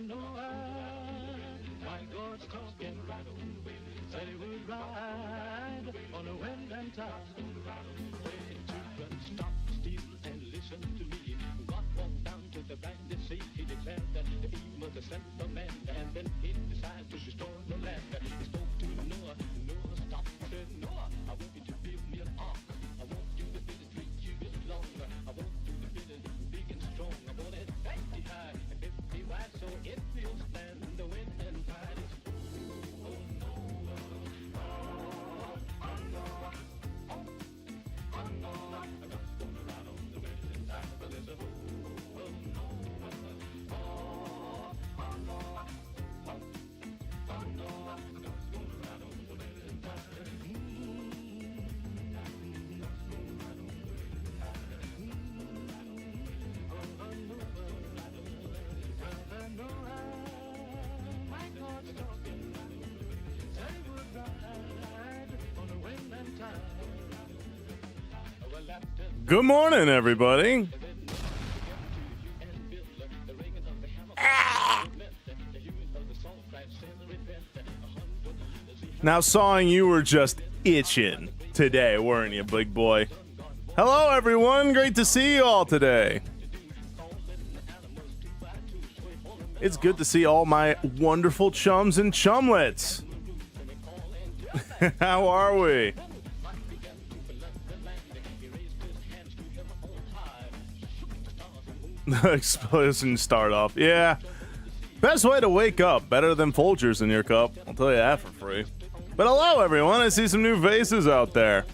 My God's talking, said he would ride on the wind and tide. Children, stop still and listen to me. God walked down to the blinded sea. He declared that he was the son of man, and then he decided to restore the land. He spoke to Noah. Noah stopped and said, Noah, I want you to build me an ark. I want you to build it 3 years long. I want you to build it big and strong. I want it 50 high and 50 wide, so it will stand the wind and tide. Oh Noah, oh Noah, oh Noah, I'm not gonna ride on the wind and tide, but there's a oh Noah, oh Noah, oh Noah, I'm not gonna ride on the wind and tide. Good morning, everybody. Now, Sawing, you were just itching today, weren't you, big boy? Hello, everyone. Great to see you all today. It's good to see all my wonderful chums and chumlets. How are we? Explosion start off. Yeah. Best way to wake up. Better than Folgers in your cup. I'll tell you that for free. But hello, everyone. I see some new faces out there.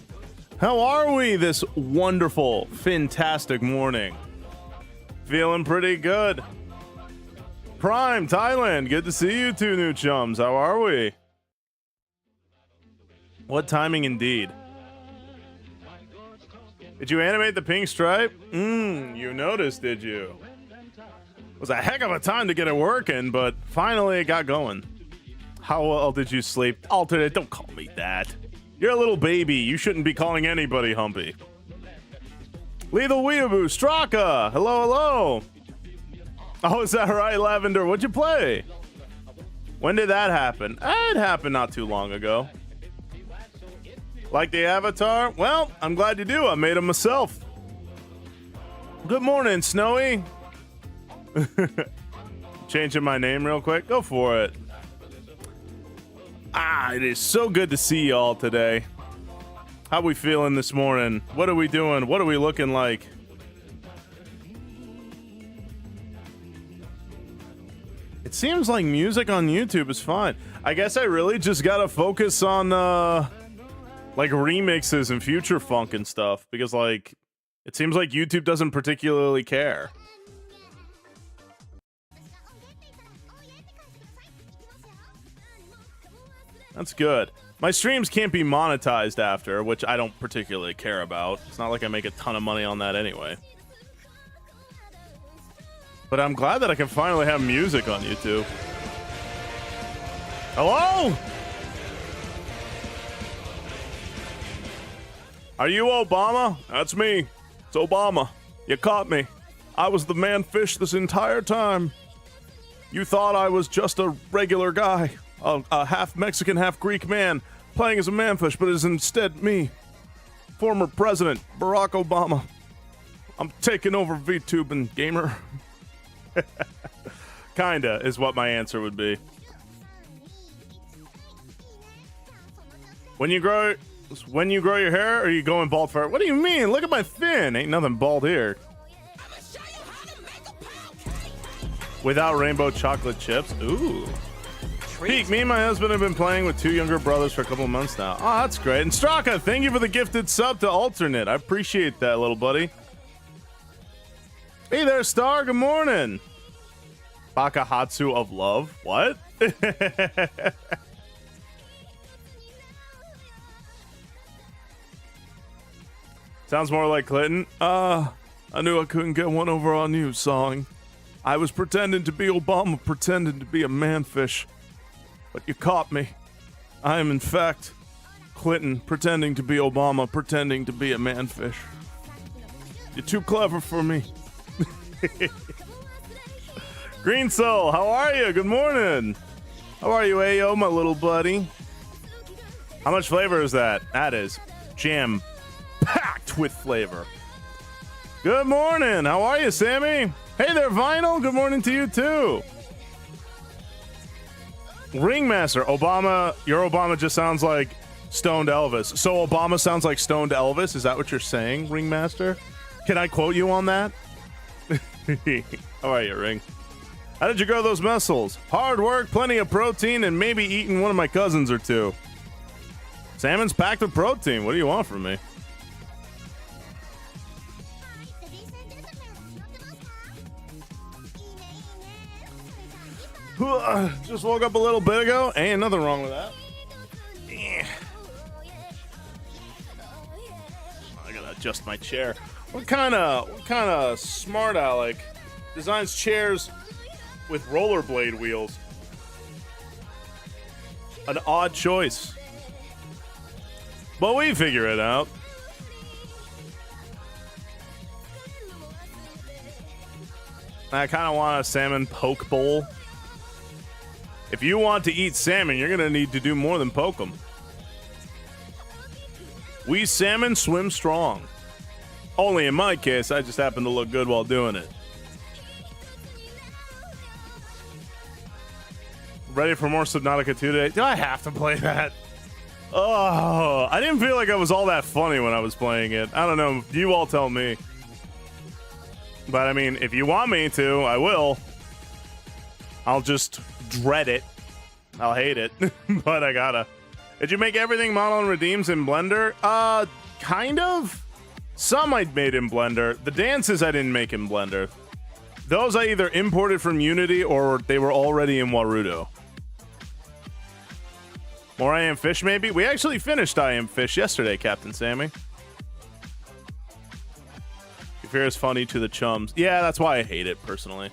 How are we this wonderful, fantastic morning? Feeling pretty good. Prime, Thailand. Good to see you two new chums. How are we? What timing indeed. Did you animate the pink stripe? You noticed, did you? It was a heck of a time to get it working, but finally it got going. How well did you sleep? Alternate, don't call me that. You're a little baby. You shouldn't be calling anybody Humpy. Lethal Weeaboo, Straka. Hello, hello. Oh, is that right, Lavender? What'd you play? When did that happen? It happened not too long ago. Like the avatar? Well, I'm glad you do. I made him myself. Good morning, Snowy. Changing my name real quick. Go for it. It is so good to see y'all today. How we feeling this morning? What are we doing? What are we looking like? It seems like music on YouTube is fine. I guess I really just gotta focus on like remixes and future funk and stuff, because like it seems like YouTube doesn't particularly care. That's good. My streams can't be monetized after, which I don't particularly care about. It's not like I make a ton of money on that anyway. But I'm glad that I can finally have music on YouTube. Hello? Are you Obama? That's me. It's Obama. You caught me. I was the man-fish this entire time. You thought I was just a regular guy. A half Mexican, half Greek man playing as a man-fish, but it is instead me. Former President Barack Obama. I'm taking over VTube and gamer. Kinda is what my answer would be. When you grow your hair, or are you going bald forever? What do you mean? Look at my fin. Ain't nothing bald here. Without rainbow chocolate chips. Ooh. Peak, me and my husband have been playing with 2 younger brothers for a couple of months now. Oh, that's great. And Straka, thank you for the gifted sub to Alternate. I appreciate that, little buddy. Hey there, Star. Good morning. Bakahatsu of love. What? Sounds more like Clinton. I knew I couldn't get one over on you, Song. I was pretending to be Obama, pretending to be a man-fish. But you caught me. I am, in fact, Clinton, pretending to be Obama, pretending to be a man-fish. You're too clever for me. Green Soul, how are you? Good morning. How are you, Ayo, my little buddy? How much flavor is that? That is jam packed with flavor. Good morning. How are you, Sammy? Hey there, Vinyl. Good morning to you, too. Ringmaster, Obama, your Obama just sounds like Stoned Elvis. So Obama sounds like Stoned Elvis? Is that what you're saying, Ringmaster? Can I quote you on that? How are you, Ring? How did you grow those muscles? Hard work, plenty of protein, and maybe eating one of my cousins or two. Salmon's packed with protein. What do you want from me? Just woke up a little bit ago. Ain't nothing wrong with that. I gotta adjust my chair. What kind of smart aleck designs chairs with rollerblade wheels? An odd choice. But we figure it out. I kind of want a salmon poke bowl. If you want to eat salmon, you're going to need to do more than poke them. We salmon swim strong. Only in my case, I just happen to look good while doing it. Ready for more Subnautica 2 today? Do I have to play that? Oh, I didn't feel like I was all that funny when I was playing it. I don't know. You all tell me. But I mean, if you want me to, I will. I'll just dread it. I'll hate it. But I gotta. Did you make everything model and redeems in Blender? Kind of. Some I made in Blender. The dances I didn't make in Blender. Those I either imported from Unity or they were already in Warudo. More I Am Fish, maybe? We actually finished I Am Fish yesterday, Captain Sammy. Your fear is funny to the chums. Yeah, that's why I hate it, personally.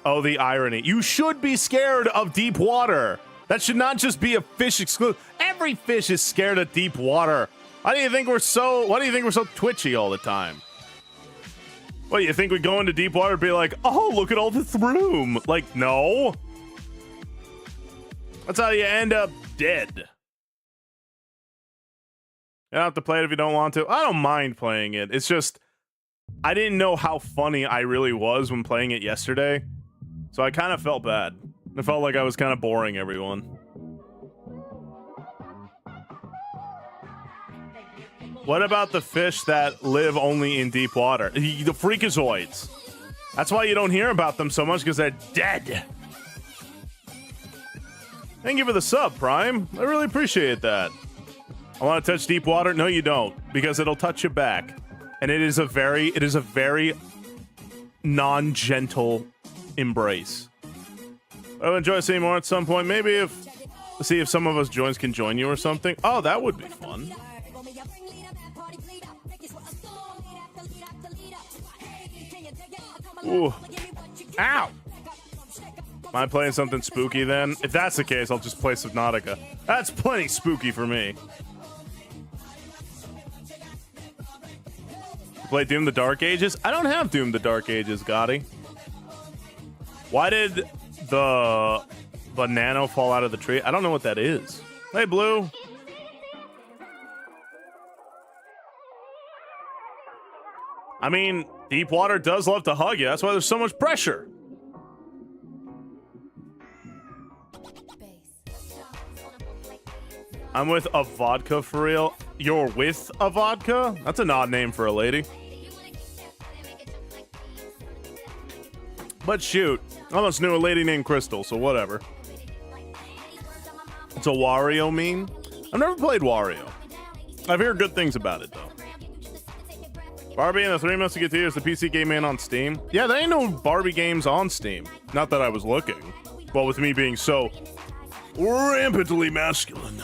Oh, the irony. You should be scared of deep water. That should not just be a fish exclusive. Every fish is scared of deep water. Why do you think we're so twitchy all the time? What, you think we go into deep water and be like, oh, look at all this room? Like, no. That's how you end up dead. You don't have to play it if you don't want to. I don't mind playing it. It's just, I didn't know how funny I really was when playing it yesterday. So I kind of felt bad. I felt like I was kind of boring everyone. What about the fish that live only in deep water? The freakazoids. That's why you don't hear about them so much, because they're dead. Thank you for the sub, Prime. I really appreciate that. I want to touch deep water? No, you don't, because it'll touch you back. And it is a very non-gentle embrace. I would enjoy seeing more at some point. Maybe let's see if some of us joins can join you or something. Oh, that would be fun. Ooh. Ow! Am I playing something spooky then? If that's the case, I'll just play Subnautica. That's plenty spooky for me. Play Doom the Dark Ages? I don't have Doom the Dark Ages, Gotti. Why did the banana fall out of the tree? I don't know what that is. Hey, Blue. I mean, deep water does love to hug you. That's why there's so much pressure. I'm with a vodka for real. You're with a vodka? That's an odd name for a lady. But shoot, I almost knew a lady named Crystal, so whatever. It's a Wario meme. I've never played Wario. I've heard good things about it, though. Barbie and the Three Musketeers, the PC game man on Steam. Yeah, there ain't no Barbie games on Steam. Not that I was looking. Well, with me being so rampantly masculine.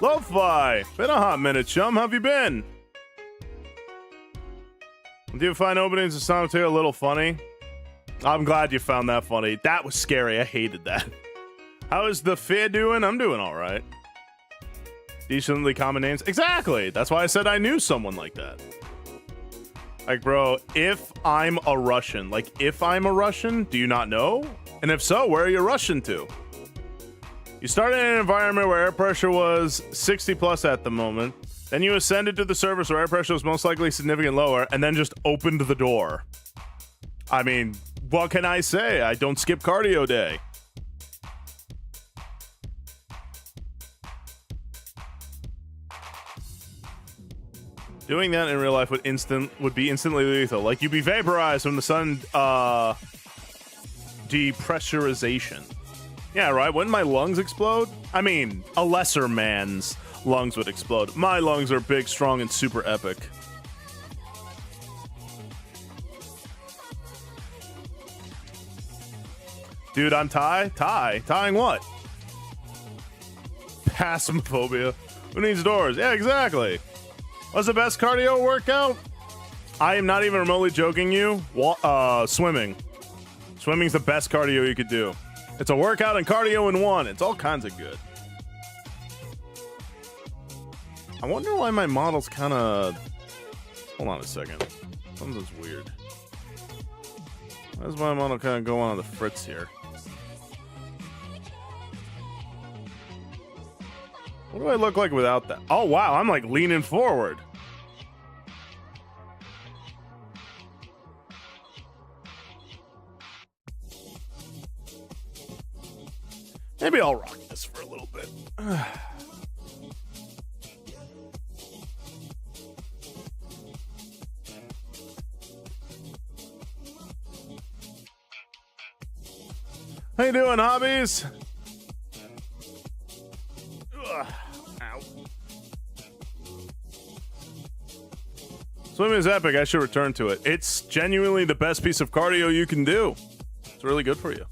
Lo-fi! Been a hot minute, chum. How have you been? Do you find openings of Sonic 2 a little funny? I'm glad you found that funny. That was scary. I hated that. How is the Fia doing? I'm doing all right. Decently common names. Exactly. That's why I said I knew someone like that. Like, bro, if I'm a Russian, do you not know? And if so, where are you Russian to? You started in an environment where air pressure was 60 plus at the moment. Then you ascended to the surface where air pressure was most likely significantly lower, and then just opened the door. I mean, what can I say? I don't skip cardio day. Doing that in real life would be instantly lethal. Like, you'd be vaporized from the sun depressurization. Yeah, right? Wouldn't my lungs explode? I mean, a lesser man's lungs would explode. My lungs are big, strong, and super epic. Dude, I'm tying what? Phasmophobia. Who needs doors? Yeah, exactly. What's the best cardio workout? I am not even remotely joking you. Swimming. Swimming's the best cardio you could do. It's a workout and cardio in one. It's all kinds of good. I wonder why my model's kind of... Hold on a second. Something's weird. Why does my model kind of go on the fritz here? What do I look like without that? Oh, wow. I'm like leaning forward. Maybe I'll rock this for a little bit. How you doing, hobbies? Ugh. Ow. Swimming is epic. I should return to it. It's genuinely the best piece of cardio you can do. It's really good for you.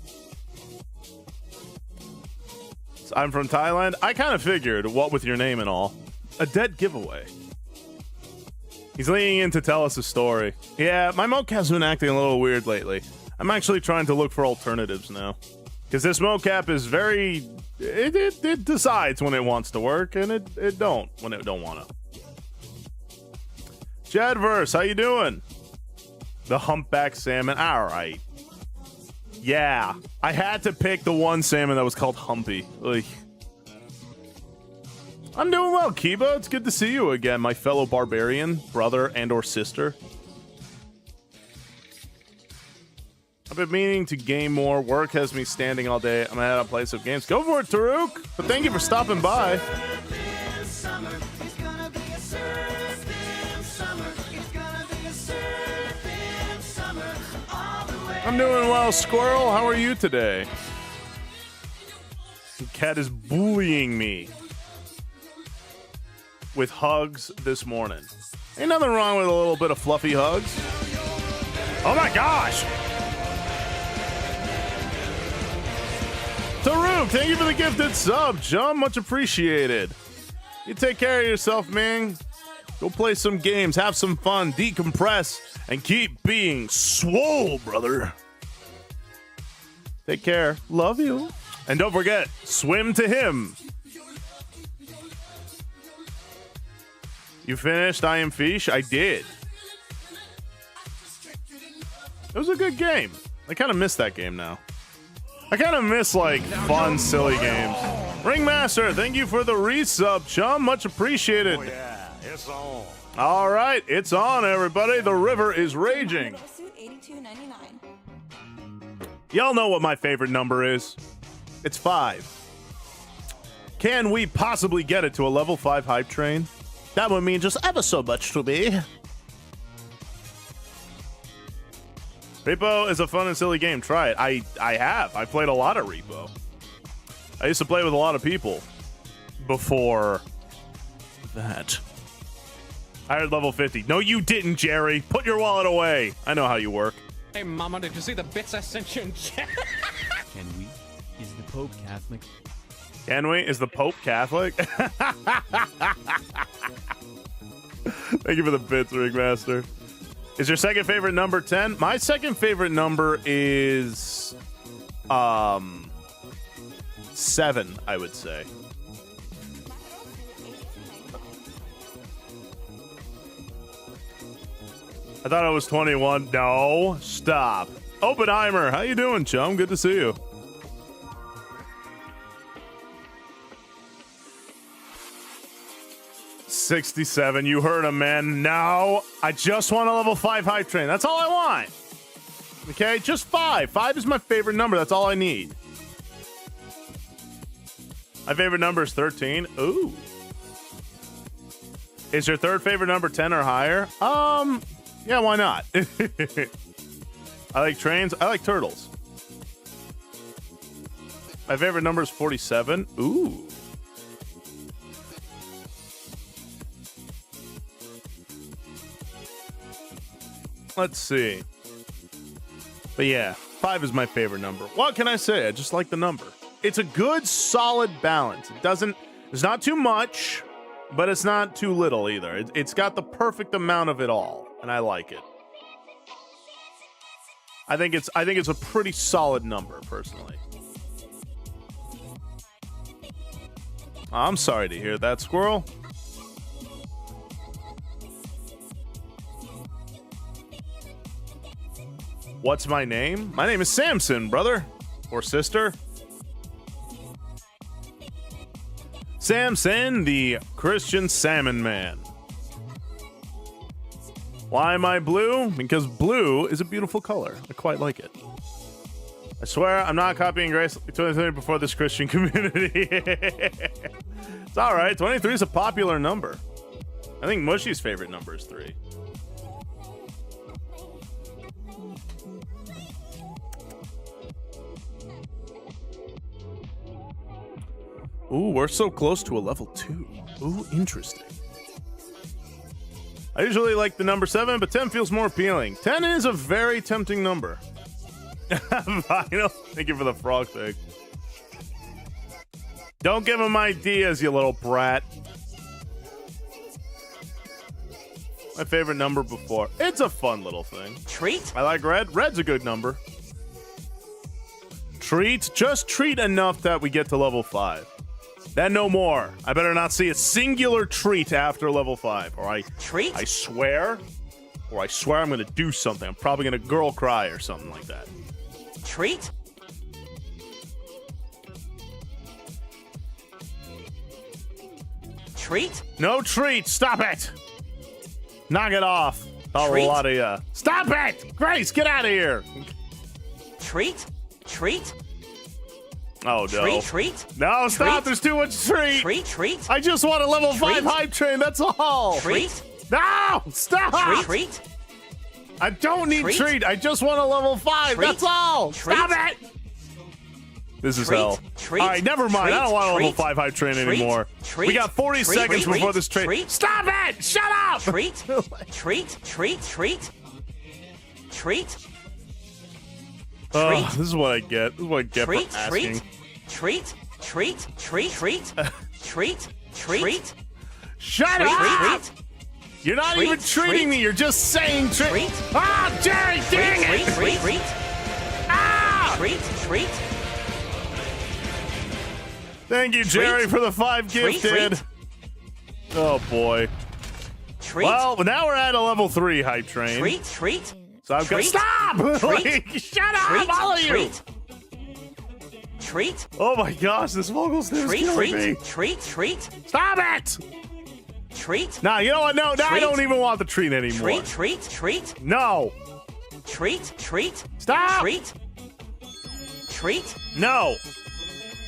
So I'm from Thailand. I kind of figured, what with your name and all. A dead giveaway. He's leaning in to tell us a story. Yeah, my mocap's been acting a little weird lately. I'm actually trying to look for alternatives now. Because this mocap is very... It decides when it wants to work, and it don't when it don't want to. Jadverse, how you doing? The humpback salmon. All right. Yeah, I had to pick the one salmon that was called Humpy. Like, I'm doing well, Kiba. It's good to see you again, my fellow barbarian, brother and or sister. I've been meaning to game more. Work has me standing all day. I'm gonna head out and play some games. Go for it, Taruk. But thank you for stopping by. I'm doing well, Squirrel. How are you today? The cat is bullying me with hugs this morning. Ain't nothing wrong with a little bit of fluffy hugs. Oh my gosh! Taruk, thank you for the gifted sub, John. Much appreciated. You take care of yourself, man. Go play some games, have some fun, decompress, and keep being swole, brother. Take care. Love you. And don't forget, swim to him. You finished I Am Fish? I did. It was a good game. I kind of miss that game now. I kind of miss, like, fun, silly games. Ringmaster, thank you for the resub, chum. Much appreciated. Oh, yeah. It's on. All right. It's on, everybody. The river is raging. Y'all know what my favorite number is. It's 5. Can we possibly get it to a level 5 hype train? That would mean just ever so much to me. Repo is a fun and silly game. Try it. I have. I played a lot of Repo. I used to play with a lot of people before that. I had level 50. No, you didn't, Jerry. Put your wallet away. I know how you work. Hey, Mama, did you see the bits I sent you in chat? Can we? Is the Pope Catholic? Can we? Is the Pope Catholic? Thank you for the bits, Ringmaster. Is your second favorite number 10? My second favorite number is 7, I would say. I thought it was 21. No, stop. Oppenheimer, how you doing, chum? Good to see you. $67. You heard him, man. No, I just want a level 5 hype train. That's all I want. Okay, just 5. 5 is my favorite number. That's all I need. My favorite number is 13. Ooh. Is your third favorite number 10 or higher? Yeah, why not? I like trains. I like turtles. My favorite number is 47. Ooh. Let's see. But yeah, 5 is my favorite number. What can I say? I just like the number. It's a good, solid balance. It's not too much, but it's not too little either. It's got the perfect amount of it all, and I like it. I think it's a pretty solid number, personally. I'm sorry to hear that, Squirrel. What's my name? My name is Samson, brother. Or sister. Samson, the Christian Salmon Man. Why am I blue? Because blue is a beautiful color. I quite like it. I swear I'm not copying Grace 23 before this Christian community. It's all right. 23 is a popular number. I think Mushy's favorite number is 3. Ooh, we're so close to a level 2. Ooh, interesting. I usually like the number 7, but 10 feels more appealing. 10 is a very tempting number. Vinyl, thank you for the frog thing. Don't give him ideas, you little brat. My favorite number before. It's a fun little thing. Treat? I like red. Red's a good number. Treat? Just treat enough that we get to level 5. Then no more. I better not see a singular treat after level 5. Or I swear I'm gonna do something. I'm probably gonna girl cry or something like that. Treat? Treat? No treat. Stop it. Knock it off. A lot of ya. Stop it. Grace, get out of here. Treat? Treat? Oh, no. Treat? No, stop. There's too much treat. Treat? I just want a level 5 hype train. That's all. Treat? No, stop. Treat? I don't need treat. I just want a level 5. That's all. Stop it. This is hell. All right, never mind. I don't want a level 5 hype train anymore. We got 40 seconds before this train. Stop it. Shut up. Treat? Oh, this is what I get. This is what I get for asking. Treat. Shut up! You're not even treating me. You're just saying treat. Ah, Jerry, dang it! Ah! Treat. Thank you, Jerry, for the 5 gifted. Oh boy. Well, now we're at a level 3 hype train. Treat. So I've got stop! Like, shut up, all of you! Treat. Oh my gosh, this vocal snare is killing me. Treat. Stop it! Treat. Nah, you know what? No, I don't even want the treat anymore. Treat. No. Treat. Stop! Treat. No.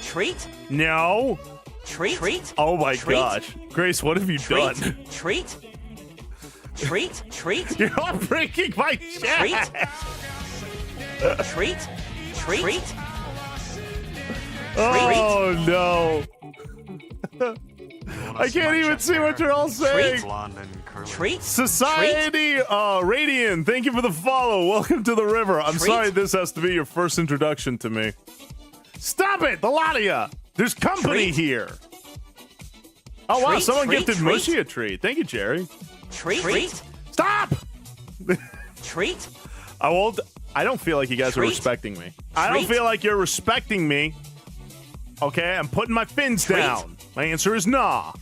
Treat. No. Treat. Oh my gosh. Grace, what have you done? Treat. You're not breaking my chat. Treat. Oh no. I can't even see what you're all saying. Treat. Society Radiant, thank you for the follow. Welcome to the river. I'm sorry this has to be your first introduction to me. Stop it, the lot of ya. There's company here. Oh wow, someone gifted Mushy a treat. Thank you, Jerry. Treat. Stop! Treat. I won't. I don't feel like you guys are Treat. respecting me. I don't Treat. feel like you're respecting me. Okay, I'm putting my fins Treat. down. My answer is nah.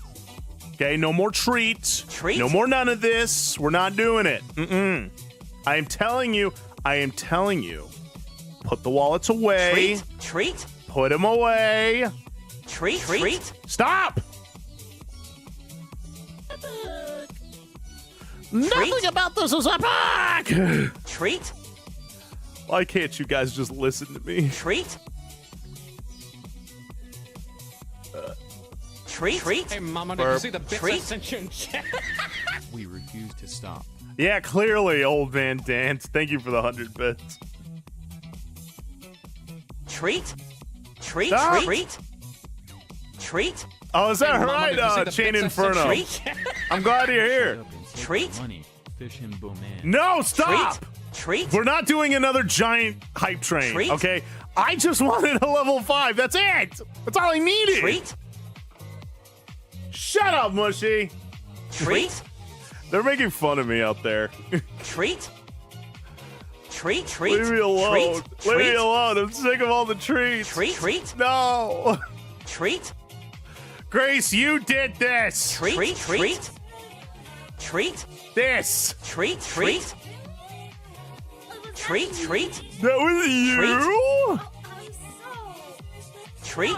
Okay, no more treats. Treat. No more none of this. We're not doing it. I am telling you. Put the wallets away. Treat. Put them away. Treat. Stop. Nothing about this is epic. Treat. Why can't you guys just listen to me? Treat. Treat. Hey, Mama, did you see the bits I Treat. sent you in chat? We refuse to stop. Yeah, clearly, old man Dance. Thank you for the 100 bits. Treat. Stop. Treat. Oh, is that Hey, Mama, right, did you see the Chain bits I sent Inferno? you in chat? I'm glad you're here. Up and take Treat. the money. Fish him, Bowman. No, stop. Treat. We're not doing another giant hype train, Treat. okay? I just wanted a level 5. That's it. That's all I needed. Treat. Shut up, Mushy. Treat. They're making fun of me out there. Treat. Leave me alone. Leave me alone. I'm sick of all the treats. Treat. No. Treat. Grace, you did this. Treat. This. Treat. That was you? Treat.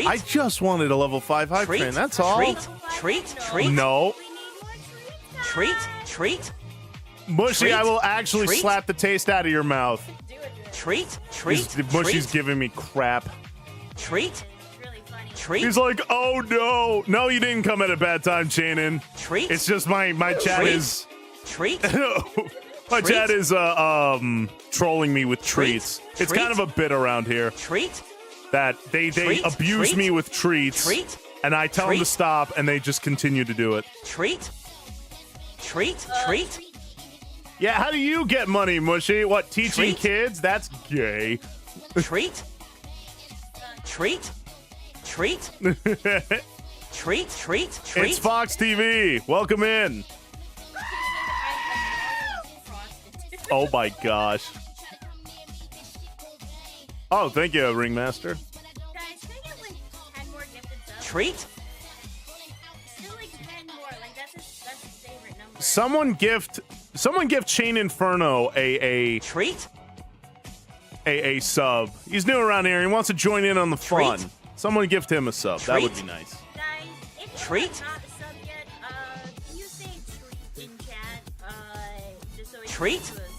I just wanted a level 5 hype train. That's all. Treat. No. Treat. Mushy, Treat. I will actually Treat. slap the taste out of your mouth. Treat. Mushy's giving me crap. Treat. He's like, oh no. No, you didn't come at a bad time, Chainin. Treat. It's just my chat Treat. is Treat. my chat is trolling me with Treat. treats. It's Treat. kind of a bit around here Treat. that they Treat. abuse Treat. me with treats. Treat. And I tell them to Treat. stop and they just continue to do it. Treat. Yeah, how do you get money, Mushy? What, teaching Treat. kids? That's gay. Treat. It's Fox TV. Welcome in. Oh my gosh. Oh, thank you, Ringmaster. Guys, can I get like 10 more gifted subs? Treat. Still like 10 more. Like that's his favorite number. Someone gift Chain Inferno a Treat. sub. He's new around here. He wants to join in on the fun. Treat. Someone gift him a sub. That would be Treat. nice. Guys, if you Treat. are not a sub yet, can you say treat in chat? Just so we Treat. can do a sub.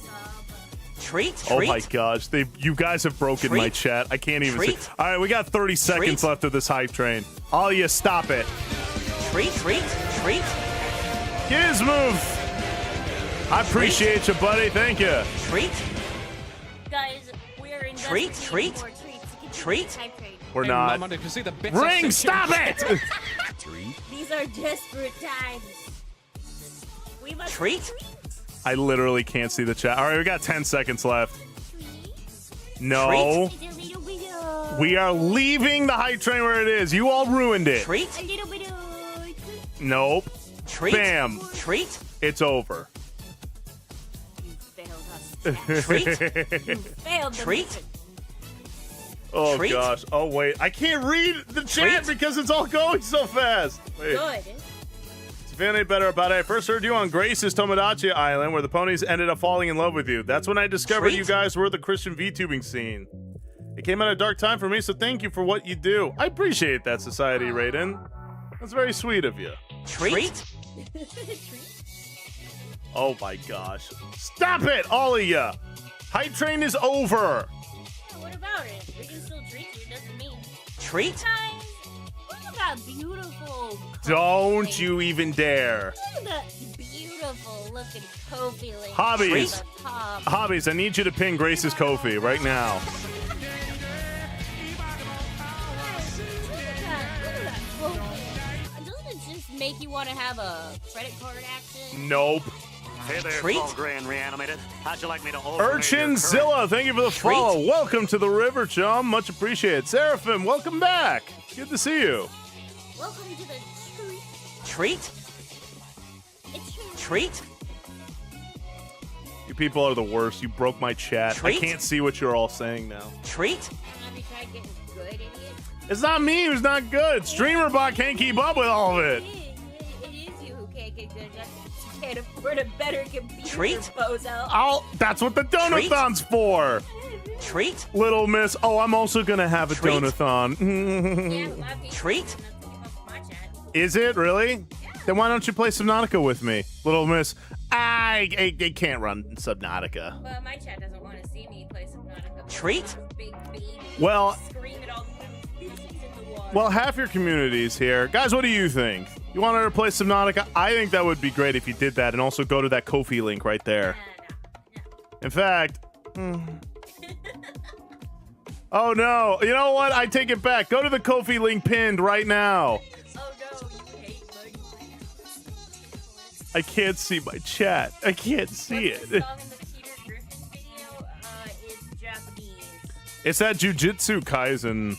Treat. Oh my gosh, you guys have broken my Treat. chat. I can't even Treat. see. All right, we got 30 seconds Treat. left of this hype train. All you stop it. Treat. Gizmove. I appreciate you, buddy. Thank you. Treat. Guys, we're in Treat. desperate need for more treats. to continue Treat. this hype train. We're Hey, not. Mama, did you see the bits I Ring, sent you in stop chat? it! Three. These are desperate times. We must Treat. I literally can't see the chat. All right, we got 10 seconds left. No. We are leaving the hype train where it is. You all ruined it. Treat. A little bit of Nope. Treat. Bam. Treat. It's over. you failed us. Treat. You failed the Treat. mission. Oh, Treat. gosh. Oh, wait. I can't read the chat Treat. because it's all going so fast. Wait. Good. If you feel any better about it, I first heard you on Grace's Tomodachi Island, where the ponies ended up falling in love with you. That's when I discovered Treat. you guys were the Christian VTubing scene. It came at a dark time for me, so thank you for what you do. I appreciate that, Society Raiden. That's very sweet of you. Treat. Oh my gosh. Stop it, all of you! Hype train is over! What about it? We can still treat you. Doesn't mean. Treat. Guys, look at that beautiful. Don't Kofi. you even dare. Look at that beautiful looking Kofi link. Hobbies. on the top. Hobbies, I need you to ping Grace's Kofi right now. Guys, look at that Kofi. Doesn't it just make you want to have a credit card action? Nope. Hey there, Treat. Paul Gray and Reanimated. How'd you like me to alternate your Urchin current- Zilla, thank you for the Treat. follow. Welcome to the river, chum. Much appreciated. Seraphim, welcome back. Good to see you. Welcome to the treat. Treat. It's true. Treat. You people are the worst. You broke my chat. Treat? I can't see what you're all saying now. Treat? Have you tried getting good, idiot? It's not me who's not good. StreamerBot can't keep up with all of it. It is you who can't get good. You can't afford a better computer, Treat? bozo. That's what the Dono-thon's for. Treat? Little miss. Oh, I'm also gonna have a Treat? Dono-thon. Yeah, a lot of people Treat? don't keep up with my chat. Is it really? Then why don't you play Subnautica with me, Little Miss? I can't run Subnautica. Well, my chat doesn't want to see me play Subnautica. Treat? Big baby. Well- Scream at all the species in the water. Well, half your community's here. Guys, what do you think? You want her to play Subnautica? I think that would be great if you did that, and also go to that Ko-fi link right there. No. In fact... Oh no, you know what? I take it back. Go to the Ko-fi link pinned right now. Oh no, you hate my I can't see my chat. I can't see What's it. the song in the Peter Griffin video? It's Japanese. It's that Jujutsu Kaisen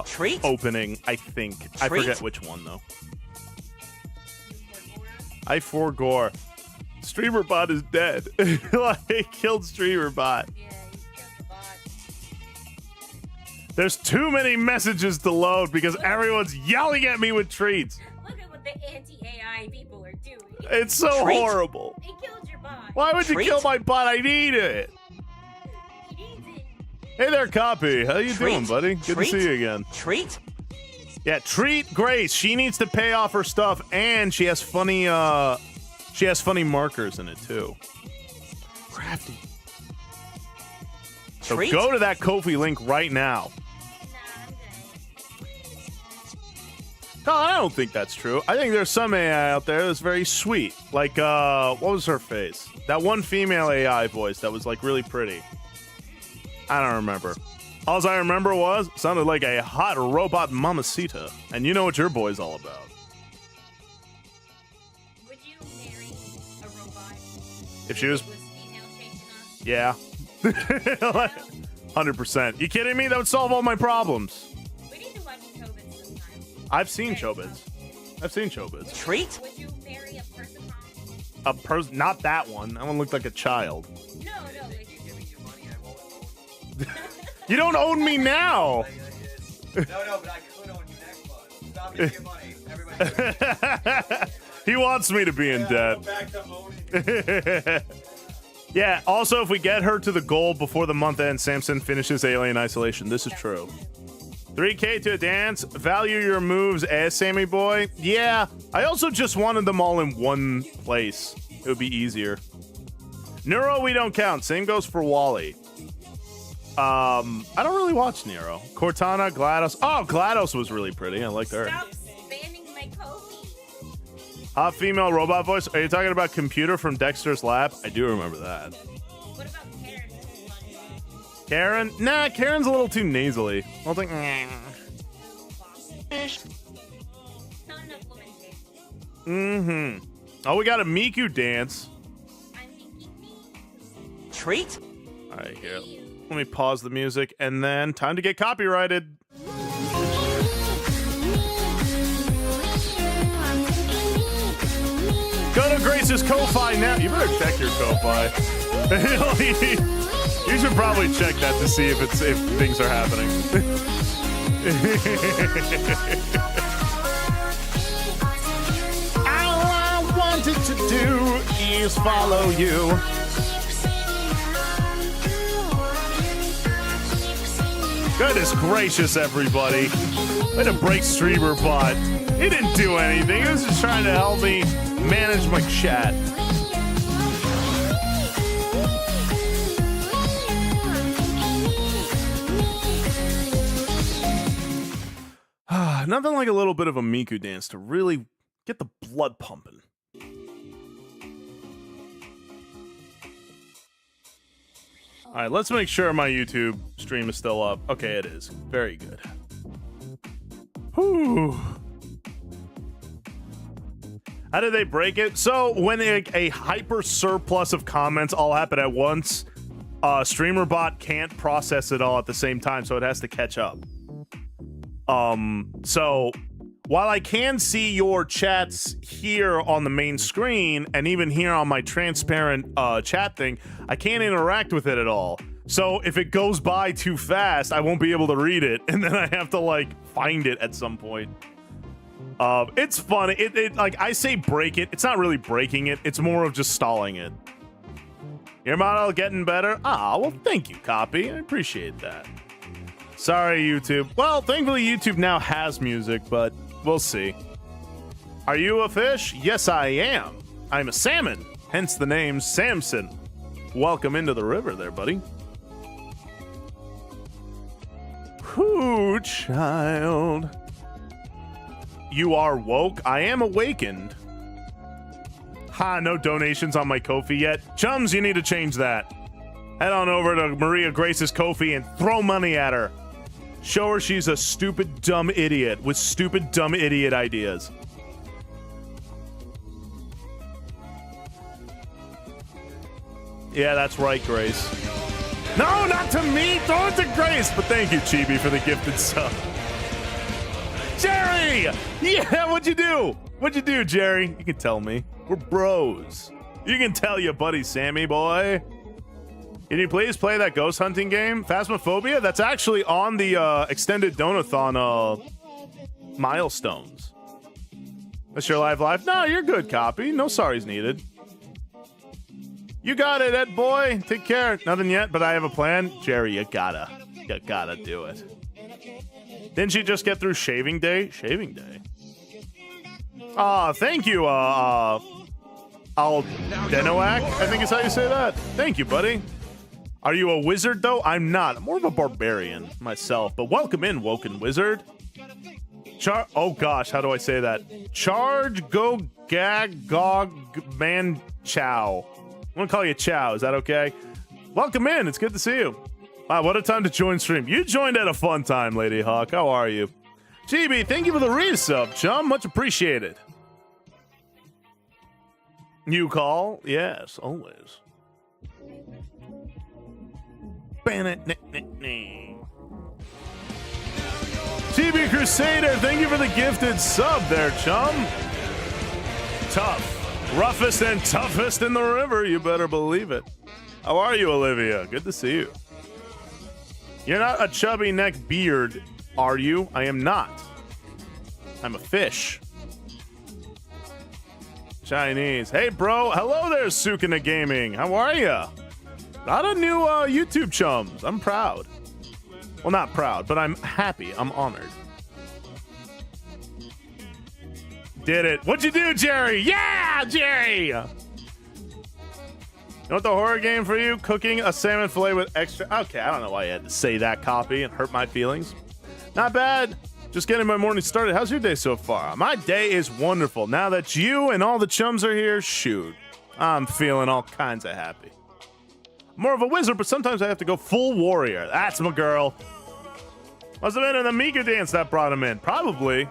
Treat? opening, I think. I Treat? forget which one though. I forgore. StreamerBot is dead. Like, killed StreamerBot. Yeah, you killed the bot. There's too many messages to load because everyone's yelling at me with treats. Look at what the anti-AI people are doing. It's so Treat? horrible. They killed your bot. Why would you Treat? kill my bot? I need it. He needs it. Hey there, Copy. How you doing, Treat? buddy? Good Treat? to see you again. Treat? Yeah, treat Grace. She needs to pay off her stuff, and she has funny markers in it too. Crafty. So Treat? go to that Ko-fi link right now. Nah, I'm good. No, I don't think that's true. I think there's some AI out there that's very sweet. Like, what was her face? That one female AI voice that was like really pretty. I don't remember. All I remember was sounded like a hot robot mamacita, and you know what your boy's all about. Would you marry a robot? If she was, Was female shaped enough? yeah, 100%. You kidding me? That would solve all my problems. We need to watch Chobits sometime. I've seen Chobits. I've seen Chobits. Treat? Would you marry a person? A person, not that one. That one looked like a child. No, like, You don't own me now. No, but I could own you next month. Stop me to get money. Everybody. He wants me to be in debt. Go back to owning. Yeah, also, if we get her to the goal before the month ends, Samson finishes Alien Isolation. This is true. 3K to a dance. Value your moves, Sammy boy. Yeah, I also just wanted them all in one place. It would be easier. Neuro, we don't count. Same goes for Wally. I don't really watch Nero. Cortana, GLaDOS. Oh, GLaDOS was really pretty. I liked her. stop spamming my Kofi. Hot female robot voice. Are you talking about Computer from Dexter's Lab? I do remember that. What about Karen? Karen? Nah, Karen's a little too nasally. I'll think. Not enough women here. Oh, we got a Miku dance. I'm thinking me. Treat? All right, here. Let me pause the music, and then time to get copyrighted. Go to Grace's Ko-Fi now. You better check your Ko-Fi. You should probably check that to see if things are happening. All I wanted to do is follow you. Goodness gracious, everybody. Way to break StreamerBot. He didn't do anything. He was just trying to help me manage my chat. Nothing like a little bit of a Miku dance to really get the blood pumping. All right, let's make sure my YouTube stream is still up. Okay, it is. Very good. Whew. How did they break it? So when a hyper surplus of comments all happen at once, StreamerBot can't process it all at the same time, so it has to catch up. So while I can see your chats here on the main screen and even here on my transparent chat thing, I can't interact with it at all. So if it goes by too fast, I won't be able to read it, and then I have to like find it at some point. It's fun. It like I say break it. It's not really breaking it. It's more of just stalling it. Your model getting better? Ah, well, thank you, Copy. I appreciate that. Sorry, YouTube. Well, thankfully YouTube now has music, but we'll see. Are you a fish? Yes, I am. I'm a salmon, hence the name Samson. Welcome into the river there, buddy. Whoo, child. You are woke? I am awakened. Ha, no donations on my Ko-fi yet. Chums, you need to change that. Head on over to Maria Grace's Ko-fi and throw money at her. Show her she's a stupid, dumb idiot with stupid, dumb idiot ideas. Yeah, that's right, Grace. No, not to me! Throw it to Grace! But thank you, Chibi, for the gifted sub. Jerry! Yeah, what'd you do? What'd you do, Jerry? You can tell me. We're bros. You can tell your buddy Sammy, boy. Can you please play that ghost hunting game? Phasmophobia? That's actually on the extended Dono-thon milestones. That's your live? No, you're good, Copy. No sorries needed. You got it, Ed boy. Take care. Nothing yet, but I have a plan. Jerry, you gotta do it. Didn't she just get through shaving day? Shaving day. Thank you, Aldenoak, I think is how you say that. Thank you, buddy. Are you a wizard, though? I'm not. I'm more of a barbarian myself, but welcome in, Woken Wizard. Oh, gosh, how do I say that? Charge, go, gag, gog, man, chow. I'm gonna call you Chow. Is that okay? Welcome in. It's good to see you. Wow, what a time to join stream. You joined at a fun time, Lady Hawk. How are you? GB, thank you for the resub, chum. Much appreciated. You call? Yes, always. GB Crusader, thank you for the gifted sub there, chum. Tough. Roughest and toughest in the river, you better believe it. How are you, Olivia? Good to see you. You're not a chubby neck beard, are you? I am not. I'm a fish. Chinese. Hey, bro. Hello there, Sukuna Gaming. How are ya? Lot of new YouTube chums. I'm proud. Well, not proud, but I'm happy. I'm honored. Did it. What'd you do, Jerry? Yeah, Jerry! You know what the horror game for you? Cooking a salmon fillet with extra... Okay, I don't know why you had to say that, Copy, and hurt my feelings. Not bad. Just getting my morning started. How's your day so far? My day is wonderful. Now that you and all the chums are here, shoot. I'm feeling all kinds of happy. More of a wizard, but sometimes I have to go full warrior. That's my girl. Must have been in the Miku dance that brought him in. Probably.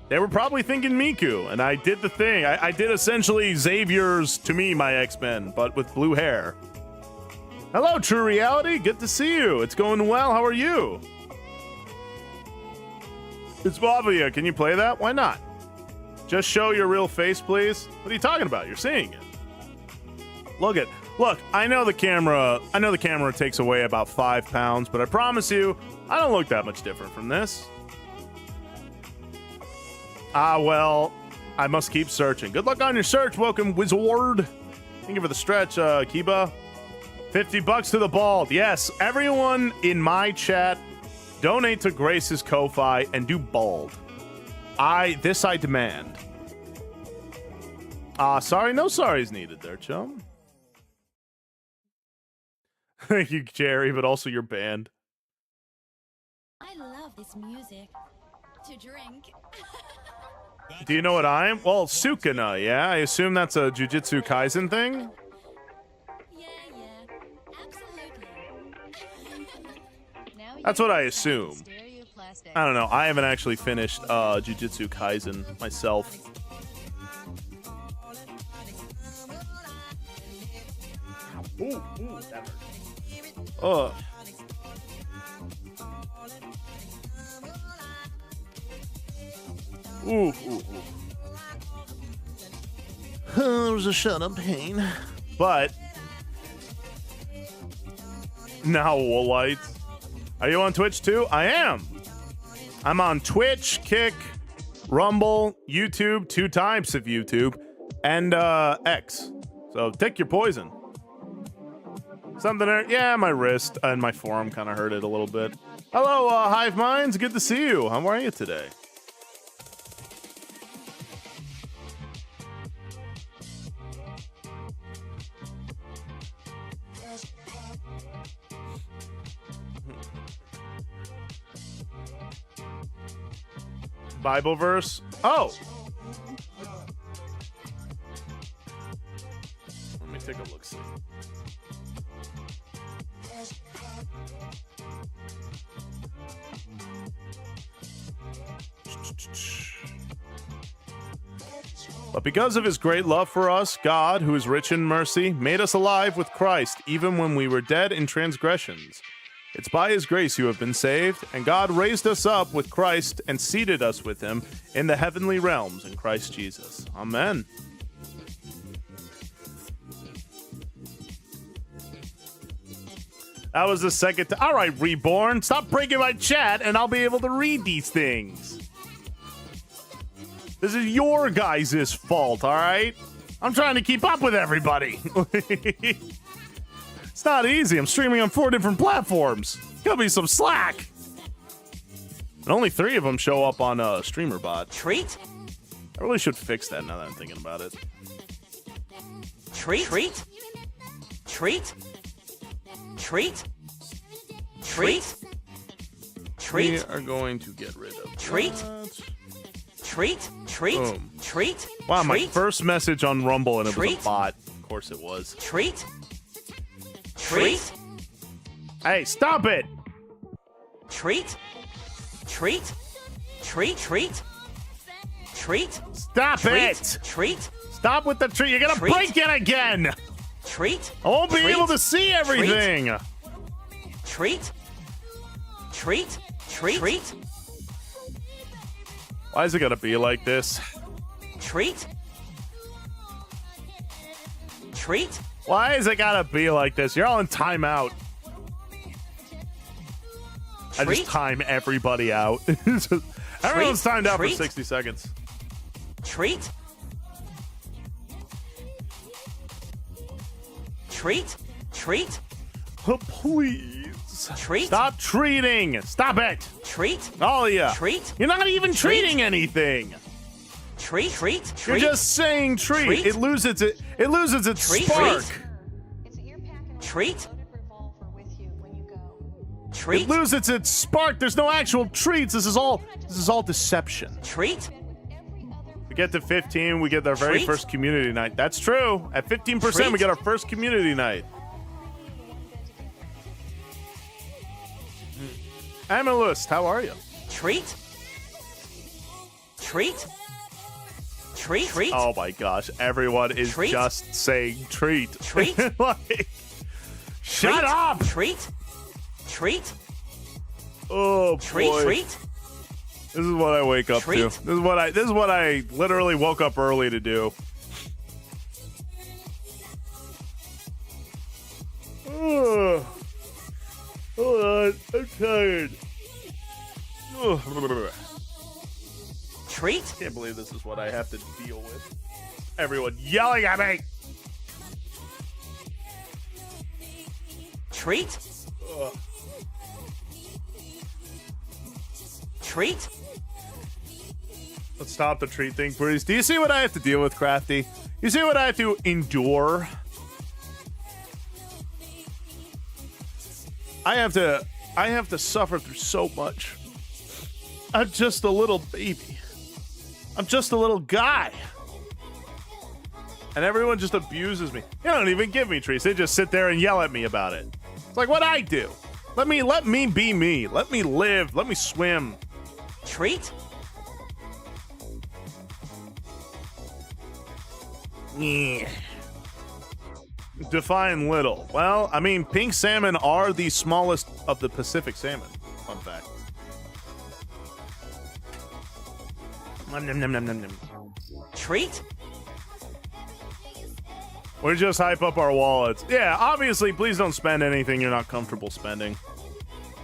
They were probably thinking Miku, and I did the thing. I did essentially Xavier's, to me, my X-Men, but with blue hair. Hello, True Reality. Good to see you. It's going well. How are you? It's Bobia. Can you play that? Why not? Just show your real face, please. What are you talking about? You're seeing it. Look, I know the camera takes away about 5 pounds, but I promise you, I don't look that much different from this. Well, I must keep searching. Good luck on your search. Welcome, Wizard. Thank you for the stretch, Kiba. $50 to the bald. Yes, everyone in my chat, donate to Grace's Ko-Fi and do bald. I demand. Sorry, no sorries needed there, chum. Thank you, Jerry, but also your band. I love this music. To drink. Do you know what I'm? Well, Sukuna, yeah? I assume that's a Jujutsu Kaisen thing? Yeah, absolutely. That's what I assume. I don't know. I haven't actually finished Jujutsu Kaisen myself. Ooh, that hurt. Ugh. Ooh, ooh, ooh. There was a shut-up pain. But now, Woolite, are you on Twitch too? I am. I'm on Twitch, Kick, Rumble, YouTube, 2 types of YouTube, and X. So take your poison. Something there. Yeah, my wrist and my forearm kind of hurt it a little bit. Hello, Hive Minds. Good to see you. How are you today? Bible verse. Oh. Let me take a look. See. But because of his great love for us, God, who is rich in mercy, made us alive with Christ, even when we were dead in transgressions. It's by his grace you have been saved, and God raised us up with Christ and seated us with him in the heavenly realms in Christ Jesus. Amen. That was the second time. All right, Reborn, stop breaking my chat, and I'll be able to read these things. This is your guys' fault, all right? I'm trying to keep up with everybody. It's not easy. I'm streaming on 4 different platforms. Cut me some slack. And only 3 of them show up on StreamerBot. Treat? I really should fix that now that I'm thinking about it. Treat? Treat? Treat? Treat? Treat? Treat? We are going to get rid of Treat? that. Treat? Treat? Boom. Treat? Wow, my Treat? first message on Rumble and it was Treat? a bot. Of course it was. Treat? Treat? Hey, stop it! Treat? Treat? Treat? Treat? Treat? Stop it! Treat? Stop with the treat. You're gonna Treat? break it again! Treat? I won't be Treat? able to see everything! Treat? Treat? Treat? Treat? Why is it gonna be like this? Treat? Treat? Why is it gotta be like this? You're all in timeout. I Treat? just time everybody out. Everyone's timed out for Treat? 60 seconds. Treat? Treat? Treat? Oh, please. Treat? Stop treating. Stop it. Treat? All of you. Treat? You're not even Treat? treating anything. Treat? Treat? You're Treat? just saying treat. Treat? It loses its Treat? spark. Treat? Treat? It loses its spark. There's no actual treats. This is all deception. Treat? We get to 15, we get our very Treat? first community night. That's true. At 15%, Treat? we get our first community night. Amelist, how are you? Treat? Treat? Treat? Treat? Oh my gosh, everyone is Treat? just saying treat. Treat? Like, shut Treat? up! Treat? Treat? Oh boy. Treat? Treat? This is what I wake up Treat? to. This is what I literally woke up early to do. Ugh. Hold on, I'm tired. Ugh. Treat? Can't believe this is what I have to deal with. Everyone yelling at me. Treat? Ugh. Treat? Let's stop the treat thing, please. Do you see what I have to deal with, Crafty? You see what I have to endure? I have to suffer through so much. I'm just a little baby. I'm just a little guy. And everyone just abuses me. They don't even give me treats. They just sit there and yell at me about it. It's like what I do. Let me be me. Let me live. Let me swim. Treat? Yeah. Define little. Well, I mean, pink salmon are the smallest of the Pacific salmon. Fun fact. Nom, nom, nom, nom, nom, nom. Treat? We just hype up our wallets. Yeah, obviously, please don't spend anything you're not comfortable spending.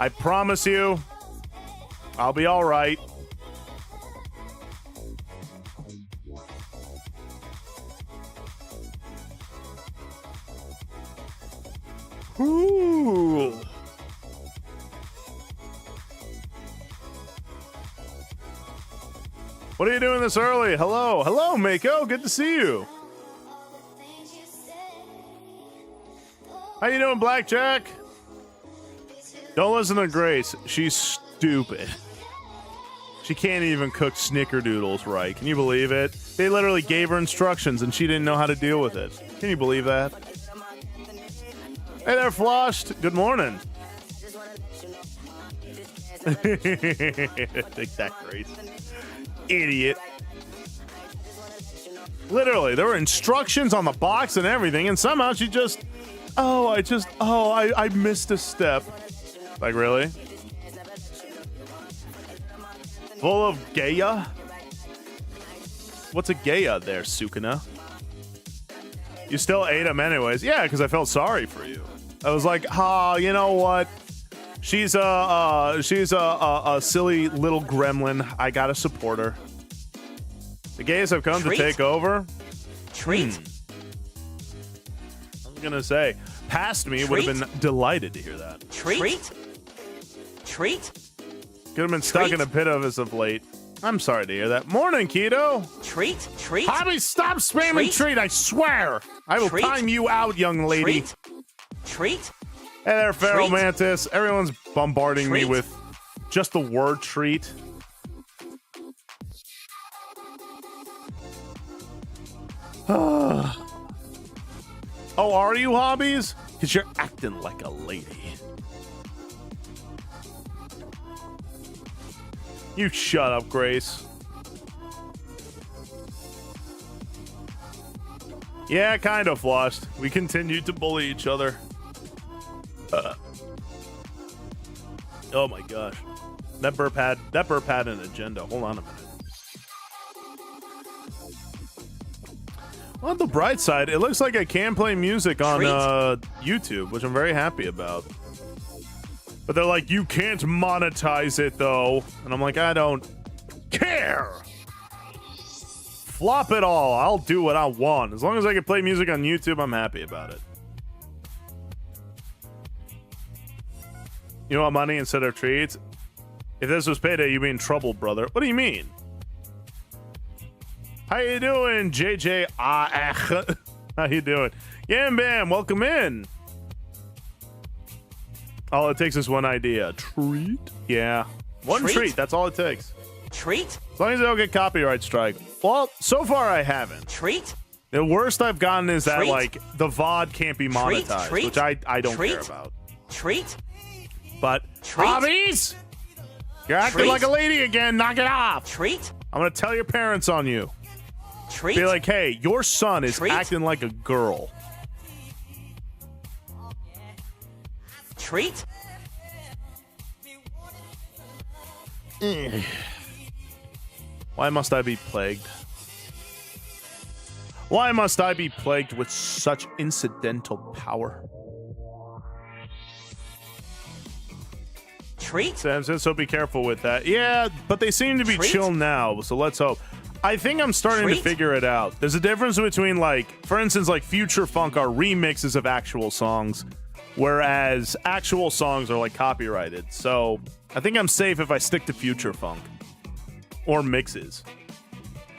I promise you, I'll be all right. Ooh. What are you doing this early? Hello. Hello, Mako. Good to see you. How you doing, Blackjack? Don't listen to Grace. She's stupid. She can't even cook snickerdoodles right. Can you believe it? They literally gave her instructions and she didn't know how to deal with it. Can you believe that? Hey there, Floshed. Good morning. Take that, Grace. Idiot. Literally, there were instructions on the box and everything, and somehow she just... I missed a step. Like, really? Full of Gaia? What's a Gaia there, Sukuna? You still ate them anyways. Yeah, because I felt sorry for you. I was like, you know what? She's a silly little gremlin. I gotta support her. The gays have come to take over. Treat? I was gonna say, past me would have been delighted to hear that. Treat? Treat? Could have been stuck in a pit of us of late. I'm sorry to hear that. Morning, Keto. Treat? Treat? Hobby, stop spamming treat, I swear. I will time you out, young lady. Treat? Treat? Hey there, Pharaoh Mantis. Everyone's bombarding me with just the word treat. Oh, are you, Hobbies? Because you're acting like a lady. You shut up, Grace. Yeah, kind of flushed. We continued to bully each other. Oh my gosh. That burp had an agenda. Hold on a minute. On the bright side, it looks like I can play music on YouTube, which I'm very happy about. But they're like, you can't monetize it though. And I'm like, I don't care. Flop it all. I'll do what I want. As long as I can play music on YouTube, I'm happy about it. You want money instead of treats? If this was payday, you'd be in trouble, brother. What do you mean? How you doing, JJ? How you doing? Yam Bam, welcome in. All it takes is one idea. Treat? Yeah. One treat. That's all it takes. Treat? As long as I don't get copyright strike. Well, so far I haven't. Treat? The worst I've gotten is that, like, the VOD can't be monetized, which I don't care about. Treat? But, Hobbies! You're acting like a lady again. Knock it off. Treat? I'm going to tell your parents on you. Treat? Be like, hey, your son is acting like a girl. Treat? Why must I be plagued? Why must I be plagued with such incidental power? Treat? Samson, so be careful with that. Yeah, but they seem to be chill now, so let's hope. I think I'm starting to figure it out. There's a difference between, like, for instance, like Future Funk are remixes of actual songs, whereas actual songs are, like, copyrighted. So I think I'm safe if I stick to Future Funk or mixes.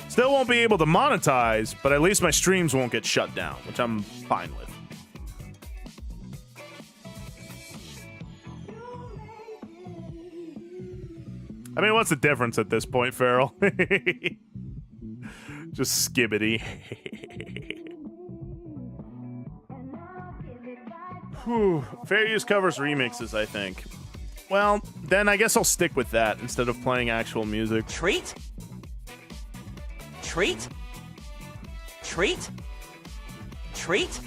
Still won't be able to monetize, but at least my streams won't get shut down, which I'm fine with. I mean, what's the difference at this point, Farrell? Just skibbity. Fair use covers remixes, I think. Well, then I guess I'll stick with that instead of playing actual music. Treat? Treat? Treat? Treat?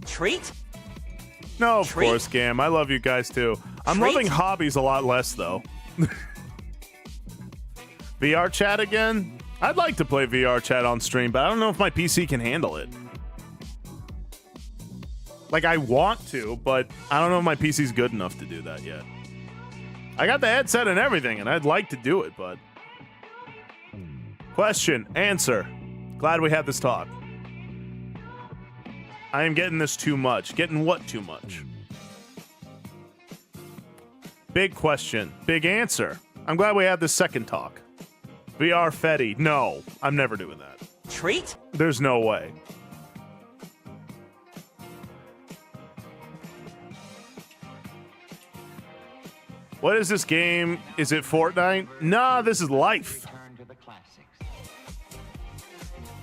Treat? No, of course, Gam. I love you guys too. I'm loving Hobbies a lot less, though. VR chat again? I'd like to play VR chat on stream, but I don't know if my PC can handle it. Like, I want to, but I don't know if my PC's good enough to do that yet. I got the headset and everything, and I'd like to do it, but... Question, answer. Glad we had this talk. I am getting this too much. Getting what too much? Big question. Big answer. I'm glad we had this second talk. VR Fetty. No, I'm never doing that. Treat? There's no way. What is this game? Is it Fortnite? Nah, this is life.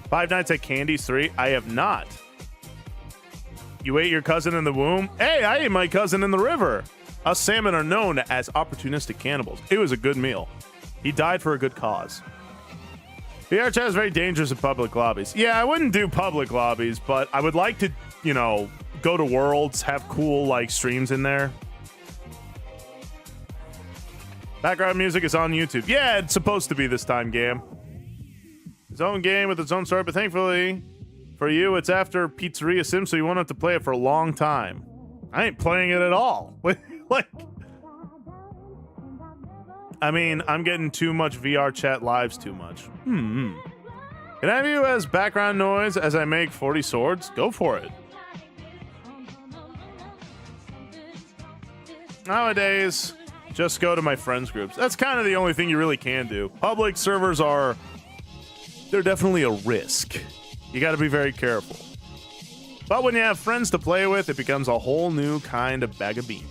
Five Nights at Candy's 3? I have not. You ate your cousin in the womb? Hey, I ate my cousin in the river. Us salmon are known as opportunistic cannibals. It was a good meal. He died for a good cause. VR chat is very dangerous in public lobbies. Yeah, I wouldn't do public lobbies, but I would like to, you know, go to Worlds, have cool, like, streams in there. Background music is on YouTube. Yeah, it's supposed to be this time, Gam. Its own game with its own story, but thankfully for you, it's after Pizzeria Sim, so you won't have to play it for a long time. I ain't playing it at all. Like, I mean, I'm getting too much VR chat lives too much. Can I have you as background noise as I make 40 swords? Go for it. Nowadays, just go to my friends groups. That's kind of the only thing you really can do. Public servers are... They're definitely a risk. You got to be very careful. But when you have friends to play with, it becomes a whole new kind of bag of beans.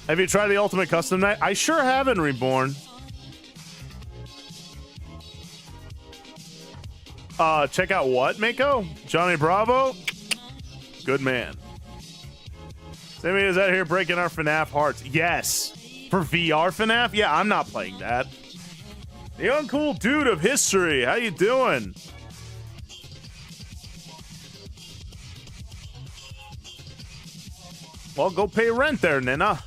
Have you tried the Ultimate Custom Night? I sure haven't, Reborn. Check out what, Mako? Johnny Bravo? Good man. Sammy is out here breaking our FNAF hearts. Yes. For VR FNAF? Yeah, I'm not playing that. The uncool dude of history. How you doing? Well, go pay rent there, Nina.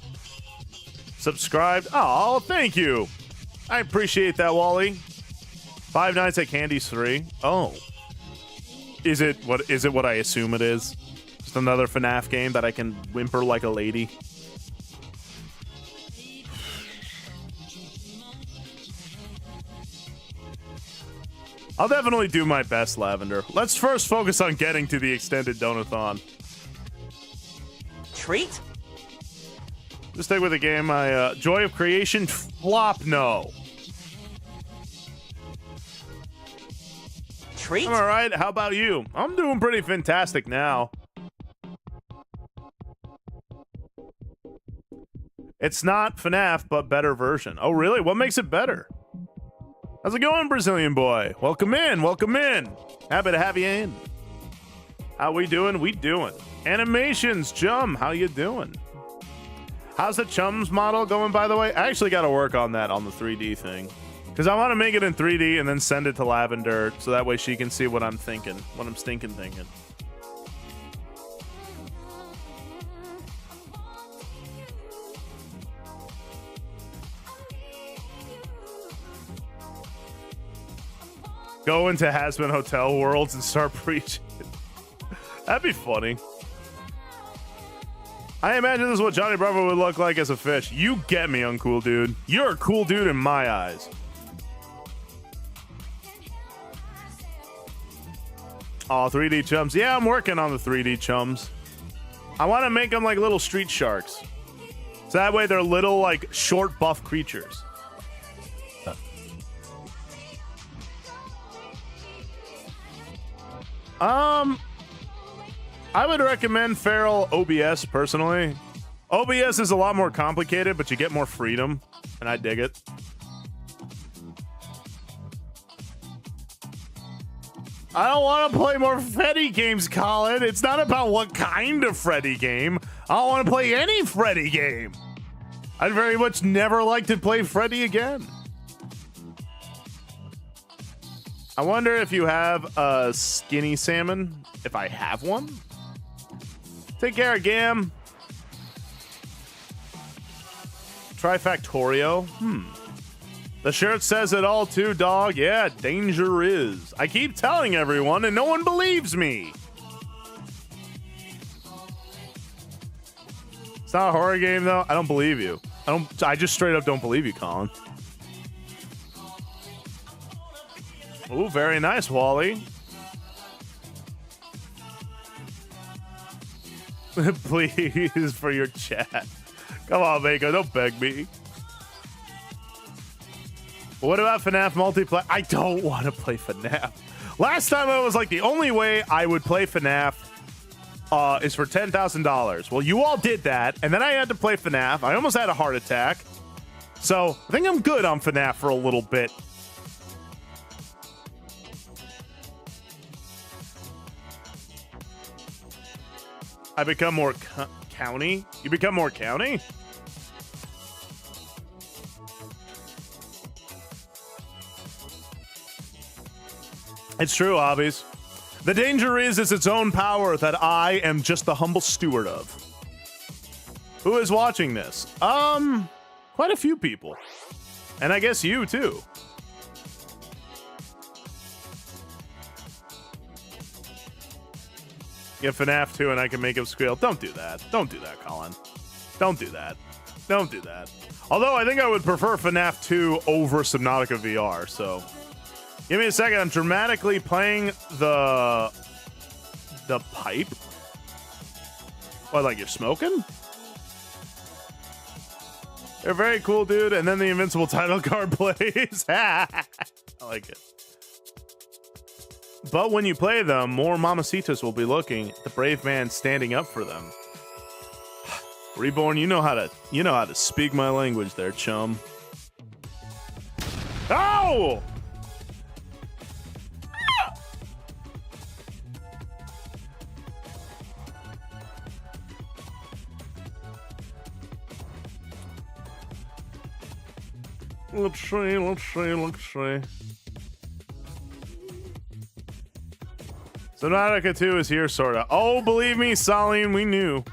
Subscribed. Oh, thank you. I appreciate that, Wally. Five Nights at Candy's 3. Oh. Is it what I assume it is? Just another FNAF game that I can whimper like a lady. I'll definitely do my best, Lavender. Let's first focus on getting to the extended Dono-thon. Treat? Just stay with the game. My Joy of Creation flop. No. Treat? I'm all right. How about you? I'm doing pretty fantastic now. It's not FNAF, but better version. Oh, really? What makes it better? How's it going, Brazilian boy? Welcome in. Welcome in. Happy to have you in. How we doing? We doing. Animations, Chum. How you doing? How's the Chums model going, by the way? I actually got to work on that on the 3D thing. Because I want to make it in 3D and then send it to Lavender so that way she can see what I'm thinking. What I'm stinking thinking. Go into Has-Been Hotel Worlds and start preaching. That'd be funny. I imagine this is what Johnny Bravo would look like as a fish. You get me, uncool dude. You're a cool dude in my eyes. Oh, 3D chums. Yeah, I'm working on the 3D chums. I want to make them like little street sharks. So that way they're little, like, short, buff creatures. I would recommend Feral OBS personally. OBS is a lot more complicated, but you get more freedom, and I dig it. I don't want to play more Freddy games, Colin. It's not about what kind of Freddy game. I don't want to play any Freddy game. I'd very much never like to play Freddy again. I wonder if you have a skinny salmon, if I have one. Take care, Gam. Trifactorio. The shirt says it all too, dog. Yeah, danger is. I keep telling everyone and no one believes me. It's not a horror game though. I don't believe you. I just straight up don't believe you, Colin. Ooh, very nice, Wally. Please, for your chat. Come on, Mako, don't beg me. What about FNAF multiplayer? I don't want to play FNAF. Last time I was like, the only way I would play FNAF is for $10,000. Well, you all did that, and then I had to play FNAF. I almost had a heart attack. So I think I'm good on FNAF for a little bit. I become more county? You become more county? It's true, Hobbies. The danger is its own power that I am just the humble steward of. Who is watching this? Quite a few people. And I guess you, too. Get FNAF 2 and I can make him squeal. Don't do that. Don't do that, Colin. Don't do that. Don't do that. Although I think I would prefer FNAF 2 over Subnautica VR, so... Give me a second. I'm dramatically playing the pipe. What, like you're smoking? They're very cool, dude. And then the invincible title card plays. I like it. But when you play them, more mamacitas will be looking at the brave man standing up for them. Reborn, you know how to speak my language there, chum. Oh! Let's see. Subnautica 2 is here, sorta. Oh, believe me, Salim, we knew.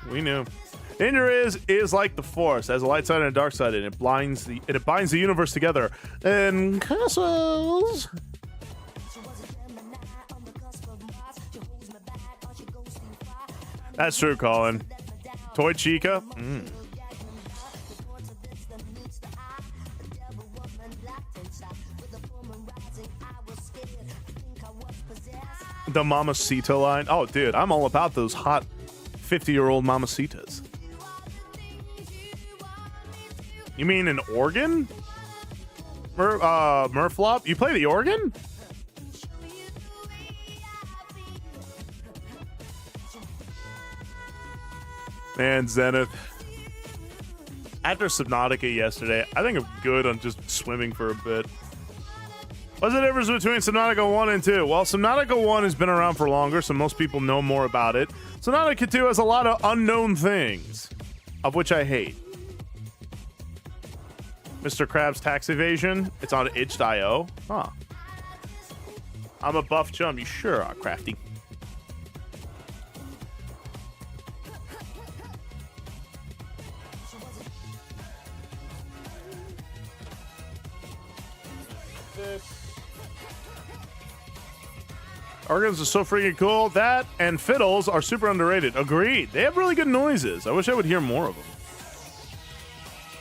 Danger is like the Force, has a light side and a dark side, and it binds the universe together. And castles. That's true, Colin. Toy Chica. The Mamacita line. Oh, dude, I'm all about those hot 50-year-old Mamacitas. You mean an organ? Murflop? You play the organ? Man, Zenith. After Subnautica yesterday, I think I'm good on just swimming for a bit. What's the difference between Subnautica 1 and 2? Well, Subnautica 1 has been around for longer, so most people know more about it. Subnautica 2 has a lot of unknown things, of which I hate. Mr. Krabs Tax Evasion. It's on itch.io. Huh. I'm a buff chum. You sure are, Crafty. Organs are so freaking cool. That and fiddles are super underrated. Agreed. They have really good noises. I wish I would hear more of them.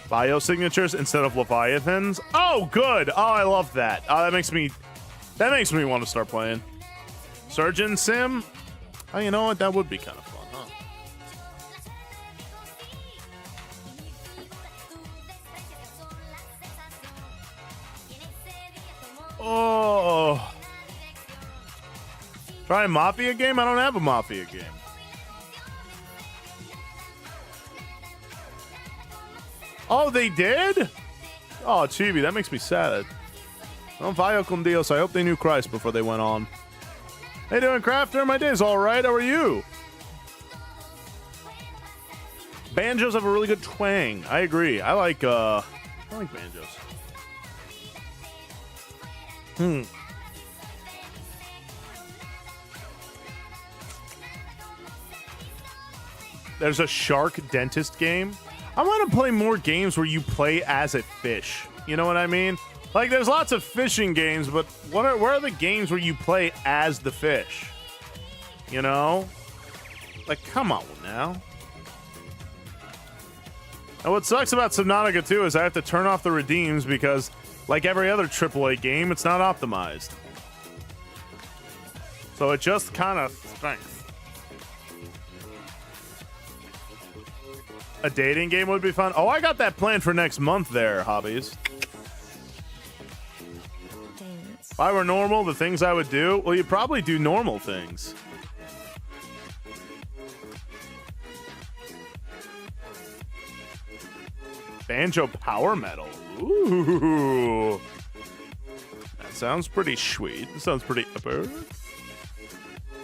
Biosignatures instead of Leviathans. Oh, good. Oh, I love that. Oh, that makes me want to start playing. Surgeon Sim. Oh, you know what? That would be kind of fun, huh? Oh. Try a Mafia game? I don't have a Mafia game. Oh, they did? Oh, Chibi, that makes me sad. No vaya con Dios. I hope they knew Christ before they went on. Hey, doing, Crafter? My day's all right. How are you? Banjos have a really good twang. I agree. I like banjos. There's a shark dentist game. I want to play more games where you play as a fish. You know what I mean? Like, there's lots of fishing games, but where are the games where you play as the fish? You know? Like, come on now. And what sucks about Subnautica 2 is I have to turn off the redeems because, like every other AAA game, it's not optimized. So it just kind of stinks. A dating game would be fun. Oh, I got that planned for next month there, Hobbies. If I were normal, the things I would do, well, you'd probably do normal things. Banjo Power Metal. Ooh. That sounds pretty sweet. That sounds pretty upper.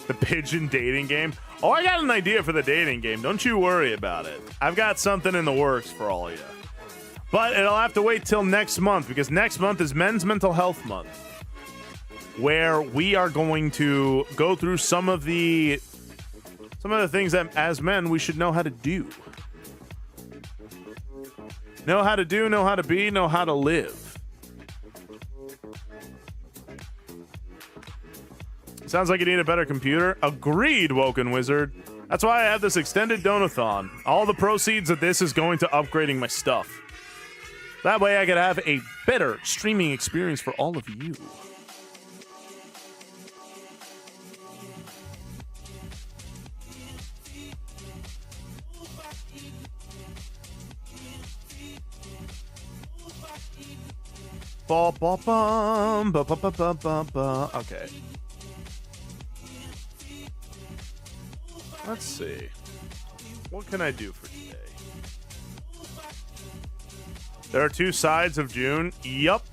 The pigeon dating game. Oh, I got an idea for the dating game. Don't you worry about it. I've got something in the works for all of you. But it'll have to wait till next month because next month is Men's Mental Health Month, where we are going to go through some of the things that as men we should know how to do. Know how to do, know how to be, know how to live. Sounds like you need a better computer. Agreed, Woken Wizard. That's why I have this extended Dono-thon. All the proceeds of this is going to upgrading my stuff. That way I could have a better streaming experience for all of you. Okay. Let's see. What can I do for today? There are 2 sides of June. Yup.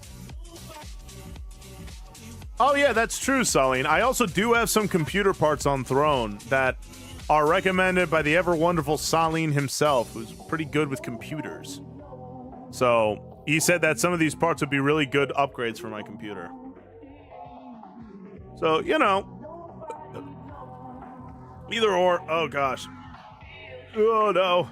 Oh yeah, that's true, Saline. I also do have some computer parts on Throne that are recommended by the ever wonderful Saline himself, who's pretty good with computers. So he said that some of these parts would be really good upgrades for my computer. So, you know, either or. Oh, gosh. Oh, no.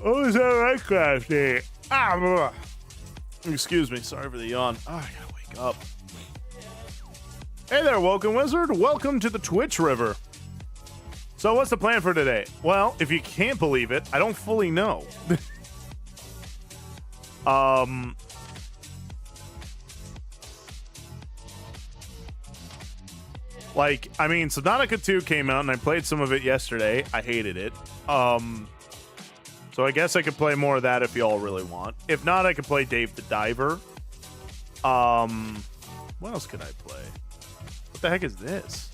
Oh, is that right, Crafty? Ah, excuse me. Sorry for the yawn. Oh, I gotta wake up. Hey there, Woken Wizard. Welcome to the Twitch River. So what's the plan for today? Well, if you can't believe it, I don't fully know. Like, I mean, Subnautica 2 came out and I played some of it yesterday. I hated it. So I guess I could play more of that if y'all really want. If not, I could play Dave the Diver. What else could I play? What the heck is this?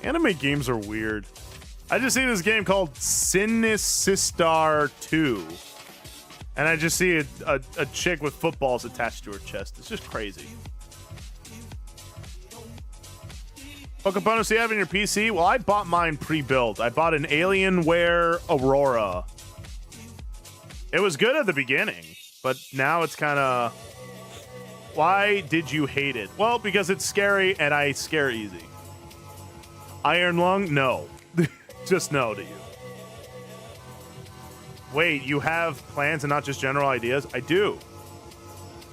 Anime games are weird. I just see this game called Sinistar 2. And I just see a chick with footballs attached to her chest. It's just crazy. What components do you have in your PC? Well, I bought mine pre-built. I bought an Alienware Aurora. It was good at the beginning, but now it's kind of... Why did you hate it? Well, because it's scary and I scare easy. Iron Lung? No. Just no to you. Wait, you have plans and not just general ideas? I do.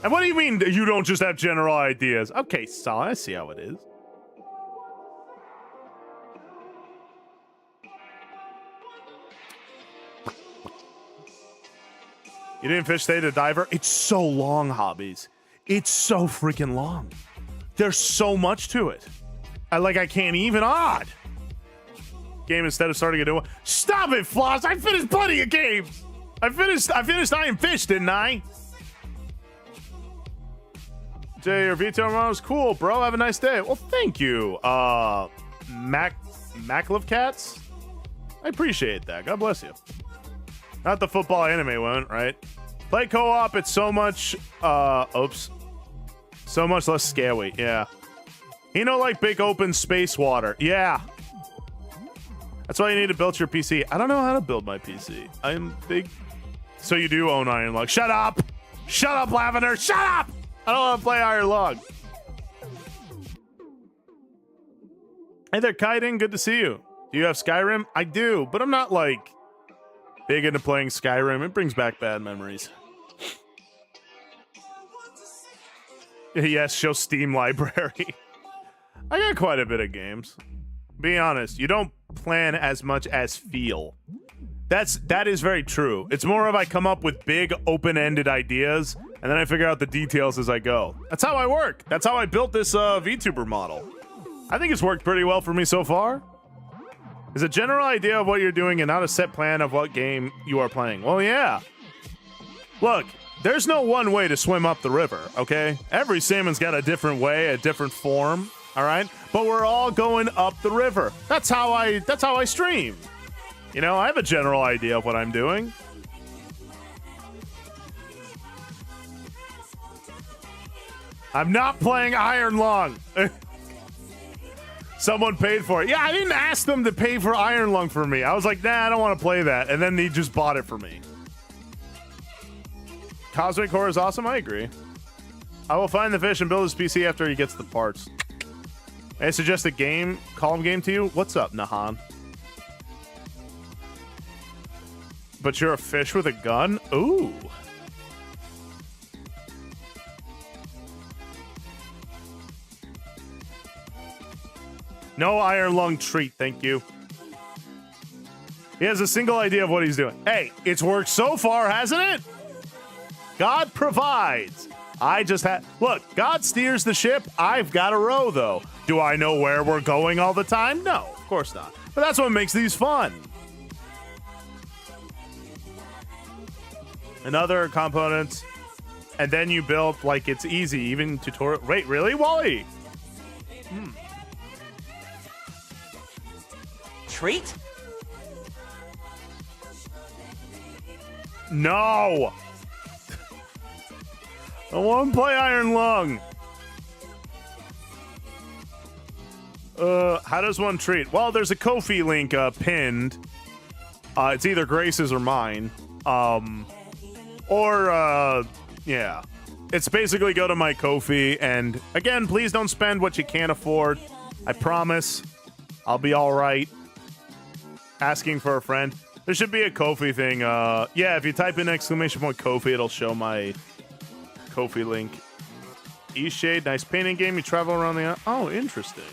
And what do you mean you don't just have general ideas? Okay, so I see how it is. You didn't fish Stay the Diver? It's so long, Hobbies. It's so freaking long. There's so much to it. I can't even odd. Game instead of starting a new one. Stop it, Floss! I finished plenty of games! I finished I Am Fish, didn't I? Jay, your veto tomorrow was cool, bro. Have a nice day. Well, thank you. Maclove Cats? I appreciate that. God bless you. Not the football anime one, right? Play co-op, it's so much so much less scary. Yeah. You know, like big open space water. Yeah. That's why you need to build your PC. I don't know how to build my PC. I'm big. So you do own Iron Log. Shut up! Shut up, Lavender! Shut up! I don't want to play Iron Log. Hey there, Kaiden. Good to see you. Do you have Skyrim? I do, but I'm not like Big into playing Skyrim. It brings back bad memories. Yes, show Steam library. I got quite a bit of games. Be honest, you don't plan as much as feel. That is very true. It's more of I come up with big open-ended ideas and then I figure out the details as I go. That's how I work. That's how I built this VTuber model. I think it's worked pretty well for me so far. Is a general idea of what you're doing and not a set plan of what game you are playing. Well, yeah. Look, there's no one way to swim up the river, okay? Every salmon's got a different way, a different form, all right? But we're all going up the river. That's how I stream. You know, I have a general idea of what I'm doing. I'm not playing Iron Lung. Someone paid for it. Yeah, I didn't ask them to pay for Iron Lung for me. I was like, nah, I don't want to play that. And then they just bought it for me. Cosmic Horror is awesome. I agree. I will find the fish and build his PC after he gets the parts. May I suggest a game, column game to you? What's up, Nahan? But you're a fish with a gun? Ooh. No Iron Lung treat, thank you. He has a single idea of what he's doing. Hey, it's worked so far, hasn't it? God provides. I just had... Look, God steers the ship. I've got a row, though. Do I know where we're going all the time? No, of course not. But that's what makes these fun. And other components. And then you build like it's easy. Even tutorial... Wait, really, Wally? Treat? No! I want to play Iron Lung. How does one treat? Well, there's a Ko-fi link pinned. It's either Grace's or mine. Yeah. It's basically go to my Ko-fi, and again, please don't spend what you can't afford. I promise. I'll be all right. Asking for a friend. There should be a Ko-fi thing. Yeah, if you type in !Ko-fi, it'll show my Ko-fi link. East Shade, nice painting game. You travel around the... Oh, interesting.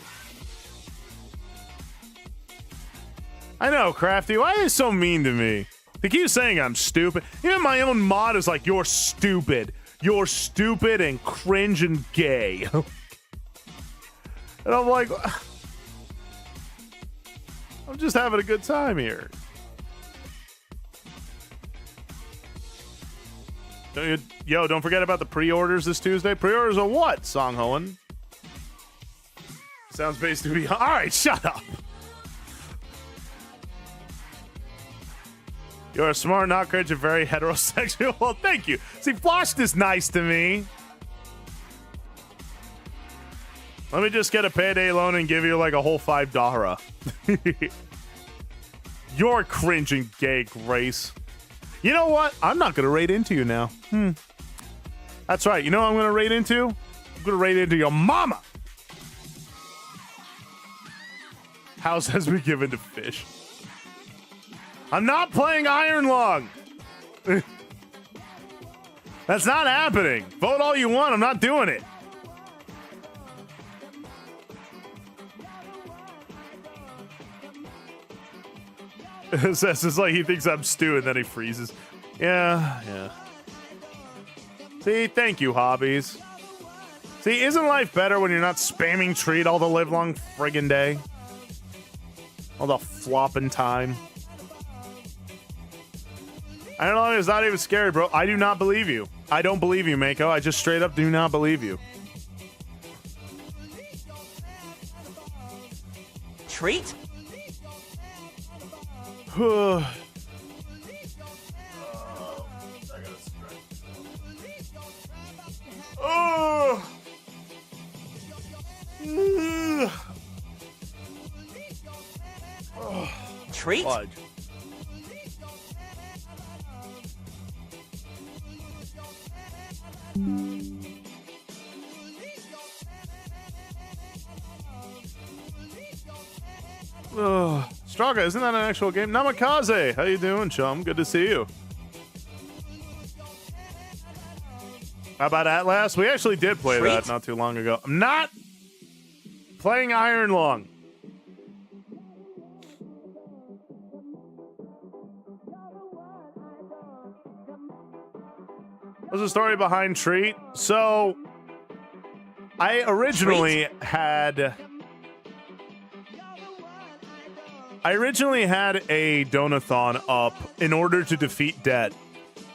I know, Crafty. Why are they so mean to me? They keep saying I'm stupid. Even my own mod is like, you're stupid. You're stupid and cringe and gay. And I'm like... I'm just having a good time here. Yo, don't forget about the pre-orders this Tuesday. Pre-orders of what, Song Hoen? Sounds based to be... All right, shut up. You're smart, not cringe, and very heterosexual. Well, thank you. See, Flosh is nice to me. Let me just get a payday loan and give you like a whole $5. You're cringe and gay, Grace. You know what? I'm not going to raid into you now. That's right. You know what I'm going to raid into? I'm going to raid into your mama. House has been given to fish. I'm not playing Iron Lung. That's not happening. Vote all you want. I'm not doing it. It's like he thinks I'm Stu and then he freezes. Yeah. See, thank you, hobbies. See, isn't life better when you're not spamming treat all the live long friggin' day? All the flopping time. I don't know, it's not even scary, bro. I do not believe you. I don't believe you, Mako. I just straight up do not believe you. Treat? Treat? Fudge. Straga, isn't that an actual game? Namikaze, how you doing, chum? Good to see you. How about Atlas? We actually did play that not too long ago. I'm not playing Iron Lung. What's the story behind Treat? So, I originally had a Dono-thon up in order to defeat debt.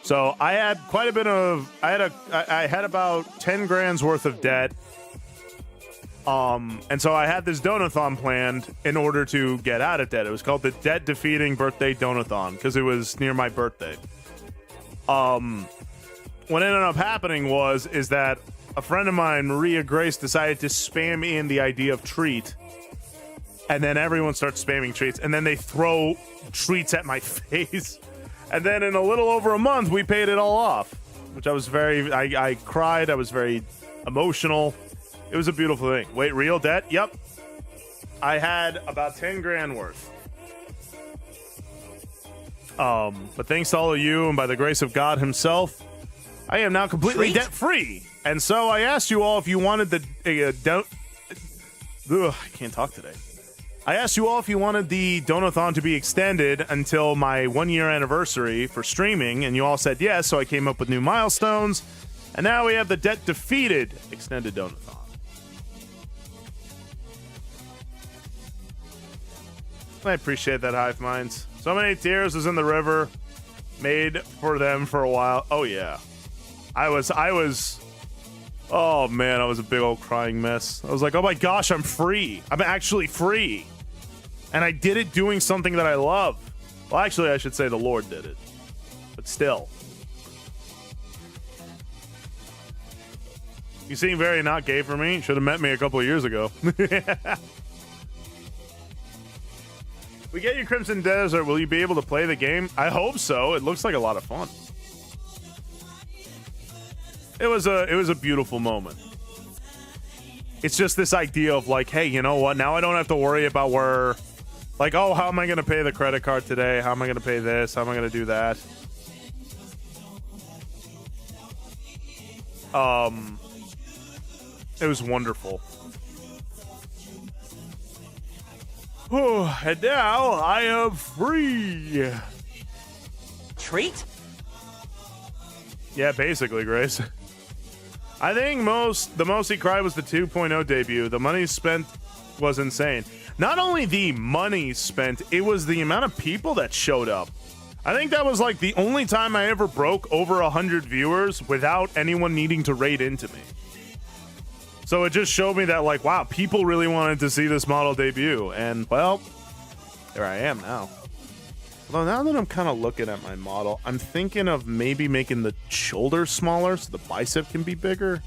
So I had quite a bit of I had about 10 grand's worth of debt. And so I had this Dono-thon planned in order to get out of debt. It was called the Debt Defeating Birthday Dono-thon because it was near my birthday. What ended up happening is that a friend of mine, Maria Grace, decided to spam in the idea of treat. And then everyone starts spamming treats. And then they throw treats at my face. And then in a little over a month, we paid it all off. Which I was I cried. I was very emotional. It was a beautiful thing. Wait, real debt? Yep. I had about 10 grand worth. But thanks to all of you and by the grace of God himself, I am now completely debt-free. And so I asked you all if you wanted I can't talk today. I asked you all if you wanted the Dono-thon to be extended until my 1-year anniversary for streaming, and you all said yes, so I came up with new milestones. And now we have the debt defeated extended Dono-thon. I appreciate that, Hive Minds. So many tears was in the river. Made for them for a while. Oh, yeah. I was, oh man, I was a big old crying mess. I was like, oh my gosh, I'm free. I'm actually free. And I did it doing something that I love. Well, actually, I should say the Lord did it. But still. You seem very not gay for me. Should have met me a couple of years ago. We get you Crimson Desert. Will you be able to play the game? I hope so. It looks like a lot of fun. It was a beautiful moment. It's just this idea of like, hey, you know what? Now I don't have to worry about where, like, oh, how am I going to pay the credit card today? How am I going to pay this? How am I going to do that? It was wonderful. And now I am free. Treat? Yeah, basically, Grace. I think the most he cried was the 2.0 debut. The money spent was insane. Not only the money spent, it was the amount of people that showed up. I think that was like the only time I ever broke over 100 viewers without anyone needing to raid into me. So it just showed me that, like, wow, people really wanted to see this model debut. And, well, there I am now. Although now that I'm kind of looking at my model, I'm thinking of maybe making the shoulder smaller so the bicep can be bigger.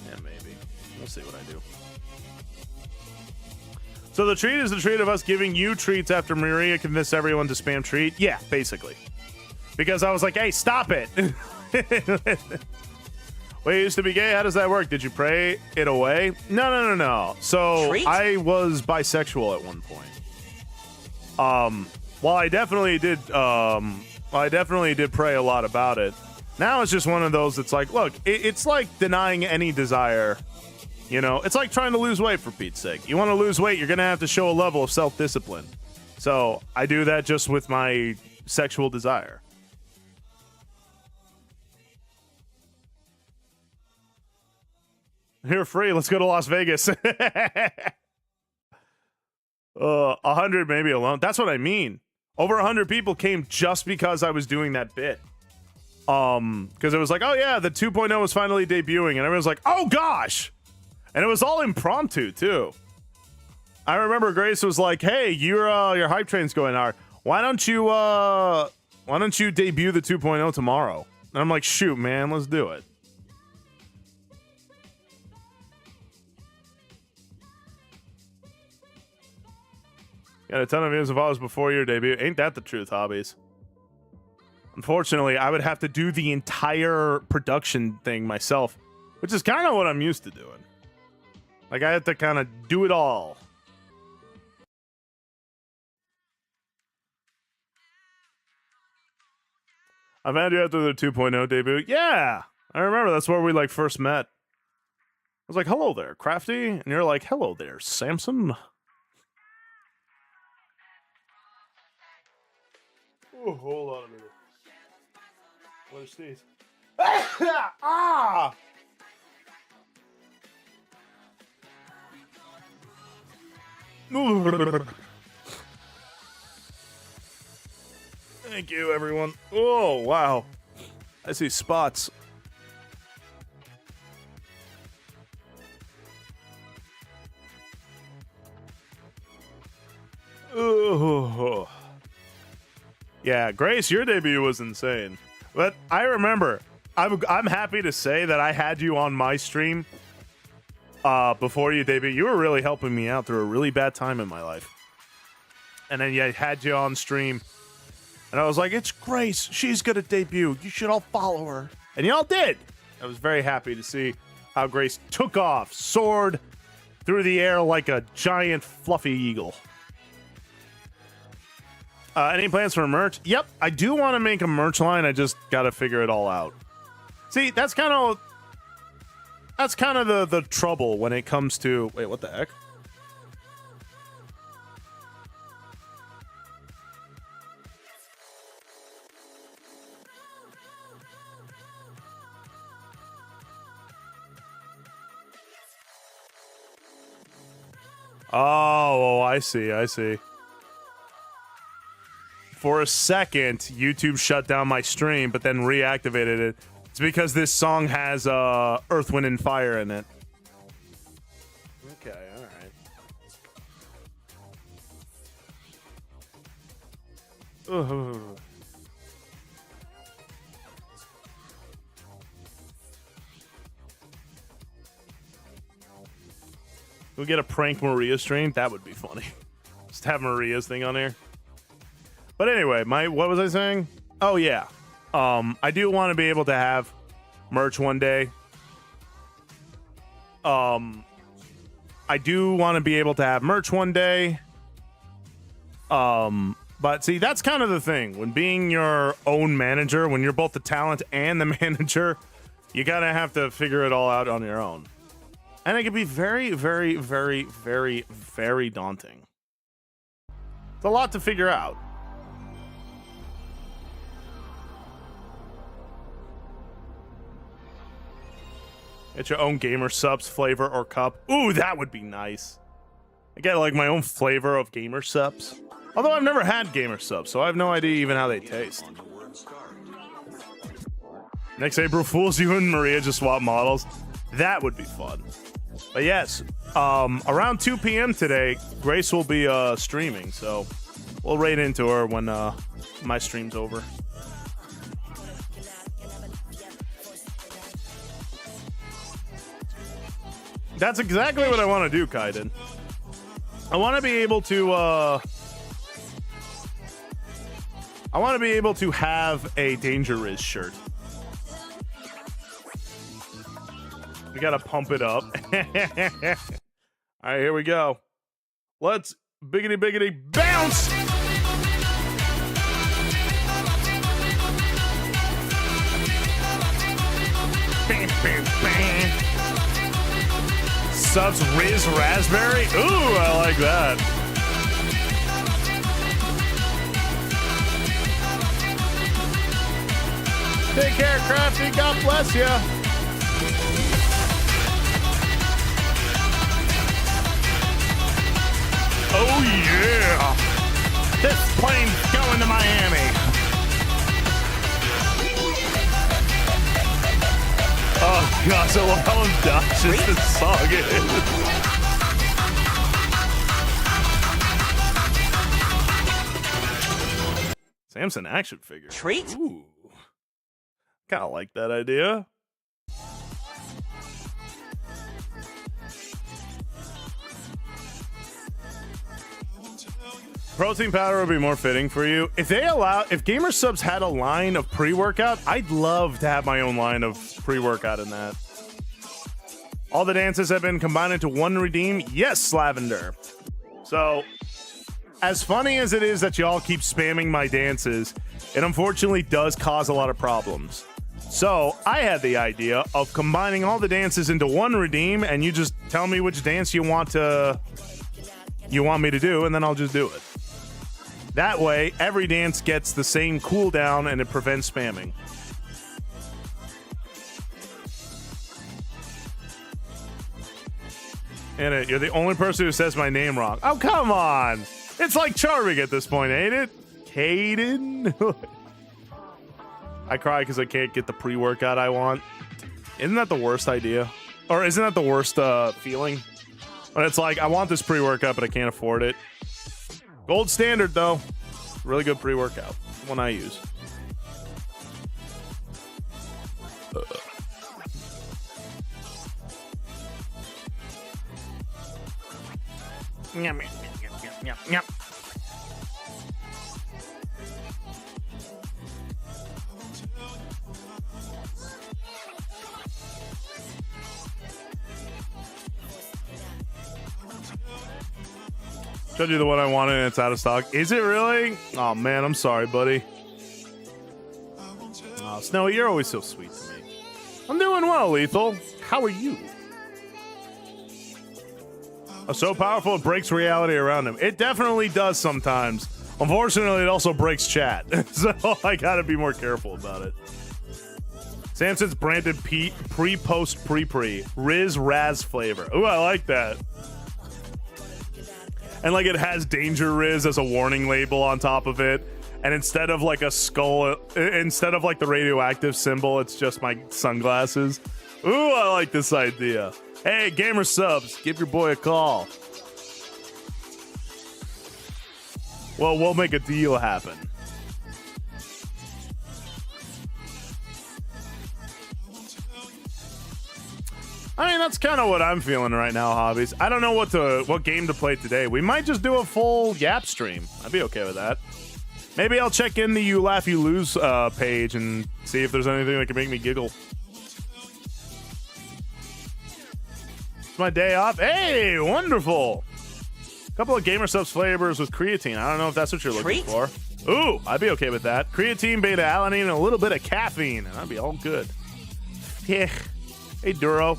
Yeah, maybe. We'll see what I do. So the treat is the treat of us giving you treats after Maria convinced everyone to spam treat? Yeah, basically. Because I was like, hey, stop it. Wait, you used to be gay? How does that work? Did you pray it away? No. So Treat? I was bisexual at one point. Well, I definitely did pray a lot about it. Now it's just one of those that's like, look, it's like denying any desire. You know, it's like trying to lose weight, for Pete's sake. You want to lose weight, you're going to have to show a level of self-discipline. So I do that just with my sexual desire. You're free. Let's go to Las Vegas. 100 maybe alone. That's what I mean. Over 100 people came just because I was doing that bit. Because it was like, oh yeah, the 2.0 was finally debuting, and everyone was like, oh gosh. And it was all impromptu too. I remember Grace was like, hey, your hype train's going hard. Why don't you debut the 2.0 tomorrow? And I'm like, shoot, man, let's do it. Got a ton of views and followers before your debut. Ain't that the truth, hobbies? Unfortunately, I would have to do the entire production thing myself, which is kind of what I'm used to doing. Like, I have to kind of do it all. I've had you after the 2.0 debut. Yeah, I remember. That's where we like first met. I was like, hello there, Crafty. And you're like, hello there, Samson. Oh, hold on a minute. What is these? Ah! Thank you, everyone. Oh, wow. I see spots. Oh. Yeah, Grace, your debut was insane. But I remember, I'm happy to say that I had you on my stream before you debut. You were really helping me out through a really bad time in my life. And then I had you on stream. And I was like, it's Grace. She's going to debut. You should all follow her. And y'all did. I was very happy to see how Grace took off, soared through the air like a giant fluffy eagle. Any plans for merch? Yep, I do want to make a merch line. I just got to figure it all out. See, that's kind of the trouble when it comes to... Wait, what the heck? Oh, I see. For a second, YouTube shut down my stream, but then reactivated it. It's because this song has Earth, Wind, and Fire in it. Okay, all right. We'll get a prank Maria stream. That would be funny. Just have Maria's thing on here. But anyway, what was I saying? Oh yeah, I do want to be able to have merch one day. I do want to be able to have merch one day. But see, that's kind of the thing when being your own manager, when you're both the talent and the manager, you gotta have to figure it all out on your own. And it can be very, very, very, very, very daunting. It's a lot to figure out. Get your own gamer subs, flavor, or cup. Ooh, that would be nice. I get like my own flavor of gamer subs. Although I've never had gamer subs, so I have no idea even how they taste. Next April Fools, you and Maria just swap models. That would be fun. But yes, around 2 p.m. today, Grace will be streaming, so we'll raid into her when my stream's over. That's exactly what I want to do, Kaiden. I want to be able to have a Danger Riz shirt. We gotta pump it up. All right, here we go. Let's biggity bounce. Subs Riz Raspberry. Ooh, I like that. Take care, Crafty. God bless you. Oh yeah! This plane's going to Miami. Oh gosh, I love how obnoxious this song is. Samson action figure. Treat? Ooh. Kind of like that idea. Protein powder would be more fitting for you. If Gamer Subs had a line of pre-workout, I'd love to have my own line of pre-workout in that. All the dances have been combined into one redeem. Yes, Lavender. So, as funny as it is that y'all keep spamming my dances, it unfortunately does cause a lot of problems. So I had the idea of combining all the dances into one redeem, and you just tell me which dance you want me to do, and then I'll just do it. That way, every dance gets the same cooldown, and it prevents spamming. And you're the only person who says my name wrong. Oh, come on. It's like charming at this point, ain't it? Caden? I cry because I can't get the pre-workout I want. Isn't that the worst idea? Or isn't that the worst feeling? When it's like, I want this pre-workout, but I can't afford it. Gold standard, though. Really good pre-workout. The one I use. Yum, yum, yum, yum, yum. Showed you the one I wanted and it's out of stock. Is it really? Oh man, I'm sorry, buddy. Oh, Snowy, you're always so sweet to me. I'm doing well, Lethal. How are you? So powerful it breaks reality around him. It definitely does sometimes. Unfortunately, it also breaks chat. So I gotta be more careful about it. Samson's branded pre-post pre-pre. Riz Raz flavor. Ooh, I like that. And like it has Danger Riz as a warning label on top of it. And instead of like a skull, instead of like the radioactive symbol, it's just my sunglasses. Ooh, I like this idea. Hey, Gamer Subs, give your boy a call. Well, we'll make a deal happen. I mean, that's kind of what I'm feeling right now, Hobbies. I don't know what game to play today. We might just do a full Yap stream. I'd be okay with that. Maybe I'll check in the You Laugh You Lose page and see if there's anything that can make me giggle. It's my day off. Hey, wonderful. A couple of Gamer Subs flavors with creatine. I don't know if that's what you're looking for. Ooh, I'd be okay with that. Creatine, beta-alanine, and a little bit of caffeine. And that'd be all good. Yeah. Hey, Duro.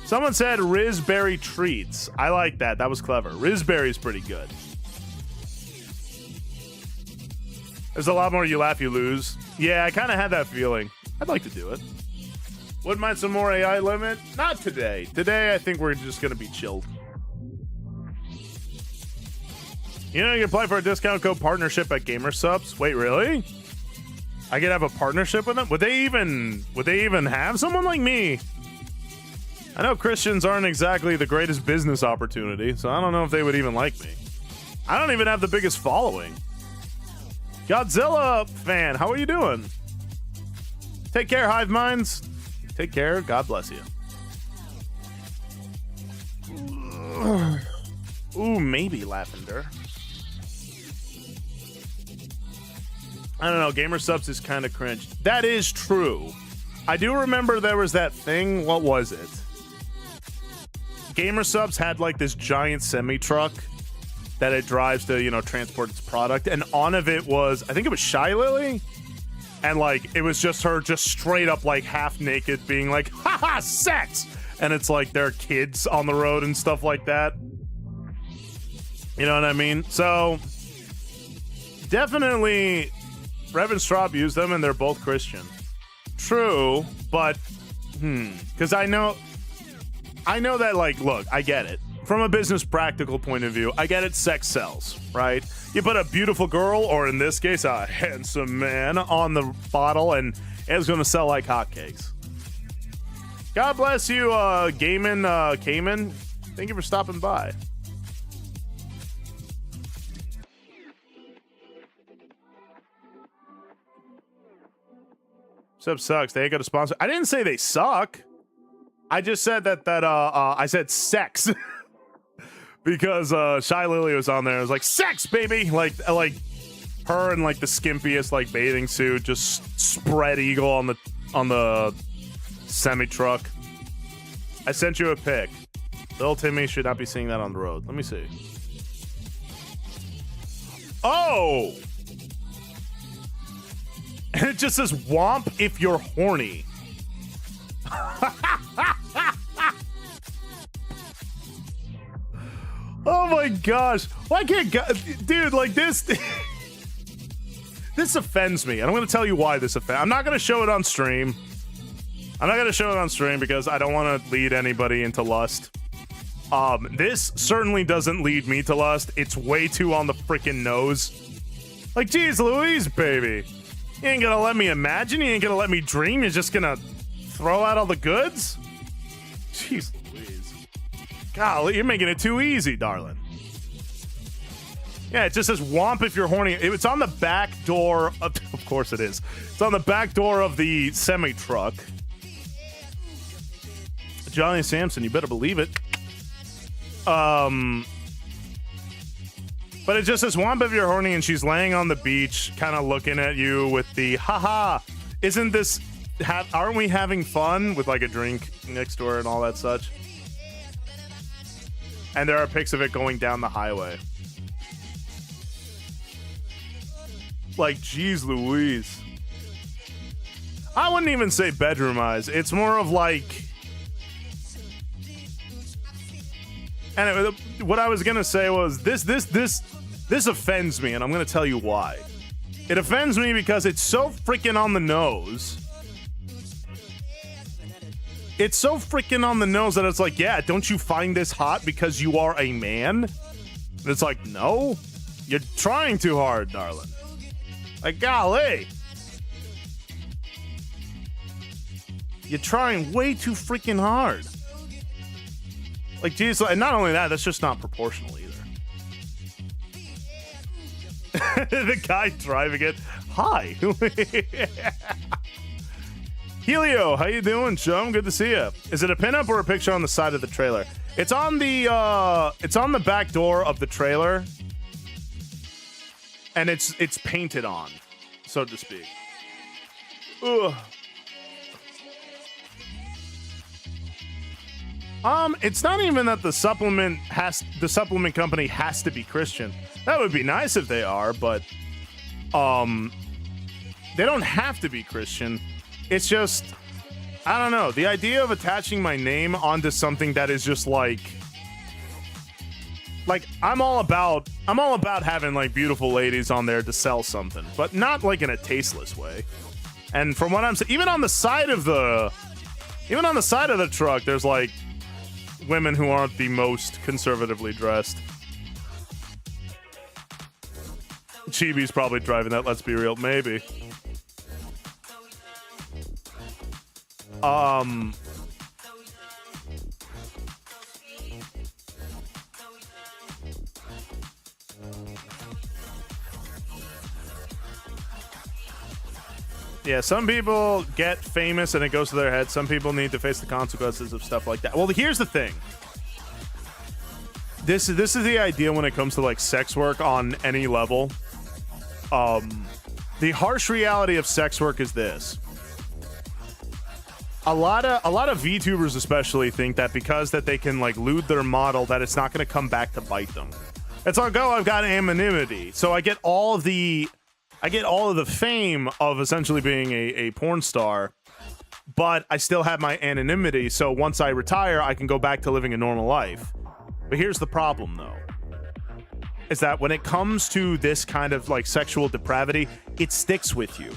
Someone said Rizberry treats. I like that. That was clever. Rizberry's pretty good. There's a lot more You Laugh You Lose. Yeah, I kind of had that feeling. I'd like to do it. Wouldn't mind some more AI limit? Not today. Today, I think we're just going to be chilled. You know, you can apply for a discount code partnership at Gamer Subs. Wait, really? I could have a partnership with them? Would they even have someone like me? I know Christians aren't exactly the greatest business opportunity, so I don't know if they would even like me. I don't even have the biggest following. Godzilla fan, how are you doing? Take care, Hive Minds. Take care. God bless you. Ooh, maybe Lavender. I don't know. Gamer Subs is kind of cringe. That is true. I do remember there was that thing. What was it? Gamer Subs had like this giant semi-truck that it drives to, you know, transport its product. And on of it was, I think it was Shy Lily. And like, it was just her just straight up like half naked being like, haha, sex. And it's like their kids on the road and stuff like that. You know what I mean? So definitely Rev and Straub use them and they're both Christian. True, but because I know that, like, look, I get it. From a business practical point of view, I get it, sex sells, right? You put a beautiful girl, or in this case, a handsome man, on the bottle, and it's going to sell like hotcakes. God bless you, Cayman. Thank you for stopping by. Sub sucks. They ain't got a sponsor. I didn't say they suck. I just said that I said sex because Shy Lily was on there. I was like, sex, baby, like her in like the skimpiest like bathing suit, just spread eagle on the semi truck. I sent you a pic. Little Timmy should not be seeing that on the road. Let me see. Oh, And it just says womp if you're horny. Oh my gosh. Why can't dude, like this this offends me. And I'm going to tell you why this offends. I'm not going to show it on stream. I'm not going to show it on stream because I don't want to lead anybody into lust. This certainly doesn't lead me to lust. It's way too on the freaking nose. Like, geez Louise, baby. You ain't gonna let me imagine? You ain't gonna let me dream? You're just gonna throw out all the goods? Jeez Louise. Golly, you're making it too easy, darling. Yeah, it just says womp if you're horny. It's on the back door of course it is. It's on the back door of the semi-truck. Johnny Sampson, you better believe it. But it just says womp if you're horny, and she's laying on the beach, kind of looking at you with the haha. Isn't this? Aren't we having fun with like a drink next to her and all that such? And there are pics of it going down the highway. Like, geez Louise. I wouldn't even say bedroom eyes. It's more of like. Anyway, what I was gonna say was this offends me, and I'm gonna tell you why. It offends me because it's so freaking on the nose. It's so freaking on the nose that it's like, yeah, don't you find this hot because you are a man? And it's like, no, you're trying too hard, darling. Like, golly. You're trying way too freaking hard. Like, geez, and not only that, that's just not proportional either. The guy driving it. Hi. Helio, how you doing, chum? Good to see you. Is it a pinup or a picture on the side of the trailer? It's on the back door of the trailer. And it's painted on, so to speak. Ugh. It's not even that the supplement company has to be Christian. That would be nice if they are, but they don't have to be Christian. It's just, I don't know. The idea of attaching my name onto something that is just like I'm all about having like beautiful ladies on there to sell something, but not like in a tasteless way. And from what I'm saying, even on the side of the truck, there's like women who aren't the most conservatively dressed. Chibi's probably driving that, let's be real. Maybe. Yeah, some people get famous and it goes to their head. Some people need to face the consequences of stuff like that. Well, here's the thing. This is the idea when it comes to like sex work on any level. The harsh reality of sex work is this. A lot of VTubers especially think that because that they can like lewd their model that it's not going to come back to bite them. It's like, oh, I've got anonymity, so I get all of the fame of essentially being a porn star, but I still have my anonymity, so once I retire, I can go back to living a normal life. But here's the problem, though, is that when it comes to this kind of like sexual depravity, it sticks with you.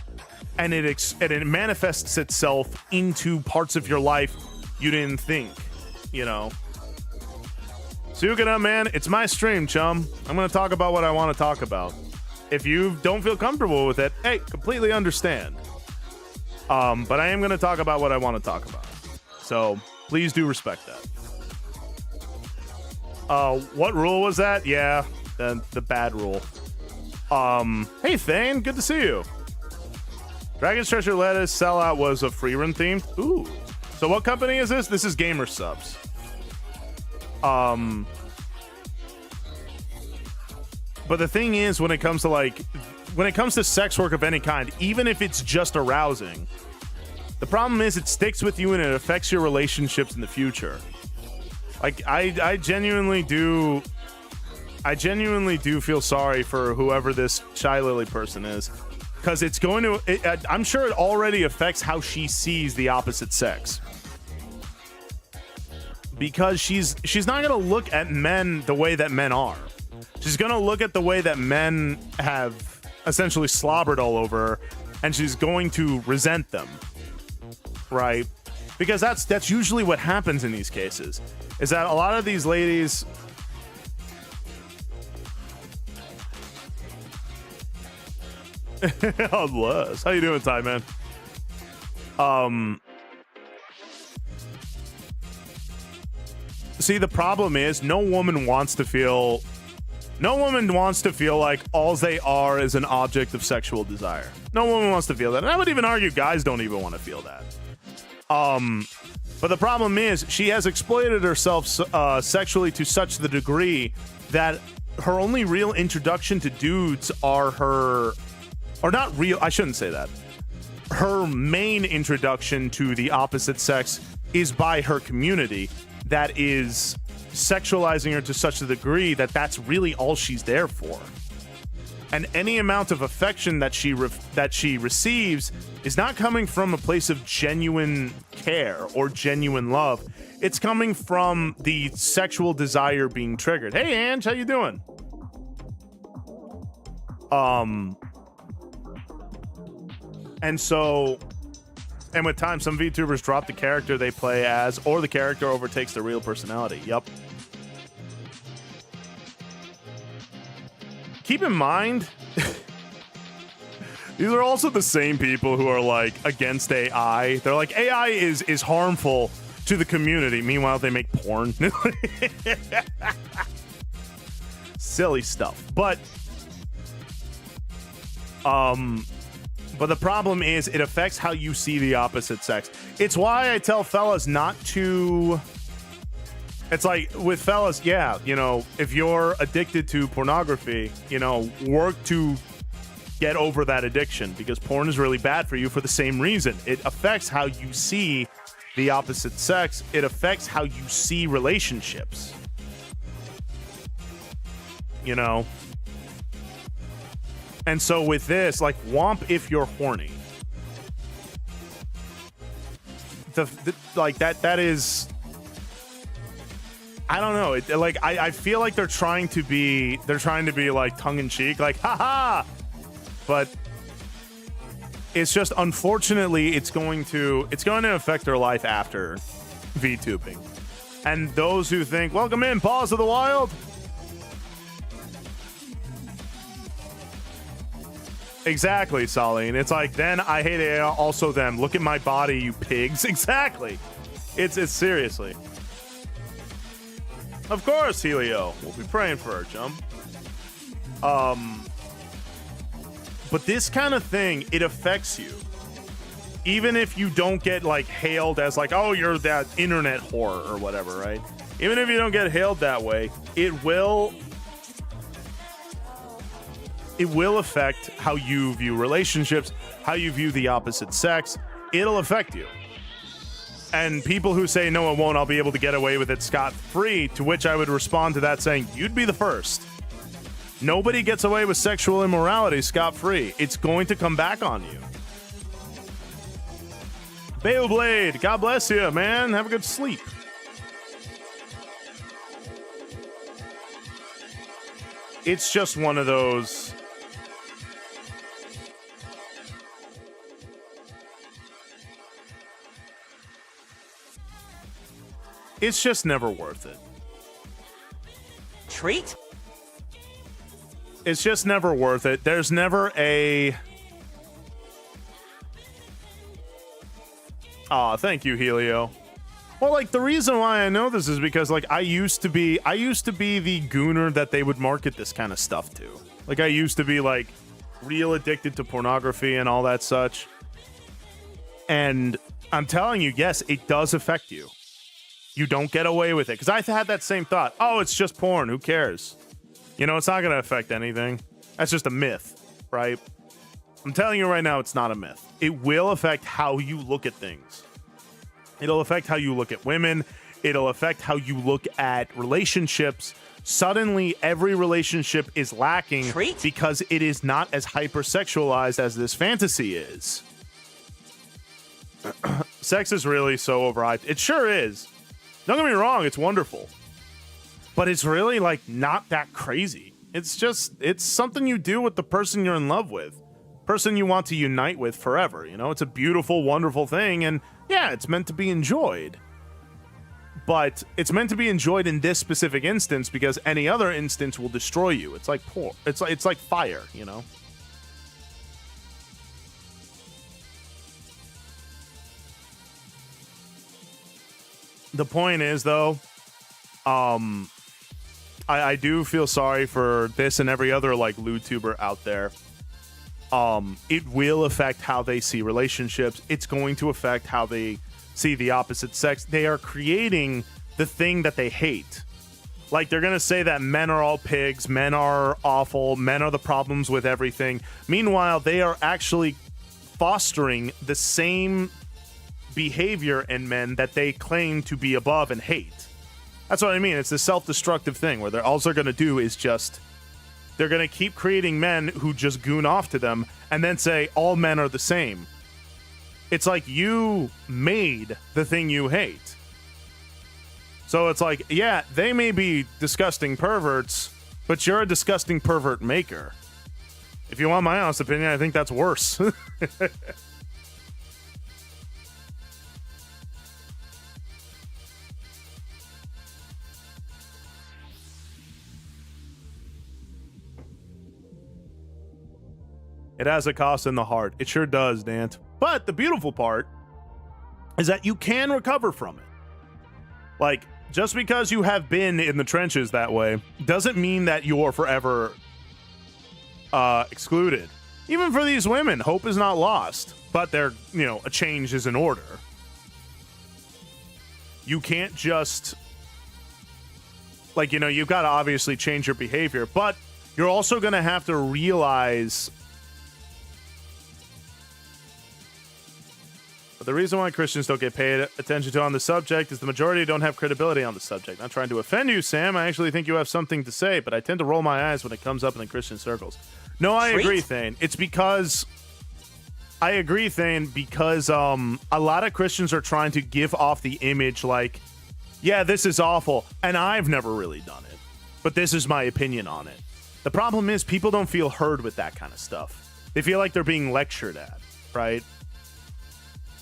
And it manifests itself into parts of your life you didn't think, you know. Sugana, man, it's my stream, chum. I'm going to talk about what I want to talk about. If you don't feel comfortable with it, hey, completely understand. But I am going to talk about what I want to talk about. So please do respect that. What rule was that? Yeah, the bad rule. Hey, Thane, good to see you. Dragon's Treasure Lettuce sellout was a free run themed. Ooh. So what company is this? This is Gamer Subs. But the thing is, when it comes to sex work of any kind, even if it's just arousing, the problem is it sticks with you and it affects your relationships in the future. Like I genuinely do feel sorry for whoever this Shy Lily person is. because it's going to. I'm sure it already affects how she sees the opposite sex. Because she's not going to look at men the way that men are. She's going to look at the way that men have essentially slobbered all over her, and she's going to resent them, right? Because that's usually what happens in these cases, is that a lot of these ladies... Unless, how you doing, Ty, man? See, the problem is no woman wants to feel like all they are is an object of sexual desire. No woman wants to feel that. And I would even argue guys don't even want to feel that. But the problem is she has exploited herself sexually to such the degree that her only real introduction to dudes are her... Or not real, I shouldn't say that. Her main introduction to the opposite sex is by her community that is sexualizing her to such a degree that that's really all she's there for. And any amount of affection that she receives is not coming from a place of genuine care or genuine love. It's coming from the sexual desire being triggered. Hey, Ange, how you doing? And so, and with time, some VTubers drop the character they play as, or the character overtakes their real personality. Yep. Keep in mind, these are also the same people who are like against AI. They're like, AI is harmful to the community. Meanwhile, they make porn. Silly stuff. But the problem is it affects how you see the opposite sex. It's why I tell fellas not to... It's like with fellas, yeah, you know, if you're addicted to pornography, you know, work to get over that addiction, because porn is really bad for you for the same reason. It affects how you see the opposite sex. It affects how you see relationships. You know? And so with this, like, womp if you're horny. That is... I don't know. I feel like they're trying to be like tongue in cheek, like haha. But it's just, unfortunately, it's going to affect their life after VTubing. And those who think, welcome in, Paws of the Wild. Exactly, Saline. It's like, then I hate it. Also them. Look at my body, you pigs. Exactly. It's seriously. Of course, Helio. We'll be praying for her, chum. But this kind of thing, it affects you. Even if you don't get, like, hailed as, like, oh, you're that internet whore or whatever, right? Even if you don't get hailed that way, it will affect how you view relationships, how you view the opposite sex. It'll affect you. And people who say, no, it won't, I'll be able to get away with it scot-free, to which I would respond to that saying, you'd be the first. Nobody gets away with sexual immorality scot-free. It's going to come back on you. Baleblade, God bless you, man. Have a good sleep. It's just one of those... It's just never worth it. Treat? It's just never worth it. There's never a... Aw, thank you, Helio. Well, like, the reason why I know this is because, like, I used to be the gooner that they would market this kind of stuff to. Like, I used to be, like, real addicted to pornography and all that such. And I'm telling you, yes, it does affect you. You don't get away with it. Because I had that same thought. Oh, it's just porn. Who cares? You know, it's not going to affect anything. That's just a myth, right? I'm telling you right now, it's not a myth. It will affect how you look at things. It'll affect how you look at women. It'll affect how you look at relationships. suddenly every relationship is lacking Treat? because it is not as hypersexualized as this fantasy is. Sex is really so overhyped. It sure is. Don't get me wrong, it's wonderful. But it's really like not that crazy. It's something you do with the person you're in love with. Person you want to unite with forever, you know? It's a beautiful, wonderful thing, and yeah, it's meant to be enjoyed. But it's meant to be enjoyed in this specific instance because any other instance will destroy you. It's like it's like fire, you know? The point is, though, I do feel sorry for this and every other like LewTuber out there. It will affect how they see relationships. It's going to affect how they see the opposite sex. They are creating the thing that they hate. Like, they're going to say that men are all pigs, men are awful, men are the problems with everything. Meanwhile, they are actually fostering the same behavior in men that they claim to be above and hate. That's what I mean. It's the self-destructive thing where all they're going to do is just... They're going to keep creating men who just goon off to them and then say all men are the same. It's like you made the thing you hate. So it's like, yeah, they may be disgusting perverts, but you're a disgusting pervert maker. If you want my honest opinion, I think that's worse. It has a cost in the heart. It sure does, Dant. But the beautiful part is that you can recover from it. Like, just because you have been in the trenches that way doesn't mean that you're forever excluded. Even for these women, hope is not lost. But a change is in order. You can't just... you've got to obviously change your behavior. But you're also going to have to realize... But the reason why Christians don't get paid attention to on the subject is the majority don't have credibility on the subject. Not trying to offend you, Sam. I actually think you have something to say, but I tend to roll my eyes when it comes up in the Christian circles. No, I agree, Thane. It's because... I agree, Thane, because a lot of Christians are trying to give off the image like, yeah, this is awful, and I've never really done it, but this is my opinion on it. The problem is people don't feel heard with that kind of stuff. They feel like they're being lectured at, right?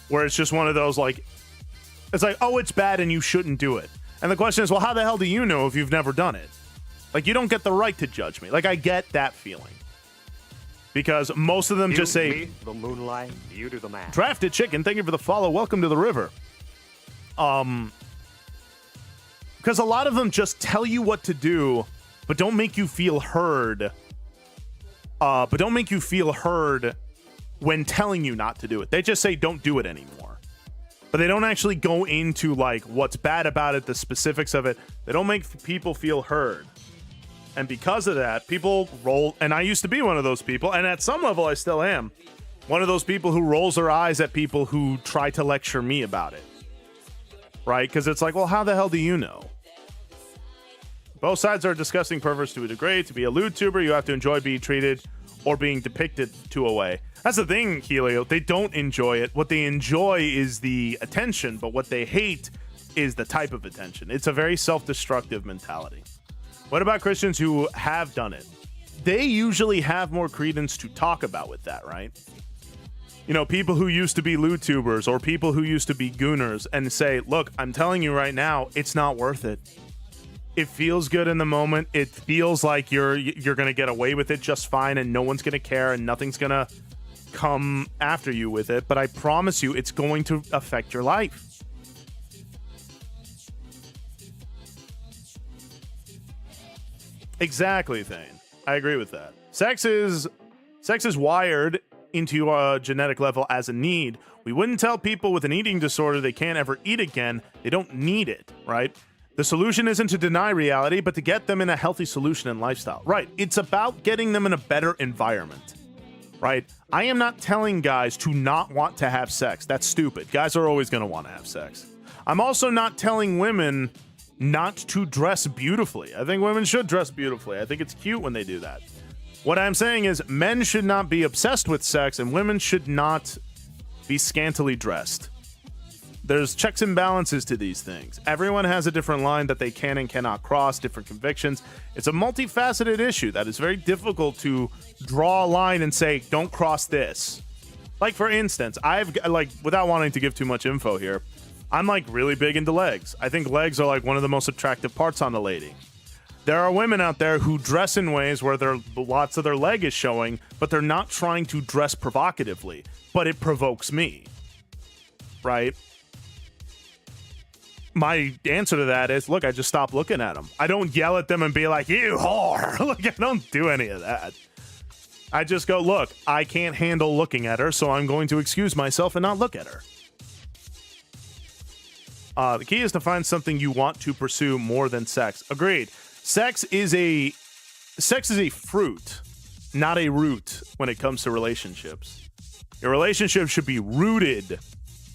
Where it's just one of those, it's like, oh, it's bad and you shouldn't do it. And the question is, well, how the hell do you know if you've never done it? Like, you don't get the right to judge me. Like, I get that feeling. Because most of them just say... Me, the moonlight, you do the math. Drafted Chicken, thank you for the follow. Welcome to the river. Because a lot of them just tell you what to do, but don't make you feel heard. When telling you not to do it. They just say don't do it anymore. But they don't actually go into what's bad about it, the specifics of it. They don't make people feel heard. And because of that, people roll, and I used to be one of those people, and at some level I still am, one of those people who rolls their eyes at people who try to lecture me about it. Right? Because it's like, well, how the hell do you know? Both sides are disgusting perverts to a degree. To be a LewTuber, you have to enjoy being treated or being depicted to a way. That's the thing, Helio. They don't enjoy it. What they enjoy is the attention, but what they hate is the type of attention. It's a very self-destructive mentality. What about Christians who have done it? They usually have more credence to talk about with that, right? You know, people who used to be LewTubers or people who used to be gooners and say, look, I'm telling you right now, it's not worth it. It feels good in the moment. It feels like you're going to get away with it just fine and no one's going to care and nothing's going to come after you with it. But I promise you, it's going to affect your life. Exactly, Thane. I agree with that. Sex is wired into a genetic level as a need. We wouldn't tell people with an eating disorder they can't ever eat again. They don't need it, right? The solution isn't to deny reality, but to get them in a healthy solution and lifestyle. Right. It's about getting them in a better environment. Right. I am not telling guys to not want to have sex. That's stupid. Guys are always going to want to have sex. I'm also not telling women not to dress beautifully. I think women should dress beautifully. I think it's cute when they do that. What I'm saying is men should not be obsessed with sex and women should not be scantily dressed. There's checks and balances to these things. Everyone has a different line that they can and cannot cross, different convictions. It's a multifaceted issue that is very difficult to draw a line and say, don't cross this. Like, for instance, without wanting to give too much info here, I'm like really big into legs. I think legs are like one of the most attractive parts on a lady. There are women out there who dress in ways where lots of their leg is showing, but they're not trying to dress provocatively, but it provokes me, right? My answer to that is, look, I just stop looking at them. I don't yell at them and be like, you whore. Like, I don't do any of that. I just go, look, I can't handle looking at her, so I'm going to excuse myself and not look at her. The key is to find something you want to pursue more than sex. Agreed. Sex is a fruit, not a root when it comes to relationships. Your relationship should be rooted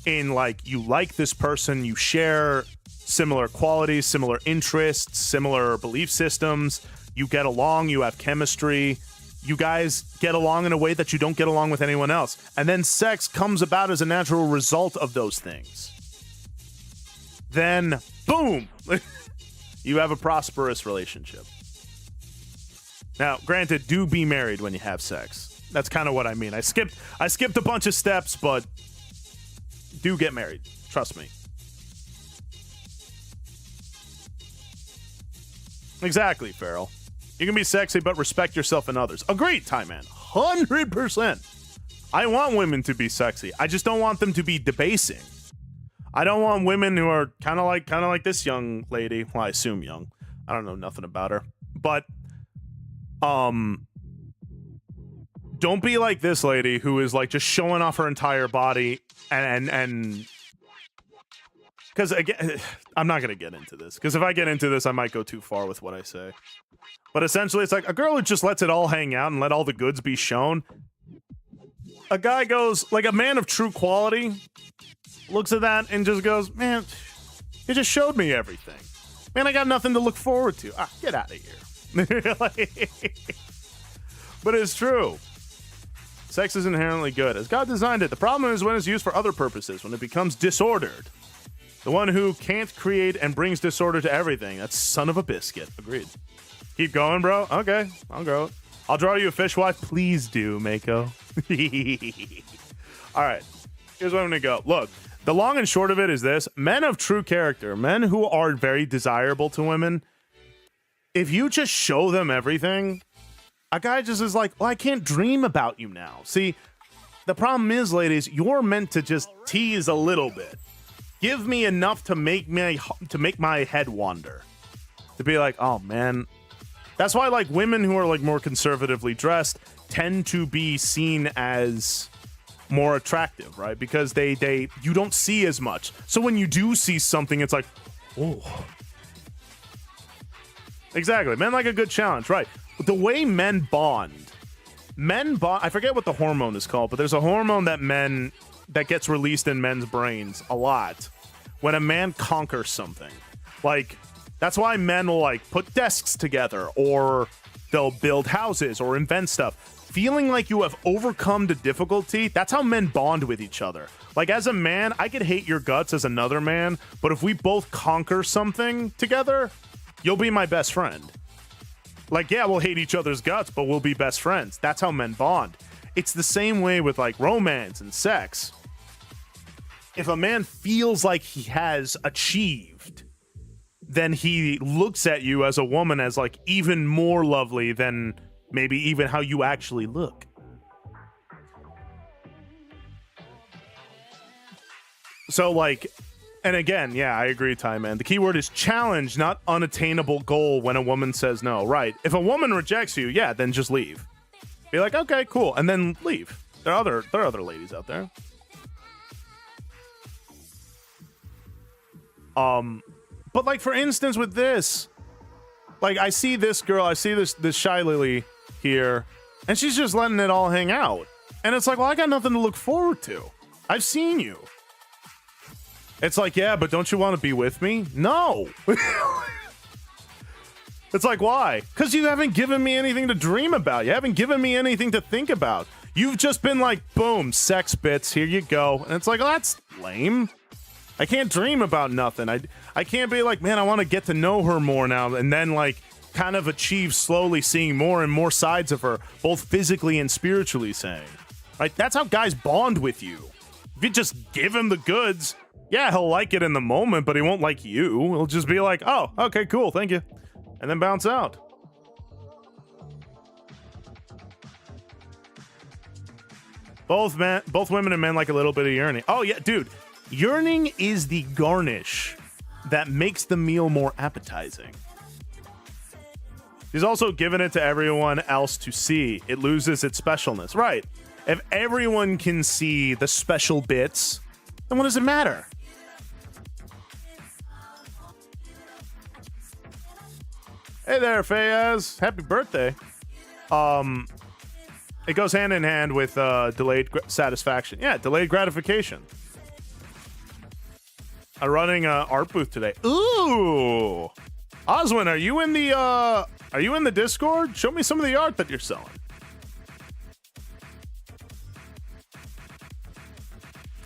in, like, you like this person, you share similar qualities, similar interests, similar belief systems, you get along, you have chemistry, you guys get along in a way that you don't get along with anyone else. And then sex comes about as a natural result of those things. Then, boom, you have a prosperous relationship. Now, granted, do be married when you have sex. That's kind of what I mean. I skipped a bunch of steps, but do get married. Trust me. Exactly, Farrell. You can be sexy, but respect yourself and others. Agreed, Time Man. 100%. I want women to be sexy. I just don't want them to be debasing. I don't want women who are kind of like this young lady. Well, I assume young. I don't know nothing about her. But, don't be like this lady who is like just showing off her entire body and because again, I'm not gonna get into this because if I get into this, I might go too far with what I say. But essentially, it's like a girl who just lets it all hang out and let all the goods be shown. A guy goes, like a man of true quality, looks at that and just goes, man, you just showed me everything. Man, I got nothing to look forward to. Get out of here. But it's true. Sex is inherently good, as God designed it. The problem is when it's used for other purposes, when it becomes disordered. The one who can't create and brings disorder to everything. That's son of a biscuit. Agreed. Keep going, bro. Okay, I'll grow it. I'll draw you a fishwife. Please do, Mako. All right, here's where I'm gonna go. Look, the long and short of it is this. Men of true character, men who are very desirable to women, if you just show them everything, a guy just is like, well, I can't dream about you now. See, the problem is, ladies, you're meant to just tease a little bit. Give me enough to make my head wander. To be like, oh man. That's why like women who are like more conservatively dressed tend to be seen as more attractive, right? Because you don't see as much. So when you do see something, it's like, oh. Exactly. Men like a good challenge, right? The way men bond, I forget what the hormone is called, but there's a hormone that gets released in men's brains a lot when a man conquers something. Like, that's why men will like put desks together, or they'll build houses or invent stuff. Feeling like you have overcome the difficulty, that's how men bond with each other. Like, as a man, I could hate your guts as another man, but if we both conquer something together, you'll be my best friend. Like, yeah, we'll hate each other's guts, but we'll be best friends. That's how men bond. It's the same way with like romance and sex. If a man feels like he has achieved, then he looks at you as a woman as like even more lovely than maybe even how you actually look. So like, and again, yeah, I agree, Time Man. The key word is challenge, not unattainable goal when a woman says no, right? If a woman rejects you, yeah, then just leave. Be like, okay, cool, and then leave. There are other ladies out there. But like, for instance, with this, like, I see this girl, I see this Shy Lily here, and she's just letting it all hang out. And it's like, well, I got nothing to look forward to. I've seen you. It's like, yeah, but don't you want to be with me? No. It's like, why? Because you haven't given me anything to dream about. You haven't given me anything to think about. You've just been like, boom, sex bits, here you go. And it's like, oh, that's lame. I can't dream about nothing. I can't be like, man, I want to get to know her more now, and then like kind of achieve slowly seeing more and more sides of her, both physically and spiritually saying. Right? That's how guys bond with you. If you just give him the goods, yeah, he'll like it in the moment, but he won't like you. He'll just be like, oh, okay, cool, thank you. And then bounce out. Both women and men like a little bit of yearning. Oh yeah, dude. Yearning is the garnish that makes the meal more appetizing. He's also given it to everyone else to see. It loses its specialness. Right. If everyone can see the special bits, then what does it matter? Hey there, Fayaz. Happy birthday. It goes hand in hand with delayed satisfaction. Yeah, delayed gratification. I'm running a art booth today. Ooh, Oswin, are you in the Discord? Show me some of the art that you're selling.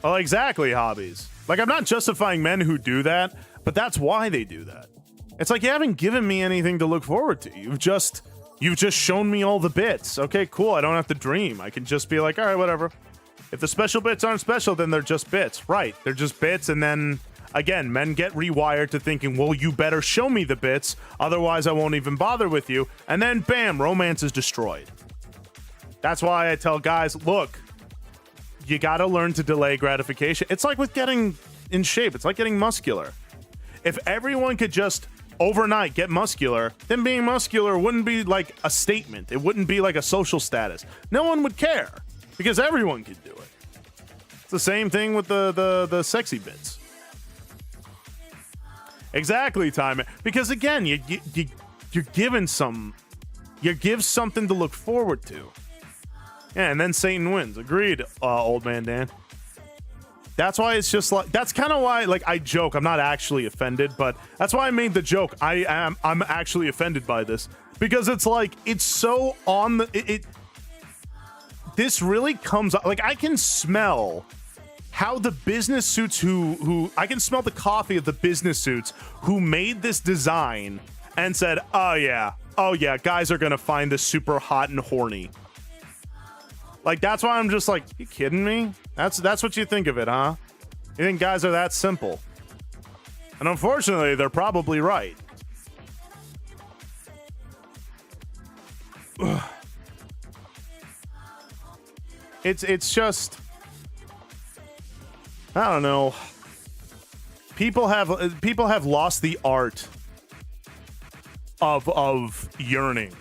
Oh, exactly, hobbies. Like, I'm not justifying men who do that, but that's why they do that. It's like you haven't given me anything to look forward to. You've just shown me all the bits. Okay, cool. I don't have to dream. I can just be like, all right, whatever. If the special bits aren't special, then they're just bits. Right. They're just bits, and then again, men get rewired to thinking, well, you better show me the bits, otherwise I won't even bother with you. And then, bam, romance is destroyed. That's why I tell guys, look, you got to learn to delay gratification. It's like with getting in shape. It's like getting muscular. If everyone could just overnight get muscular, then being muscular wouldn't be like a statement. It wouldn't be like a social status. No one would care because everyone could do it. It's the same thing with the sexy bits. Exactly, time. Because again, you're given you give something to look forward to. Yeah, and then Satan wins. Agreed, old man Dan. That's why it's just like, that's kind of why, like, I joke. I'm not actually offended, but that's why I made the joke. I'm actually offended by this because it's like, it's so on the, this really comes up. Like, I can smell how the business suits I can smell the coffee of the business suits who made this design and said, oh yeah, guys are gonna find this super hot and horny. Like, that's why I'm just like, you kidding me? That's what you think of it, huh? You think guys are that simple? And unfortunately, they're probably right. It's just, I don't know. People have lost the art of yearning.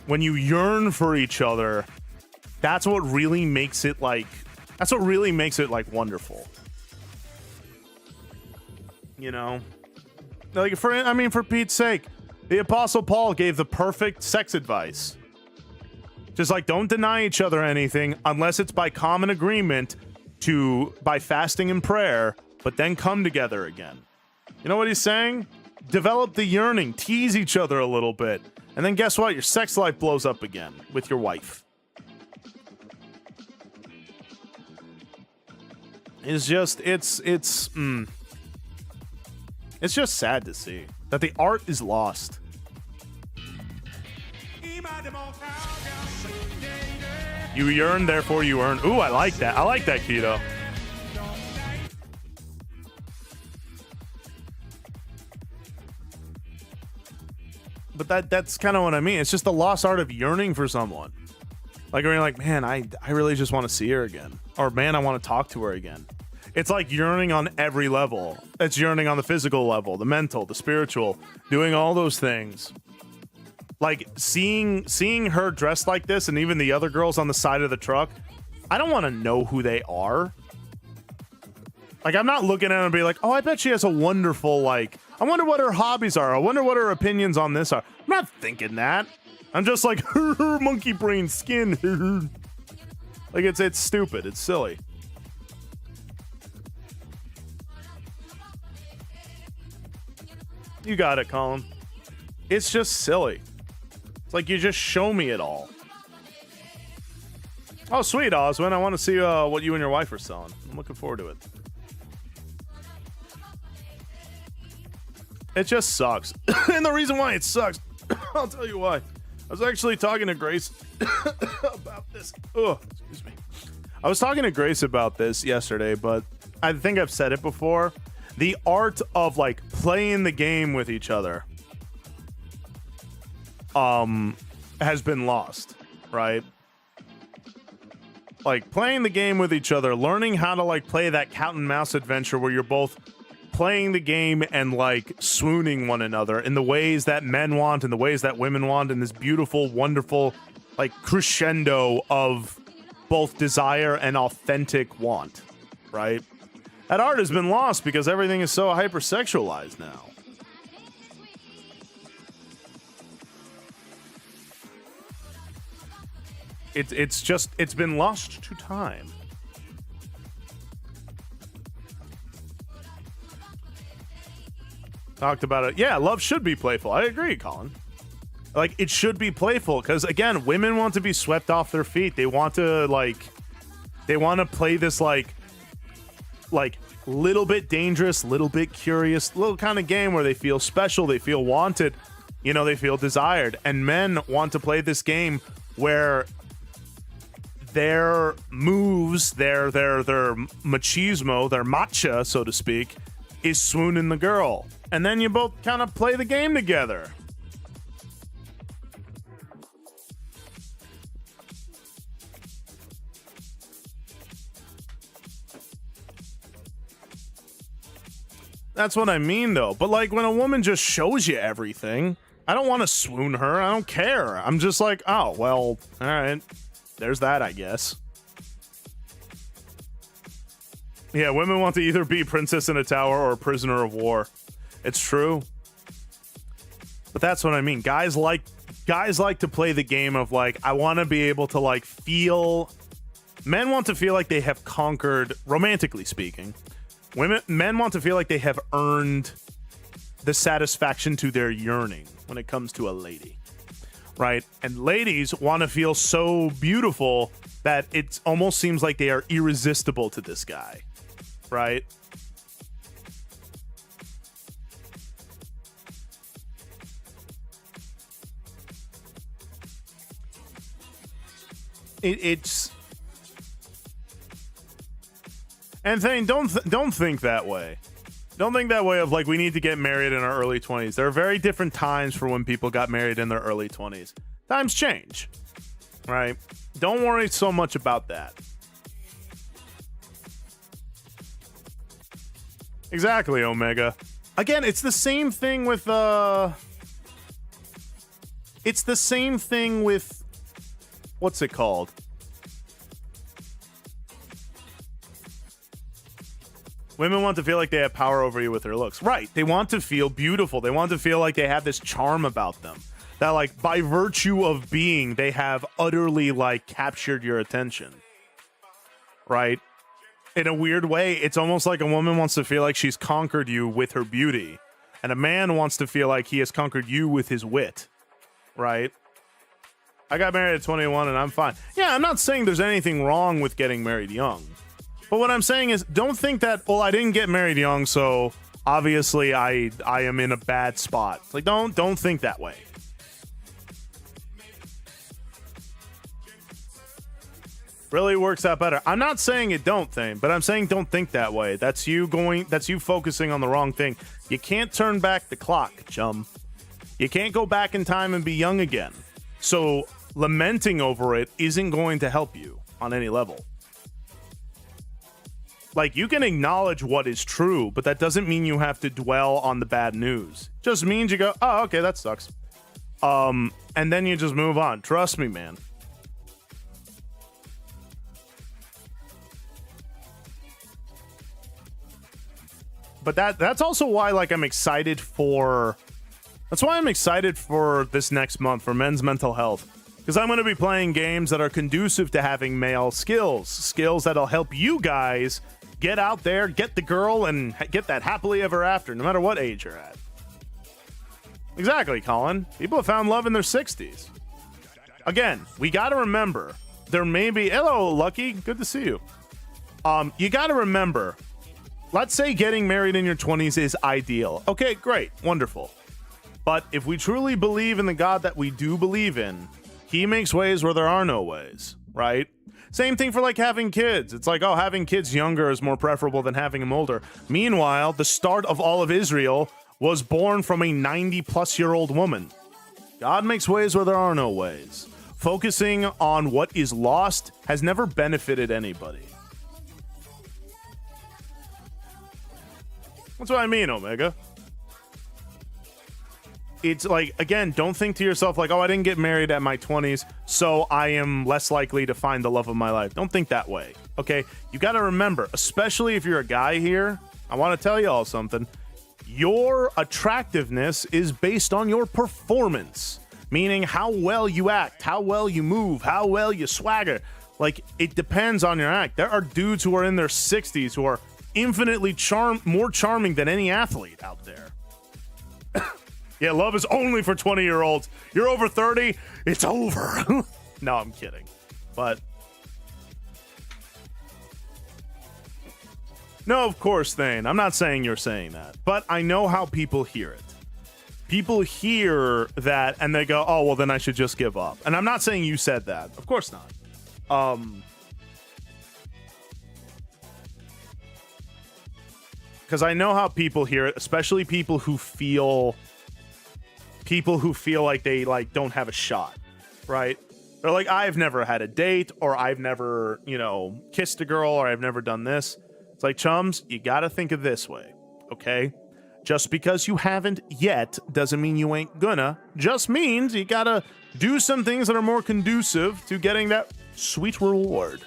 When you yearn for each other, that's what really makes it like wonderful. You know? Like, for Pete's sake, the Apostle Paul gave the perfect sex advice. Just like, don't deny each other anything unless it's by common agreement by fasting and prayer, but then come together again. You know what he's saying? Develop the yearning, tease each other a little bit, and then guess what? Your sex life blows up again with your wife. It's just sad to see that the art is lost. You yearn, therefore you earn. Ooh, I like that. I like that, Keto. But that's kind of what I mean. It's just the lost art of yearning for someone. Like, when you're like, man, I really just want to see her again. Or, man, I want to talk to her again. It's like yearning on every level. It's yearning on the physical level, the mental, the spiritual, doing all those things. Like, seeing her dressed like this and even the other girls on the side of the truck, I don't want to know who they are. Like, I'm not looking at her and be like, oh, I bet she has a wonderful, like, I wonder what her hobbies are. I wonder what her opinions on this are. I'm not thinking that. I'm just like, monkey brain skin. Like, it's stupid. It's silly. You got it, Colin. It's just silly. It's like you just show me it all. Oh, sweet, Oswin. I want to see what you and your wife are selling. I'm looking forward to it. It just sucks. And the reason why it sucks, I'll tell you why. I was actually talking to Grace about this. Oh, excuse me. I was talking to Grace about this yesterday, but I think I've said it before. The art of like playing the game with each other has been lost, right? Like playing the game with each other, learning how to like play that cat and mouse adventure where you're both playing the game and like swooning one another in the ways that men want and the ways that women want, in this beautiful, wonderful like crescendo of both desire and authentic want, right? That art has been lost because everything is so hypersexualized now. It's been lost to time. Talked about it. Yeah, love should be playful. I agree, Colin. Like, it should be playful because, again, women want to be swept off their feet. They want to, play this, like, little bit dangerous, little bit curious, little kind of game where they feel special, they feel wanted, you know, they feel desired. And men want to play this game where their moves, their machismo, their matcha, so to speak, is swooning the girl. And then you both kind of play the game together. That's what I mean, though. But, like, when a woman just shows you everything, I don't want to swoon her. I don't care. I'm just like, oh, well, all right. There's that, I guess. Yeah, women want to either be princess in a tower or prisoner of war. It's true. But that's what I mean. Guys like to play the game of, like, I want to be able to, like, feel... Men want to feel like they have conquered, romantically speaking. Men want to feel like they have earned the satisfaction to their yearning when it comes to a lady, right? And ladies want to feel so beautiful that it almost seems like they are irresistible to this guy, right? It's... And Thane, don't think that way. Don't think that way of, like, we need to get married in our early 20s. There are very different times for when people got married in their early 20s. Times change, right? Don't worry so much about that. Exactly, Omega. Again, it's the same thing with, It's the same thing with... What's it called? Women want to feel like they have power over you with their looks. Right. They want to feel beautiful. They want to feel like they have this charm about them. That, like, by virtue of being, they have utterly, like, captured your attention. Right? In a weird way, it's almost like a woman wants to feel like she's conquered you with her beauty. And a man wants to feel like he has conquered you with his wit. Right? I got married at 21 and I'm fine. Yeah, I'm not saying there's anything wrong with getting married young. But what I'm saying is, don't think that, well, I didn't get married young, so obviously I am in a bad spot. Like, don't think that way. Really works out better. I'm not saying it don't, Thane, but I'm saying don't think that way. That's you focusing on the wrong thing. You can't turn back the clock, chum. You can't go back in time and be young again. So lamenting over it isn't going to help you on any level. Like, you can acknowledge what is true, but that doesn't mean you have to dwell on the bad news. Just means you go, oh, okay, that sucks. And then you just move on. Trust me, man. But that's also why, like, I'm excited for... That's why I'm excited for this next month, for men's mental health. Because I'm going to be playing games that are conducive to having male skills. Skills that'll help you guys get out there, get the girl, and get that happily ever after, no matter what age you're at. Exactly, Colin. People have found love in their 60s. Again, we got to remember, there may be... Hello, Lucky. Good to see you. You got to remember, let's say getting married in your 20s is ideal. Okay, great. Wonderful. But if we truly believe in the God that we do believe in, he makes ways where there are no ways, right? Same thing for like having kids. It's like, oh, having kids younger is more preferable than having them older. Meanwhile, the start of all of Israel was born from a 90-plus-year-old woman. God makes ways where there are no ways. Focusing on what is lost has never benefited anybody. That's what I mean, Omega. It's like, again, don't think to yourself like, oh, I didn't get married at my 20s, so I am less likely to find the love of my life. Don't think that way, okay? You got to remember, especially if you're a guy here, I want to tell you all something. Your attractiveness is based on your performance, meaning how well you act, how well you move, how well you swagger. Like, it depends on your act. There are dudes who are in their 60s who are infinitely more charming than any athlete out there. Yeah, love is only for 20-year-olds. You're over 30, it's over. No, I'm kidding. But no, of course, Thane. I'm not saying you're saying that. But I know how people hear it. People hear that and they go, oh, well, then I should just give up. And I'm not saying you said that. Of course not. Because I know how people hear it, especially people who feel like they like don't have a shot, right? They're like, I've never had a date, or I've never, kissed a girl, or I've never done this. It's like, chums, you gotta think of this way, okay? Just because you haven't yet doesn't mean you ain't gonna. Just means you gotta do some things that are more conducive to getting that sweet reward.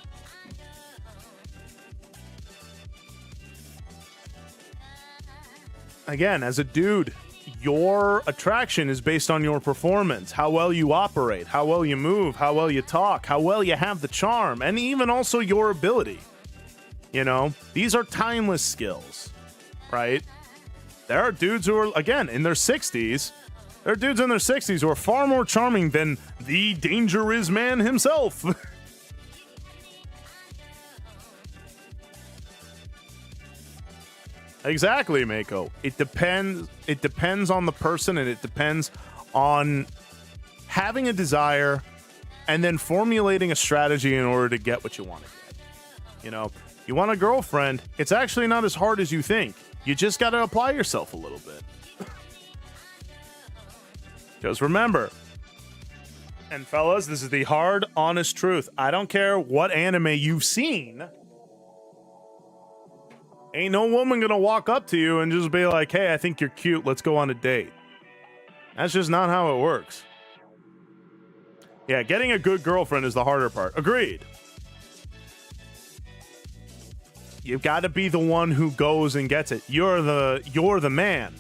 Again, as a dude, your attraction is based on your performance, how well you operate, how well you move, how well you talk, how well you have the charm, and even also your ability. These are timeless skills, right? There are dudes who are, again, in their 60s. There are dudes in their 60s who are far more charming than the Dangerous Man himself. Exactly, Mako. It depends on the person, and it depends on having a desire and then formulating a strategy in order to get what you want to get. You want a girlfriend, it's actually not as hard as you think. You just got to apply yourself a little bit. Just remember, and fellas, this is the hard, honest truth. I don't care what anime you've seen. Ain't no woman gonna walk up to you and just be like, hey, I think you're cute, let's go on a date. That's just not how it works. Yeah, getting a good girlfriend is the harder part. Agreed. You've got to be the one who goes and gets it. You're the man.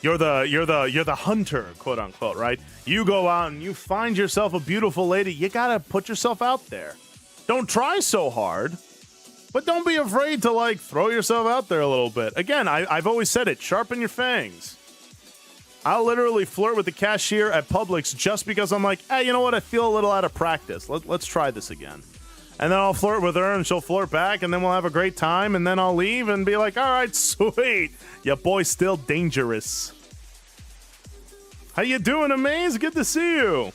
You're the hunter, quote unquote, right? You go out and you find yourself a beautiful lady. You gotta put yourself out there. Don't try so hard. But don't be afraid to, throw yourself out there a little bit. Again, I've always said it. Sharpen your fangs. I'll literally flirt with the cashier at Publix just because I'm like, hey, you know what? I feel a little out of practice. Let's try this again. And then I'll flirt with her, and she'll flirt back, and then we'll have a great time, and then I'll leave and be like, all right, sweet. Your boy's still dangerous. How you doing, Amaze? Good to see you.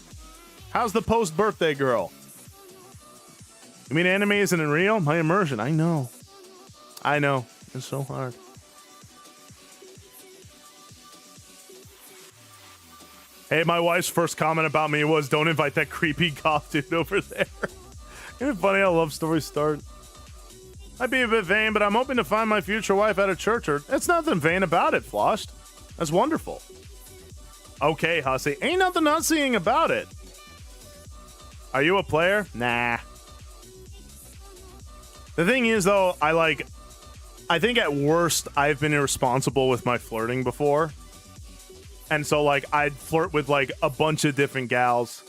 How's the post-birthday girl? You mean anime isn't real? My immersion. I know. It's so hard. Hey, my wife's first comment about me was, don't invite that creepy goth dude over there. Isn't it funny how love stories start? Might be a bit vain, but I'm hoping to find my future wife at a church. It's nothing vain about it, Floshed. That's wonderful. Okay, Hussy. Ain't nothing hussying about it. Are you a player? Nah. The thing is, though, I think at worst, I've been irresponsible with my flirting before. And so, I'd flirt with, a bunch of different gals.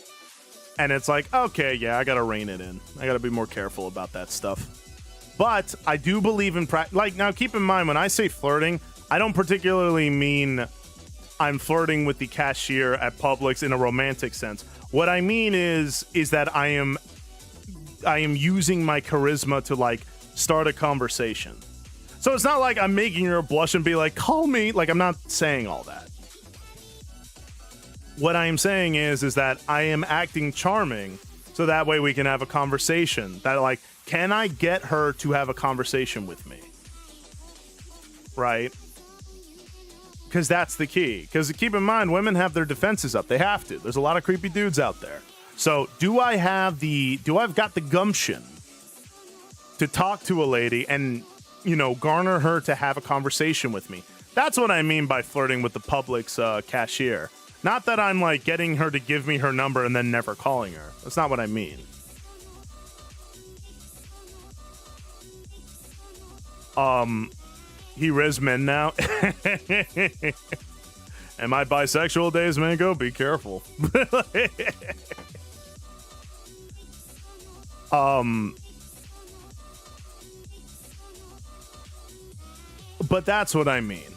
And it's like, okay, yeah, I gotta rein it in. I gotta be more careful about that stuff. But I do believe in now keep in mind, when I say flirting, I don't particularly mean I'm flirting with the cashier at Publix in a romantic sense. What I mean is that I am using my charisma to like start a conversation. So it's not like I'm making her blush and be like, call me. Like, I'm not saying all that. What I am saying is that I am acting charming so that way we can have a conversation. That like, can I get her to have a conversation with me? Right? Because that's the key. Because keep in mind, women have their defenses up. They have to. There's a lot of creepy dudes out there. So do I've got the gumption to talk to a lady and, you know, garner her to have a conversation with me? That's what I mean by flirting with the Publix cashier. Not that I'm like getting her to give me her number and then never calling her. That's not what I mean. He riz men now. And my bisexual days, Mango, be careful. But that's what I mean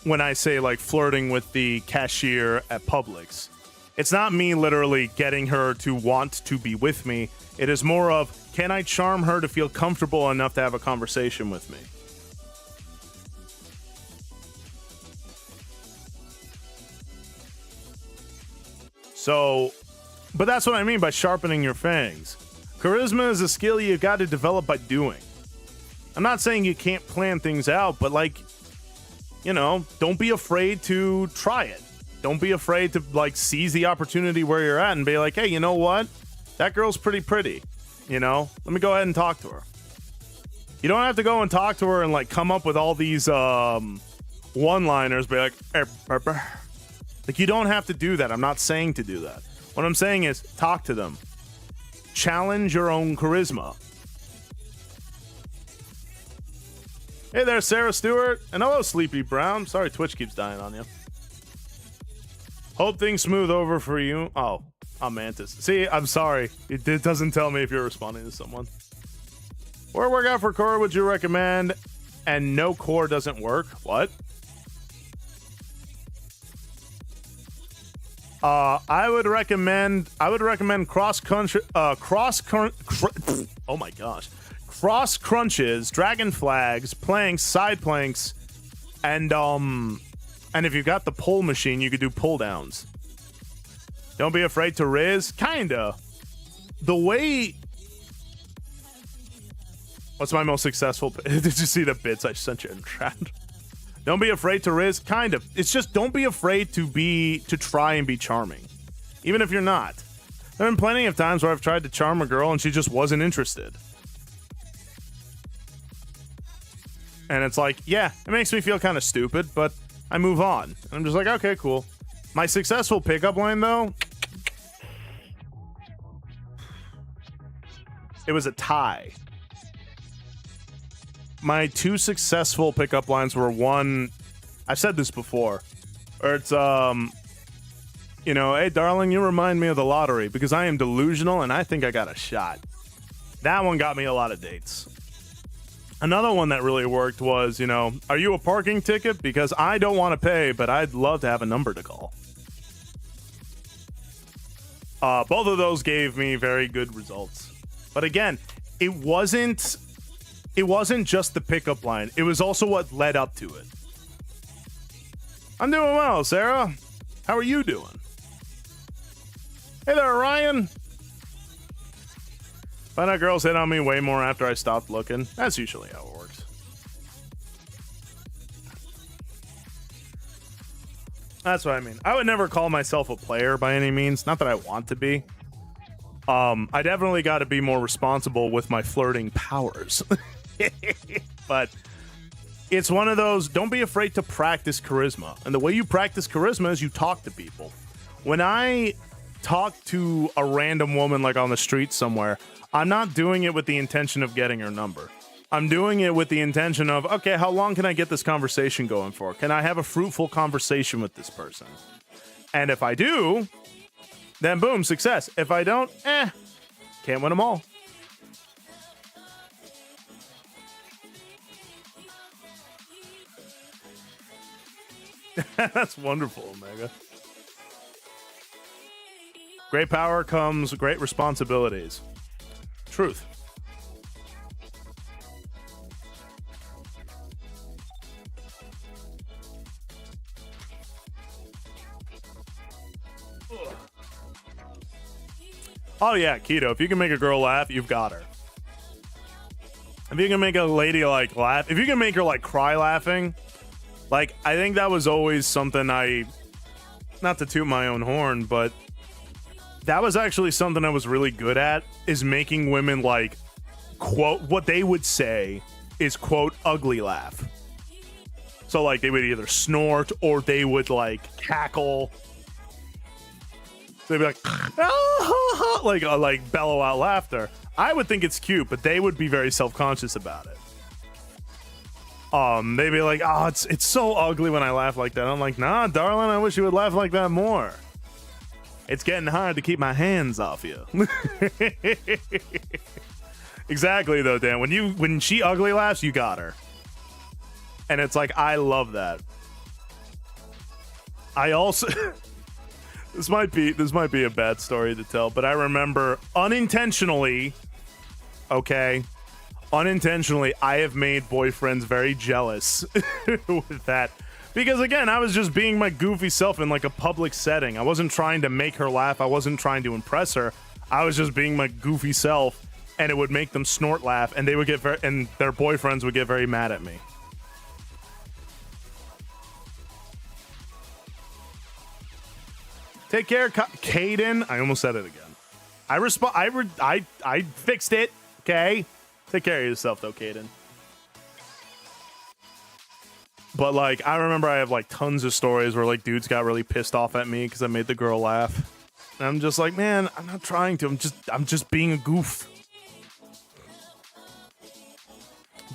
when I say like flirting with the cashier at Publix. It's not me literally getting her to want to be with me. It is more of, can I charm her to feel comfortable enough to have a conversation with me? So, but that's what I mean by sharpening your fangs. Charisma is a skill you got to develop by doing. I'm not saying you can't plan things out, but like, you know, don't be afraid to try it. Don't be afraid to like seize the opportunity where you're at and be like, hey, you know what? That girl's pretty. You know, let me go ahead and talk to her. You don't have to go and talk to her and like come up with all these one-liners, be like, like you don't have to do that. I'm not saying to do that. What I'm saying is talk to them. Challenge your own charisma. Hey there, Sarah Stewart. And hello, Sleepy Brown. Sorry, Twitch keeps dying on you. Hope things smooth over for you. Oh, I'm Mantis. See, I'm sorry. It doesn't tell me if you're responding to someone. What workout for core would you recommend? And no core doesn't work? What? I would recommend cross crunches, dragon flags, planks, side planks, and if you've got the pull machine, you could do pull downs. Don't be afraid to riz. Kinda. The way. What's my most successful? Did you see the bits I sent you in chat? Don't be afraid to riz. Kind of. It's just don't be afraid to try and be charming, even if you're not. There have been plenty of times where I've tried to charm a girl and she just wasn't interested. And it's like, yeah, it makes me feel kind of stupid, but I move on. And I'm just like, okay, cool. My successful pickup line, though, it was a tie. My two successful pickup lines were one, I've said this before, or it's, you know, hey, darling, you remind me of the lottery because I am delusional and I think I got a shot. That one got me a lot of dates. Another one that really worked was, you know, are you a parking ticket? Because I don't want to pay, but I'd love to have a number to call. Both of those gave me very good results. But again, it wasn't just the pickup line. It was also what led up to it. I'm doing well, Sarah. How are you doing? Hey there, Ryan. Find out girls hit on me way more after I stopped looking. That's usually how it works. That's what I mean. I would never call myself a player by any means. Not that I want to be. I definitely got to be more responsible with my flirting powers. But it's one of those, don't be afraid to practice charisma. And the way you practice charisma is you talk to people. When I talk to a random woman like on the street somewhere, I'm not doing it with the intention of getting her number. I'm doing it with the intention of, okay, how long can I get this conversation going for? Can I have a fruitful conversation with this person? And if I do, then boom, success. If I don't, can't win them all. That's wonderful, Omega. Great power comes great responsibilities. Truth. Oh yeah, Keto. If you can make a girl laugh, you've got her. If you can make a lady like laugh, if you can make her like cry laughing, like I think that was always something not to toot my own horn, but that was actually something I was really good at, is making women like quote what they would say is quote ugly laugh. So like they would either snort or they would like cackle. They'd be like, like bellow out laughter. I would think it's cute, but they would be very self-conscious about it. They'd be like, "Oh, it's so ugly when I laugh like that." I'm like, "Nah, darling, I wish you would laugh like that more. It's getting hard to keep my hands off you." Exactly though, Dan. When she ugly laughs, you got her, and it's like I love that. I also. This might be a bad story to tell, but I remember unintentionally, I have made boyfriends very jealous with that. Because again, I was just being my goofy self in like a public setting. I wasn't trying to make her laugh. I wasn't trying to impress her. I was just being my goofy self, and it would make them snort laugh, and they would get and their boyfriends would get very mad at me. Take care, Caden. I almost said it again. I fixed it. Okay. Take care of yourself, though, Caden. But like, I remember I have like tons of stories where like dudes got really pissed off at me because I made the girl laugh. And I'm just like, man, I'm not trying to. I'm just being a goof.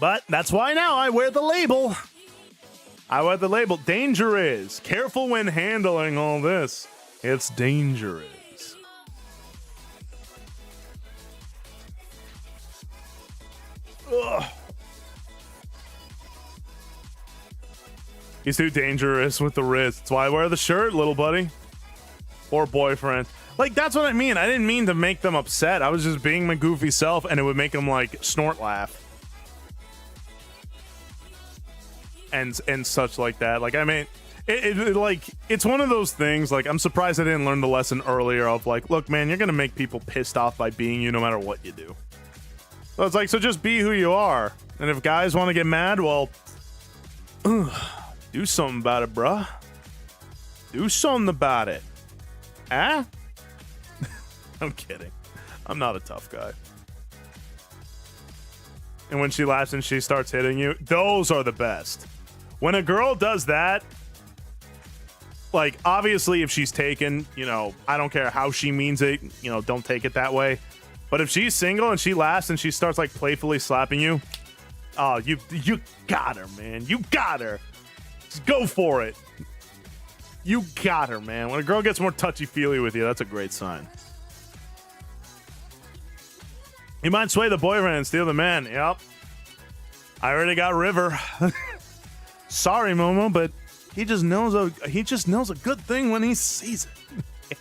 But that's why now I wear the label. I wear the label. Danger is. Careful when handling all this. It's dangerous. Ugh. He's too dangerous with the wrist. That's why I wear the shirt, little buddy. Or boyfriend. Like, that's what I mean. I didn't mean to make them upset. I was just being my goofy self, and it would make them, like, snort laugh. And such like that. Like, I mean... it's one of those things, like, I'm surprised I didn't learn the lesson earlier of, like, look, man, you're gonna make people pissed off by being you no matter what you do. So it's like, so just be who you are. And if guys want to get mad, well, do something about it, bruh. Do something about it. Huh? I'm kidding. I'm not a tough guy. And when she laughs and she starts hitting you, those are the best. When a girl does that, like, obviously, if she's taken, you know, I don't care how she means it, you know, don't take it that way. But if she's single and she laughs and she starts, like, playfully slapping you, oh, you got her, man. You got her. Just go for it. You got her, man. When a girl gets more touchy-feely with you, that's a great sign. You might sway the boyfriend and steal the man. Yep. I already got River. Sorry, Momo, but... He just knows a good thing when he sees it.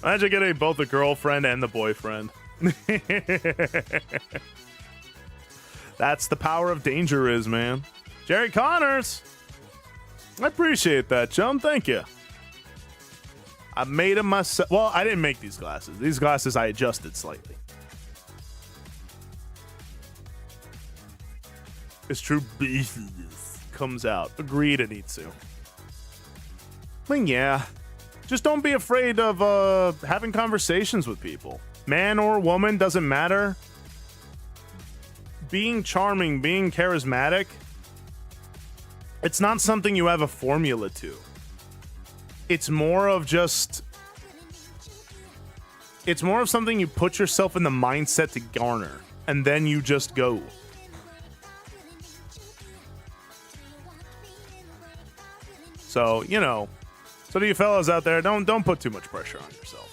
Imagine getting both the girlfriend and the boyfriend. That's the power of danger is, man. Jerry Connors. I appreciate that, chum. Thank you. I made them myself. Well, I didn't make these glasses. These glasses I adjusted slightly. It's true business. Comes out. Agreed, Anitsu. Well, yeah. Just don't be afraid of having conversations with people. Man or woman, doesn't matter. Being charming, being charismatic, it's not something you have a formula to. It's more of something you put yourself in the mindset to garner, and then you just go. So, you know, so to you fellas out there, don't put too much pressure on yourself.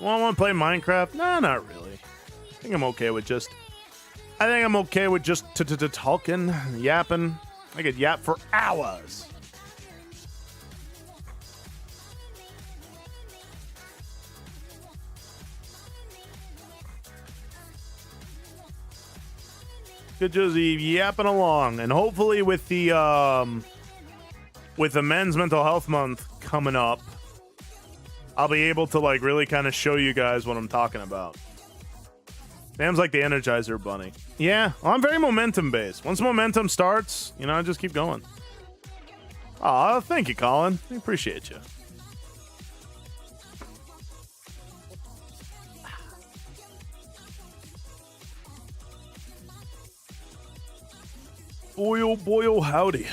Want to play Minecraft? Nah, not really. I think I'm okay with just I think I'm okay with just talking, yapping. I could yap for hours. Could just be yapping along, and hopefully with the Men's Mental Health Month coming up, I'll be able to like really kind of show you guys what I'm talking about. Sam's like the Energizer Bunny. Yeah, well, I'm very momentum based. Once momentum starts, you know, I just keep going. Aw, thank you, Colin. I appreciate you. Boy, oh, howdy.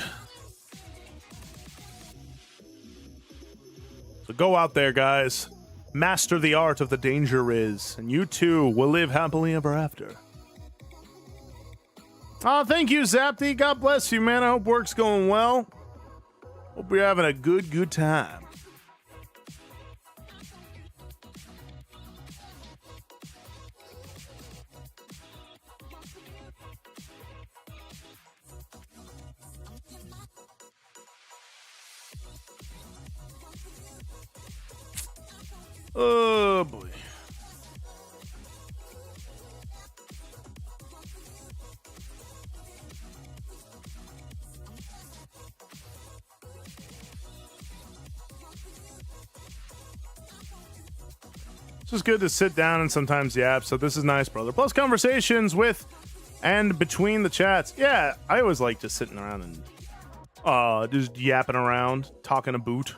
So go out there, guys. Master the art of the danger is, and you too will live happily ever after. Oh, thank you, Zapty. God bless you, man. I hope work's going well. Hope you're having a good time. Oh, boy. It's just good to sit down and sometimes yap, so this is nice, brother. Plus conversations with and between the chats. Yeah, I always like just sitting around and just yapping around, talking a boot.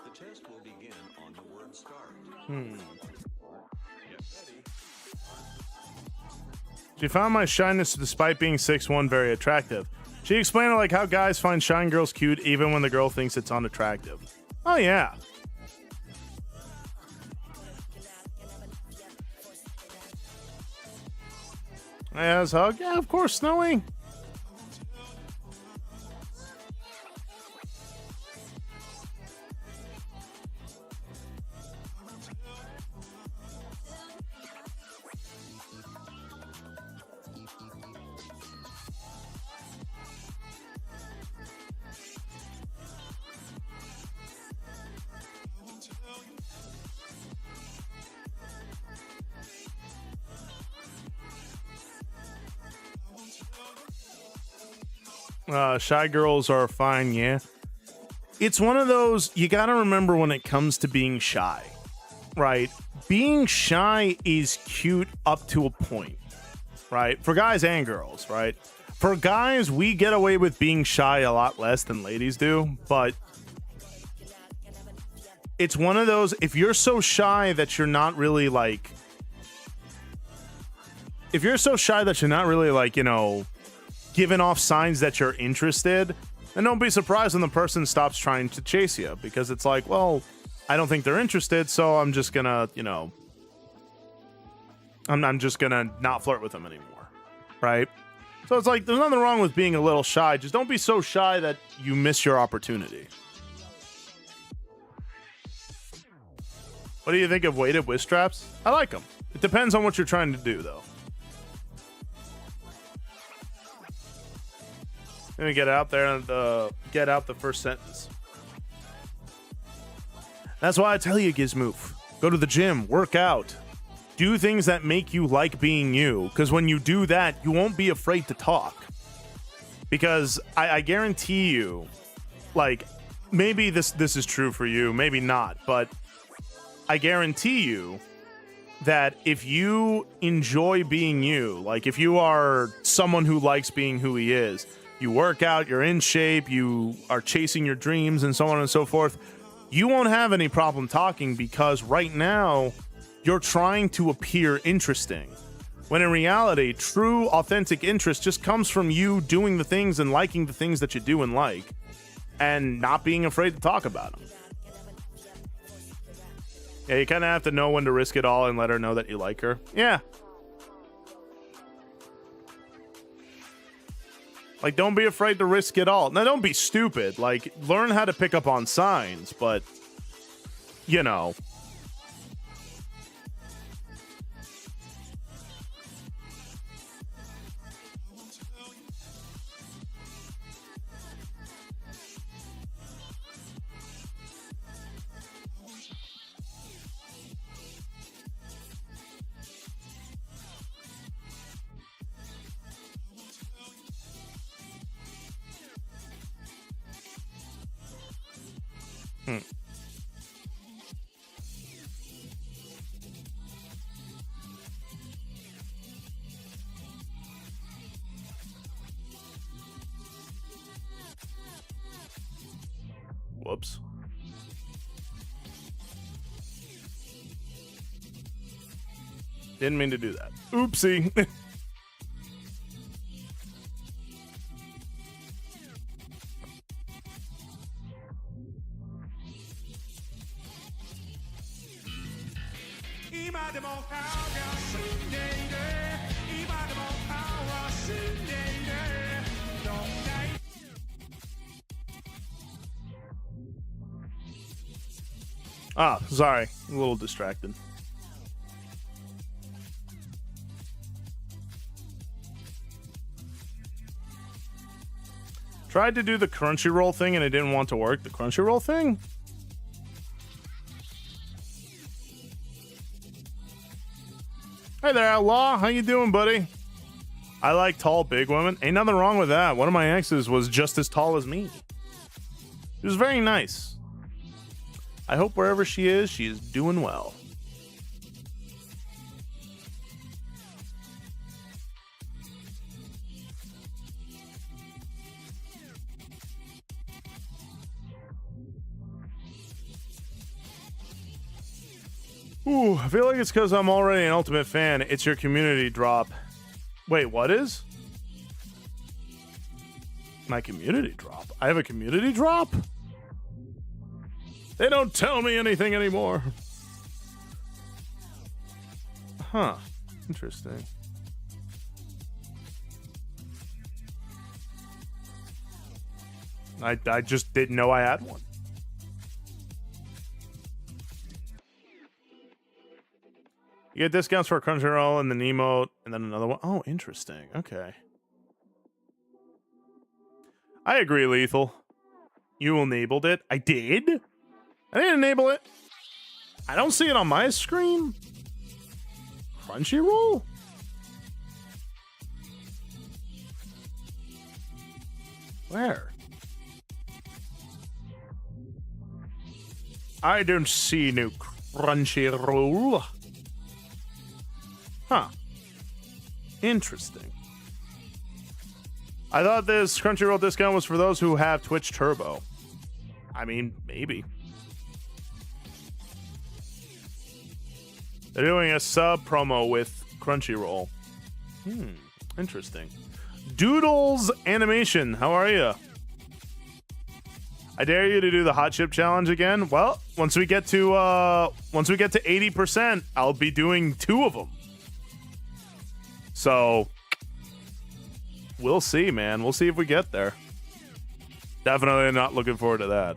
The test will begin on the word start. She found my shyness despite being 6'1" very attractive. She explained like how guys find shy girls cute even when the girl thinks it's unattractive. Oh yeah. Yes, hug. Yeah, of course, Snowy. Shy girls are fine, yeah. It's one of those, you gotta remember when it comes to being shy, right? Being shy is cute up to a point, right? For guys and girls, right? For guys, we get away with being shy a lot less than ladies do, but it's one of those, if you're so shy that you're not really like, you know, giving off signs that you're interested, and don't be surprised when the person stops trying to chase you, because it's like, well, I don't think they're interested, so I'm just gonna, you know, I'm just gonna not flirt with them anymore, right? So it's like, there's nothing wrong with being a little shy, just don't be so shy that you miss your opportunity. What do you think of weighted wrist straps? I like them. It depends on what you're trying to do, though. Let me get out there and get out the first sentence. That's why I tell you, Gizmoof. Go to the gym, work out, do things that make you like being you. Because when you do that, you won't be afraid to talk. Because I guarantee you, like, maybe this is true for you, maybe not, but I guarantee you that if you enjoy being you, like if you are someone who likes being who he is, you work out, you're in shape, you are chasing your dreams, and so on and so forth, you won't have any problem talking, because right now you're trying to appear interesting. When in reality, true, authentic interest just comes from you doing the things and liking the things that you do and like, and not being afraid to talk about them. Yeah, you kind of have to know when to risk it all and let her know that you like her. Yeah. Like, don't be afraid to risk it all. Now, don't be stupid. Like, learn how to pick up on signs, but, you know. Whoops. Didn't mean to do that. Oopsie. Ah, sorry. A little distracted. Tried to do the Crunchyroll thing and it didn't want to work. The Crunchyroll thing? Hey there, Outlaw. How you doing, buddy? I like tall, big women. Ain't nothing wrong with that. One of my exes was just as tall as me. It was very nice. I hope wherever she is doing well. Ooh, I feel like it's because I'm already an ultimate fan. It's your community drop. Wait, what is? My community drop? I have a community drop? They don't tell me anything anymore. Huh. Interesting. I just didn't know I had one. You get discounts for Crunchyroll and the emote, and then another one. Oh, interesting. Okay. I agree, Lethal. You enabled it. I did? I didn't enable it. I don't see it on my screen. Crunchyroll? Where? I don't see no Crunchyroll. Huh. Interesting. I thought this Crunchyroll discount was for those who have Twitch Turbo. I mean, maybe. They're doing a sub promo with Crunchyroll. Interesting. Doodles Animation, how are you? I dare you to do the hot chip challenge again. Well, once we get to 80%, I'll be doing 2 of them. So we'll see, man. We'll see if we get there. Definitely not looking forward to that.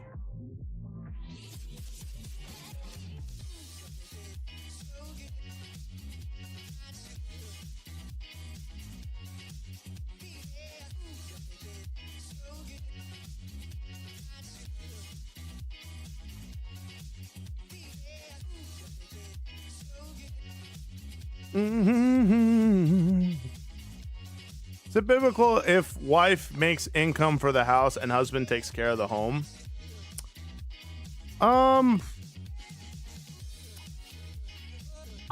Is it biblical if wife makes income for the house and husband takes care of the home? I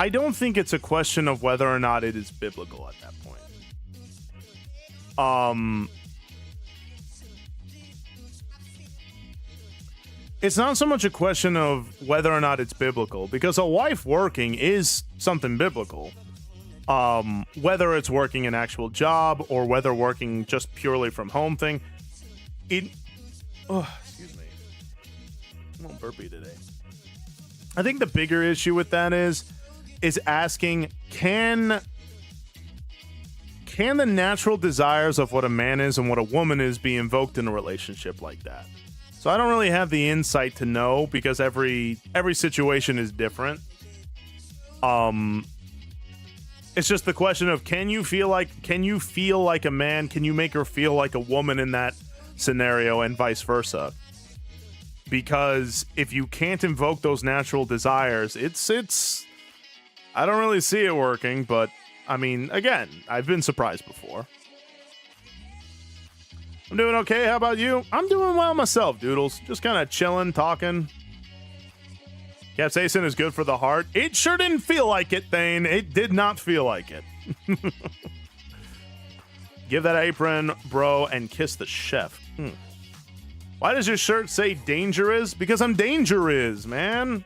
don't think it's a question of whether or not it is biblical at that point. It's not so much a question of whether or not it's biblical, because a wife working is something biblical. Whether it's working an actual job or whether working just purely from home thing. Excuse me. I'm a little burpy today. I think the bigger issue with that is asking, can the natural desires of what a man is and what a woman is be invoked in a relationship like that? So I don't really have the insight to know, because every situation is different. It's just the question of, can you feel like a man? Can you make her feel like a woman in that scenario, and vice versa? Because if you can't invoke those natural desires, it's I don't really see it working, but I mean, again, I've been surprised before. I'm doing okay. How about you? I'm doing well myself, Doodles. Just kind of chilling, talking. Capsaicin is good for the heart. It sure didn't feel like it, Thane. It did not feel like it. Give that apron, bro, and kiss the chef. Why does your shirt say dangerous? Because I'm dangerous, man.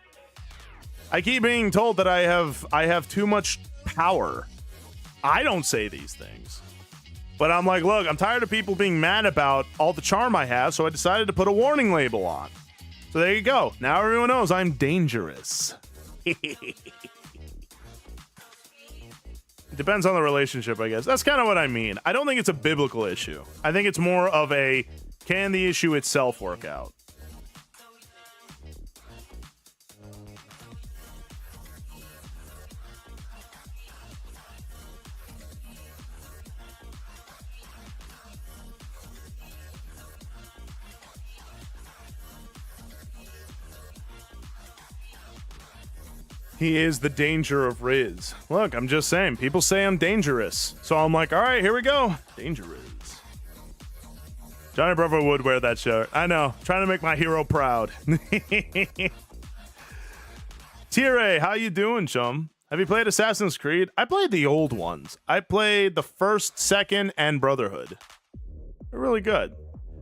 I keep being told that I have too much power. I don't say these things. But I'm like, look, I'm tired of people being mad about all the charm I have, so I decided to put a warning label on. So there you go. Now everyone knows I'm dangerous. It depends on the relationship, I guess. That's kind of what I mean. I don't think it's a biblical issue. I think it's more of a, can the issue itself work out? He is the danger of Riz. Look, I'm just saying, people say I'm dangerous. So I'm like, all right, here we go. Dangerous. Johnny Bravo would wear that shirt. I know, trying to make my hero proud. Tire, how you doing, chum? Have you played Assassin's Creed? I played the old ones. I played the first, second, and Brotherhood. They're really good.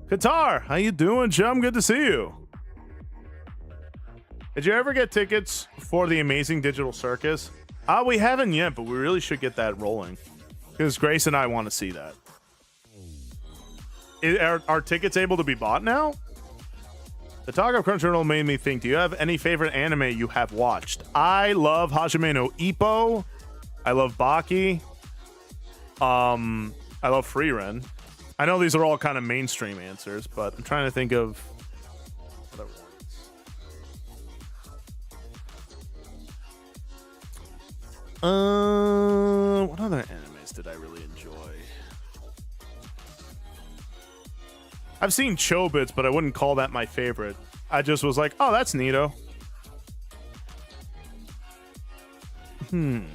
Qatar, how you doing, chum? Good to see you. Did you ever get tickets for the Amazing Digital Circus? We haven't yet, but we really should get that rolling. Because Grace and I want to see that. Are tickets able to be bought now? The talk of Crunchyroll made me think, do you have any favorite anime you have watched? I love Hajime no Ippo. I love Baki. I love Frieren. I know these are all kind of mainstream answers, but I'm trying to think of whatever. What other animes did I really enjoy? I've seen Chobits, but I wouldn't call that my favorite. I just was like, oh, that's neato. You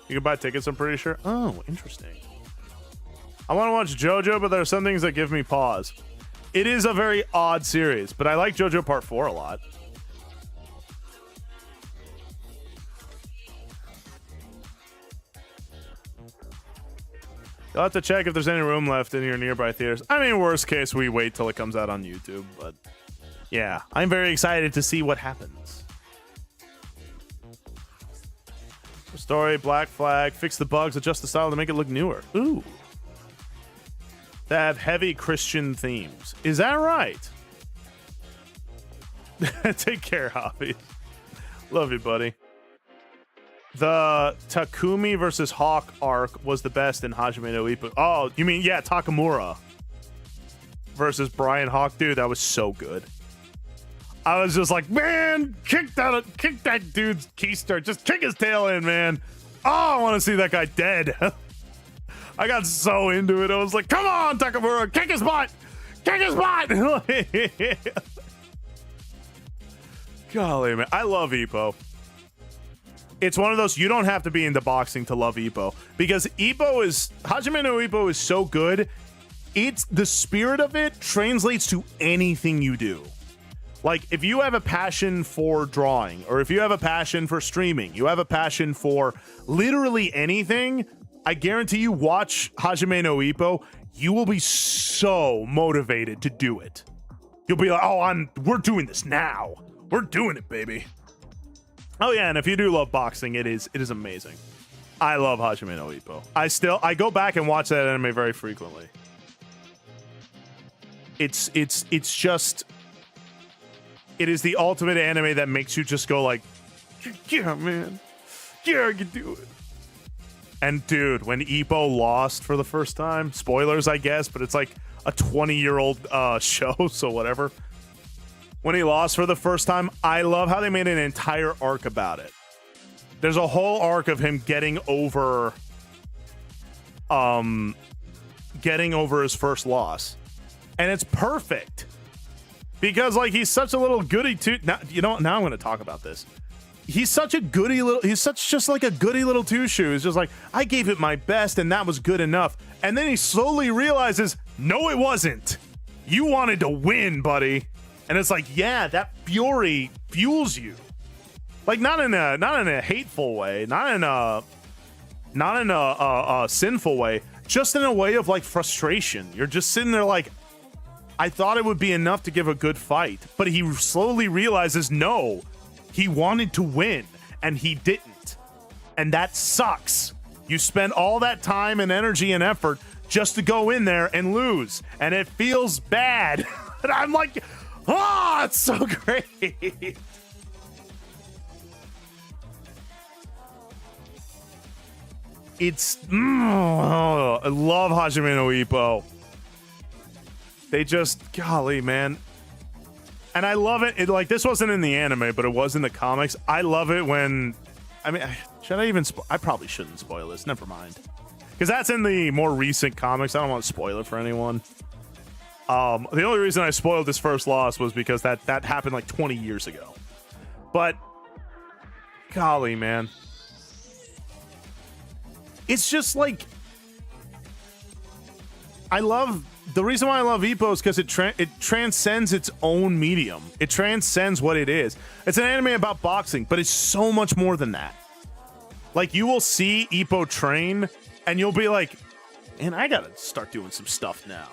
can buy tickets, I'm pretty sure. Oh, interesting. I want to watch JoJo, but there are some things that give me pause. It is a very odd series, but I like JoJo Part 4 a lot. You'll have to check if there's any room left in your nearby theaters. I mean, worst case, we wait till it comes out on YouTube, but yeah, I'm very excited to see what happens. Story, Black Flag, fix the bugs, adjust the style to make it look newer. Ooh. They have heavy Christian themes. Is that right? Take care, Hobby. Love you, buddy. The Takumi versus Hawk arc was the best in Hajime no Ippo. Oh, you mean, yeah, Takamura versus Brian Hawk. Dude, that was so good. I was just like, man, kick that dude's keister. Just kick his tail in, man. Oh, I want to see that guy dead. I got so into it. I was like, come on, Takamura, kick his butt. Kick his butt. Golly, man. I love Ippo. It's one of those, you don't have to be into boxing to love Ippo. Because Hajime no Ippo is so good. It's the spirit of it translates to anything you do. Like, if you have a passion for drawing, or if you have a passion for streaming, you have a passion for literally anything, I guarantee you, watch Hajime no Ippo, you will be so motivated to do it. You'll be like, oh, we're doing this now. We're doing it, baby. Oh yeah, and if you do love boxing, it is amazing. I love Hajime no Ippo. I go back and watch that anime very frequently. It's just, it is the ultimate anime that makes you just go like, yeah, man, yeah, I can do it. And dude, when Ippo lost for the first time, spoilers, I guess, but it's like a 20-year-old show, so whatever. When he lost for the first time, I love how they made an entire arc about it. There's a whole arc of him getting over his first loss. And it's perfect. Because like he's such a little goody now I'm going to talk about this. He's such a goody little, just like a goody little two-shoe. He's just like, I gave it my best and that was good enough. And then he slowly realizes, no, it wasn't. You wanted to win, buddy. And it's like, yeah, that fury fuels you. Like not in a hateful way, not in a sinful way, just in a way of like frustration. You're just sitting there like, I thought it would be enough to give a good fight, but he slowly realizes, no, he wanted to win and he didn't. And that sucks. You spend all that time and energy and effort just to go in there and lose. And it feels bad. And I'm like, oh, it's so great. I love Hajime no Ippo. They just, golly, man. And I love it. Like, this wasn't in the anime, but it was in the comics. I love it when, I mean, should I even, I probably shouldn't spoil this. Never mind. Because that's in the more recent comics. I don't want to spoil it for anyone. The only reason I spoiled this first loss was because that happened like 20 years ago. But, golly, man. It's just like, the reason why I love Ippo is because it transcends its own medium. It transcends what it is. It's an anime about boxing, but it's so much more than that. Like, you will see Ippo train, and you'll be like, man, I gotta start doing some stuff now.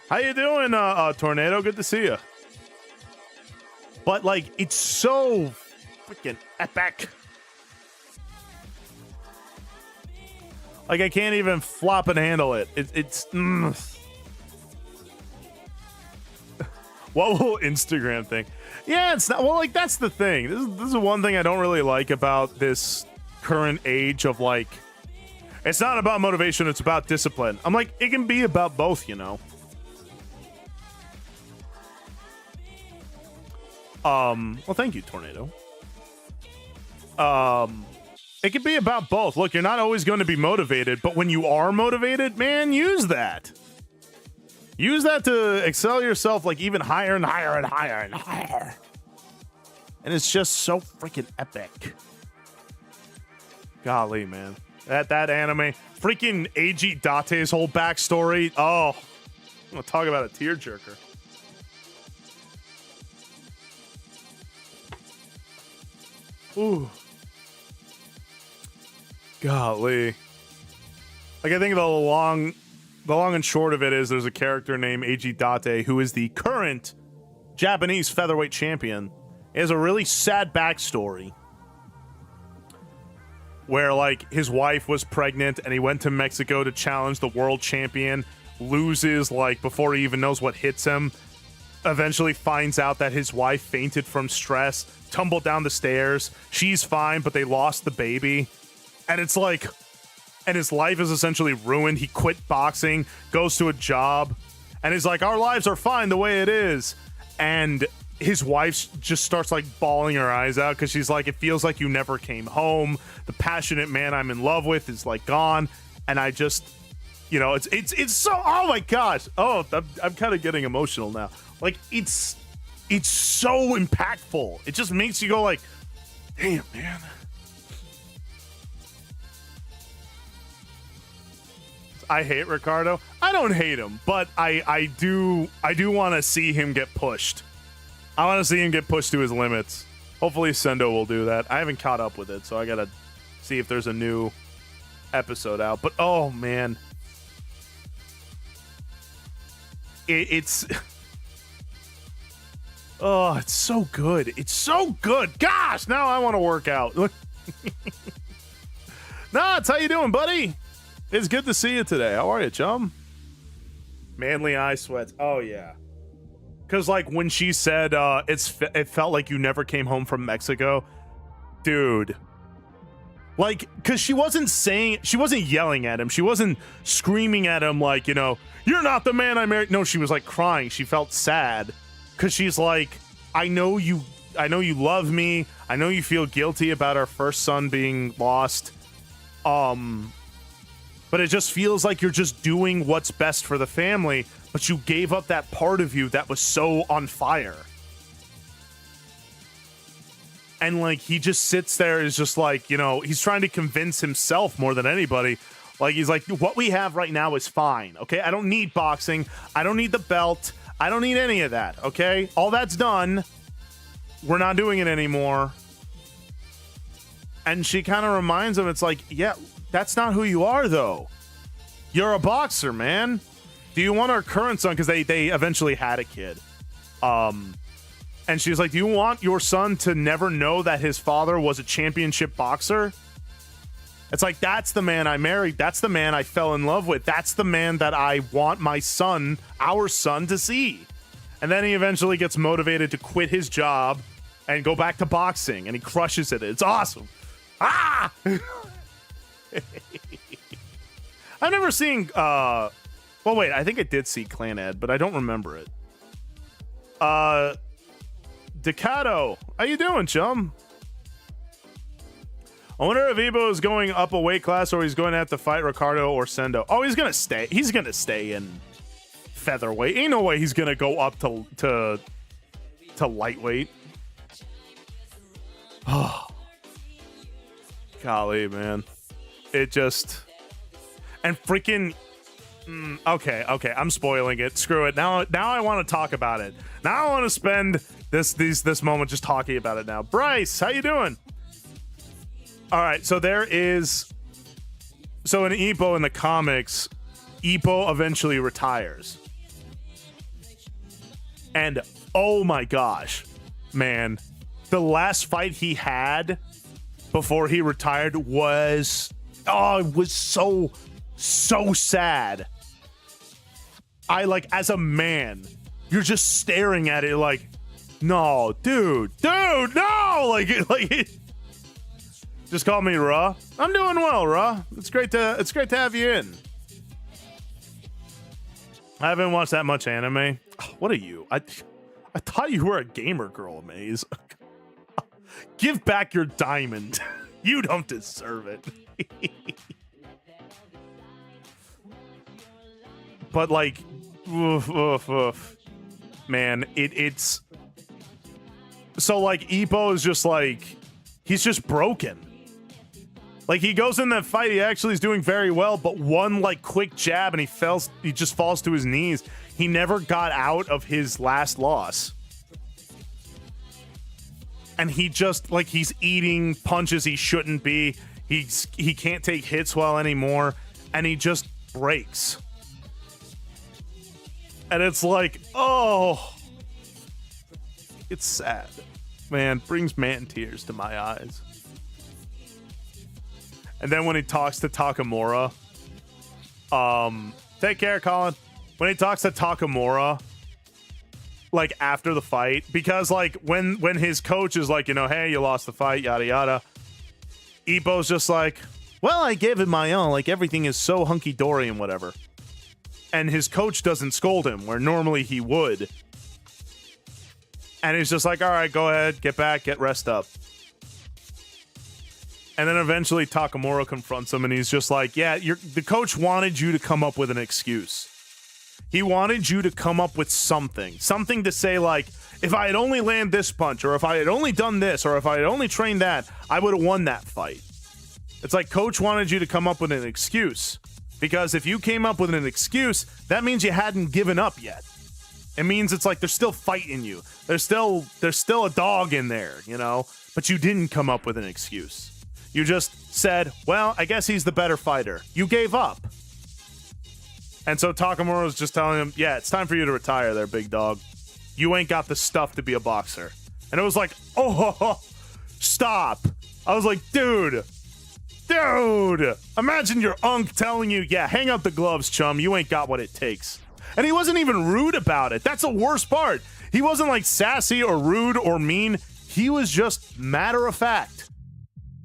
How you doing, Tornado? Good to see you. But, like, it's so freaking epic. Like, I can't even flop and handle it. It's What will Instagram think? Yeah, it's not. Well, like, that's the thing. This is one thing I don't really like about this current age of, like, it's not about motivation, it's about discipline. I'm like, it can be about both, you know? Well, thank you, Tornado. It can be about both. Look, you're not always going to be motivated, but when you are motivated, man, use that. Use that to excel yourself like even higher and higher and higher and higher. And it's just so freaking epic. Golly, man. That anime. Freaking A.G. Date's whole backstory. Oh, I'm going to talk about a tearjerker. Ooh. Golly. Like, I think the long and short of it is there's a character named Eiji Date who is the current Japanese featherweight champion. He has a really sad backstory where, like, his wife was pregnant and he went to Mexico to challenge the world champion, loses, like, before he even knows what hits him, eventually finds out that his wife fainted from stress, tumbled down the stairs, she's fine, but they lost the baby. And it's like, and his life is essentially ruined. He quit boxing, goes to a job, and he's like, our lives are fine the way it is. And his wife just starts like bawling her eyes out because she's like, it feels like you never came home. The passionate man I'm in love with is like gone. And I just, you know, it's so, oh my gosh. Oh, I'm kind of getting emotional now. Like, it's so impactful. It just makes you go like, damn, man. I hate Ricardo. I don't hate him, but I do want to see him get pushed. I want to see him get pushed to his limits. Hopefully Sendo will do that. I haven't caught up with it, so I gotta see if there's a new episode out. But oh man, it's oh, it's so good. It's so good. Gosh, now I want to work out. Nuts, how you doing, buddy? It's good to see you today. How are you, chum? Manly eye sweats. Oh yeah. Cause like when she said it felt like you never came home from Mexico, dude. Like, cause she wasn't yelling at him, she wasn't screaming at him like, you know, you're not the man I married. No, she was like crying. She felt sad because she's like, I know you love me. I know you feel guilty about our first son being lost. But it just feels like you're just doing what's best for the family, but you gave up that part of you that was so on fire. And like, he just sits there, is just like, you know, he's trying to convince himself more than anybody. Like, he's like, what we have right now is fine, okay? I don't need boxing. I don't need the belt. I don't need any of that, okay? All that's done. We're not doing it anymore. And she kind of reminds him, it's like, yeah, that's not who you are, though. You're a boxer, man. Do you want our current son? Because they eventually had a kid. And she's like, do you want your son to never know that his father was a championship boxer? It's like, that's the man I married. That's the man I fell in love with. That's the man that I want my son, our son, to see. And then he eventually gets motivated to quit his job and go back to boxing. And he crushes it. It's awesome. Ah! I've never seen, well, wait, I think I did see Clan Ed, but I don't remember it. Decado, how you doing, chum? I wonder if Ebo is going up a weight class or he's going to have to fight Ricardo or Sendo. Oh, he's going to stay. He's going to stay in featherweight. Ain't no way he's going to go up to lightweight. Oh. Golly, man. It just... And freaking... Okay, I'm spoiling it. Screw it. Now I want to talk about it. Now I want to spend this moment just talking about it now. Bryce, how you doing? All right, so there is... So in Ippo in the comics, Ippo eventually retires. And oh my gosh, man. The last fight he had before he retired was... Oh, it was so sad. I, like, as a man, you're just staring at it like, no, dude, no! Like... Just call me Ra. I'm doing well, Ra. It's great to have you in. I haven't watched that much anime. What are you? I thought you were a gamer girl, Maze. Give back your diamond. You don't deserve it. But like, oof. Man, it's so like Ippo is just like, he's just broken. Like, he goes in that fight, he actually is doing very well, but one, like, quick jab and he just falls to his knees. He never got out of his last loss. And he just, like, he's eating punches he shouldn't be. He can't take hits well anymore, and he just breaks. And it's like, oh, it's sad. Man, brings man tears to my eyes. And then when he talks to Takamura, take care, Colin. When he talks to Takamura, like, after the fight, because, like, when his coach is like, you know, hey, you lost the fight, yada, yada, Ippo's just like, well, I gave it my all, like, everything is so hunky-dory and whatever. And his coach doesn't scold him, where normally he would. And he's just like, all right, go ahead, get back, get rest up. And then eventually Takamura confronts him, and he's just like, yeah, the coach wanted you to come up with an excuse. He wanted you to come up with something to say, like, if I had only landed this punch, or if I had only done this, or if I had only trained that, I would have won that fight. It's like coach wanted you to come up with an excuse, because if you came up with an excuse, that means you hadn't given up yet. It means it's like they're still fighting you. There's still a dog in there, you know, but you didn't come up with an excuse. You just said, well, I guess he's the better fighter. You gave up. And so Takamura was just telling him, yeah, it's time for you to retire there, big dog. You ain't got the stuff to be a boxer. And it was like, oh, stop. I was like, dude, imagine your unk telling you, yeah, hang up the gloves, chum. You ain't got what it takes. And he wasn't even rude about it. That's the worst part. He wasn't like sassy or rude or mean. He was just matter of fact.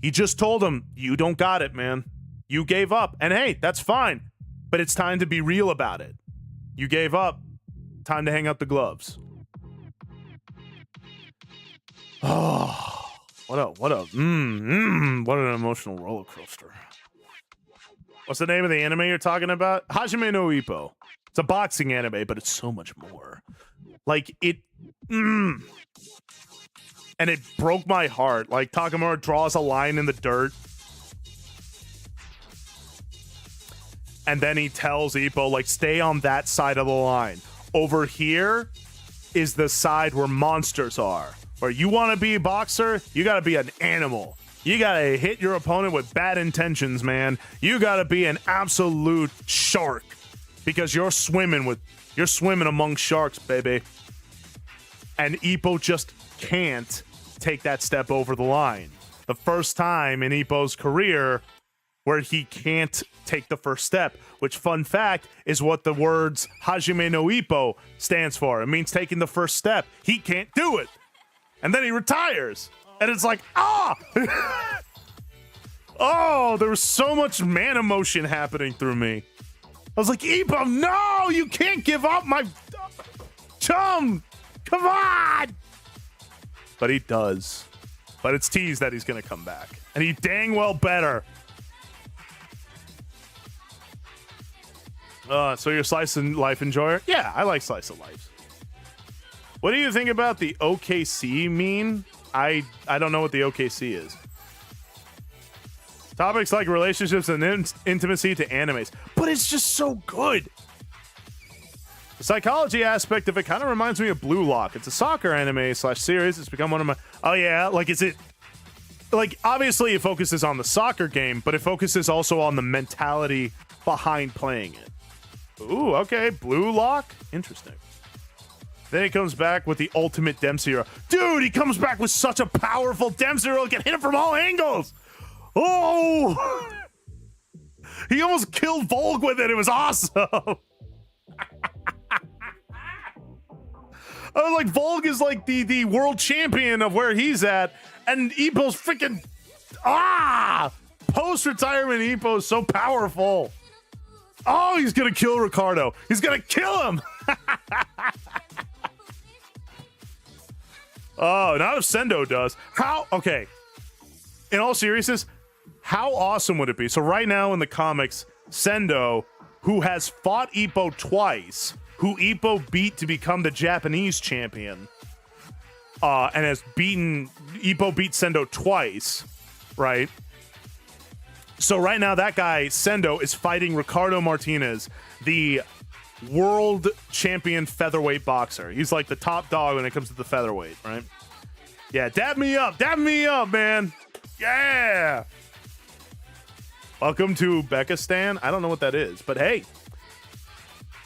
He just told him, you don't got it, man. You gave up. And hey, that's fine. But it's time to be real about it. You gave up. Time to hang up the gloves. Oh, what an emotional roller coaster. What's the name of the anime you're talking about? Hajime no Ippo. It's a boxing anime, but it's so much more. Like, it... And it broke my heart. Like, Takamura draws a line in the dirt. And then he tells Ippo, like, stay on that side of the line. Over here is the side where monsters are. Where you want to be a boxer, you got to be an animal. You got to hit your opponent with bad intentions, man. You got to be an absolute shark. Because you're swimming among sharks, baby. And Ippo just can't take that step over the line. The first time in Ippo's career where he can't take the first step, which, fun fact, is what the words Hajime no Ippo stands for. It means taking the first step. He can't do it. And then he retires. And it's like, ah! Oh, there was so much man emotion happening through me. I was like, Ippo, no! You can't give up my chum! Come on! But he does. But it's teased that he's going to come back. And he dang well better. So you're a slice of life enjoyer? Yeah, I like slice of life. What do you think about the OKC meme? I don't know what the OKC is. Topics like relationships and intimacy to animes. But it's just so good. The psychology aspect of it kind of reminds me of Blue Lock. It's a soccer anime / series. It's become one of my... Oh, yeah? Like, is it... Like, obviously it focuses on the soccer game, but it focuses also on the mentality behind playing it. Ooh, okay. Blue Lock? Interesting. Then he comes back with the ultimate Dempsey roll. Dude, he comes back with such a powerful Dempsey roll. He can hit him from all angles. Oh! He almost killed Volk with it. It was awesome. I was like, Volk is like the world champion of where he's at. And Ippo's freaking... Post-retirement Ippo is so powerful. Oh, he's going to kill Ricardo. He's going to kill him. Oh, not if Sendo does. How? Okay. In all seriousness, how awesome would it be? So right now in the comics, Sendo, who has fought Ippo twice, who Ippo beat to become the Japanese champion, and has Ippo beat Sendo twice, right? So right now that guy, Sendo, is fighting Ricardo Martinez, the world champion featherweight boxer. He's like the top dog when it comes to the featherweight, right? Yeah, dab me up, man. Yeah. Welcome to Uzbekistan. I don't know what that is, but hey,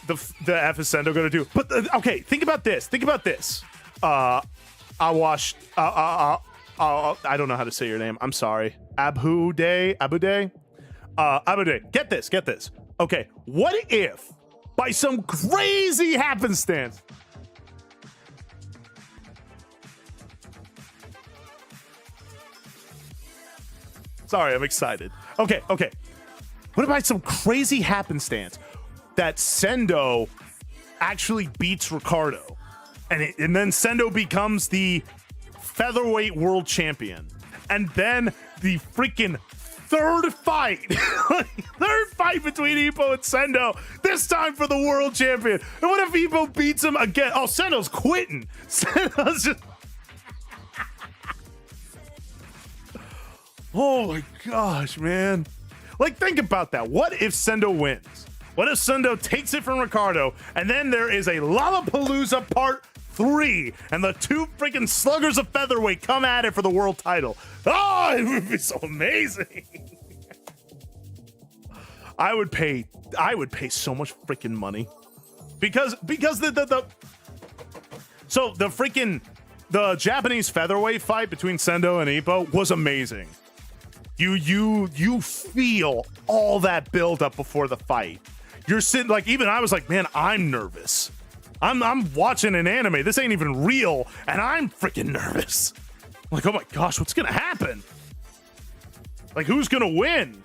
the F is Sendo gonna do? But okay, think about this. I don't know how to say your name. I'm sorry. Abude. Get this. Okay, what if by some crazy happenstance, sorry, I'm excited. Okay. What if by some crazy happenstance that Sendo actually beats Ricardo, and then Sendo becomes the featherweight world champion, and then the freaking third fight between Ippo and Sendo, this time for the world champion. And what if Ippo beats him again? Oh, Sendo's quitting. Sendo's just... Oh my gosh, man. Like, think about that. What if Sendo wins? What if Sendo takes it from Ricardo, and then there is a Lollapalooza Part 3, and the two freaking sluggers of featherweight come at it for the world title? Oh, it would be so amazing. I would pay so much freaking money because the Japanese featherweight fight between Sendo and Ippo was amazing. You feel all that build up before the fight. you're sitting like, even I was like, man, I'm nervous. I'm watching an anime. This ain't even real, and I'm freaking nervous. I'm like, oh my gosh, what's gonna happen? Like, who's gonna win?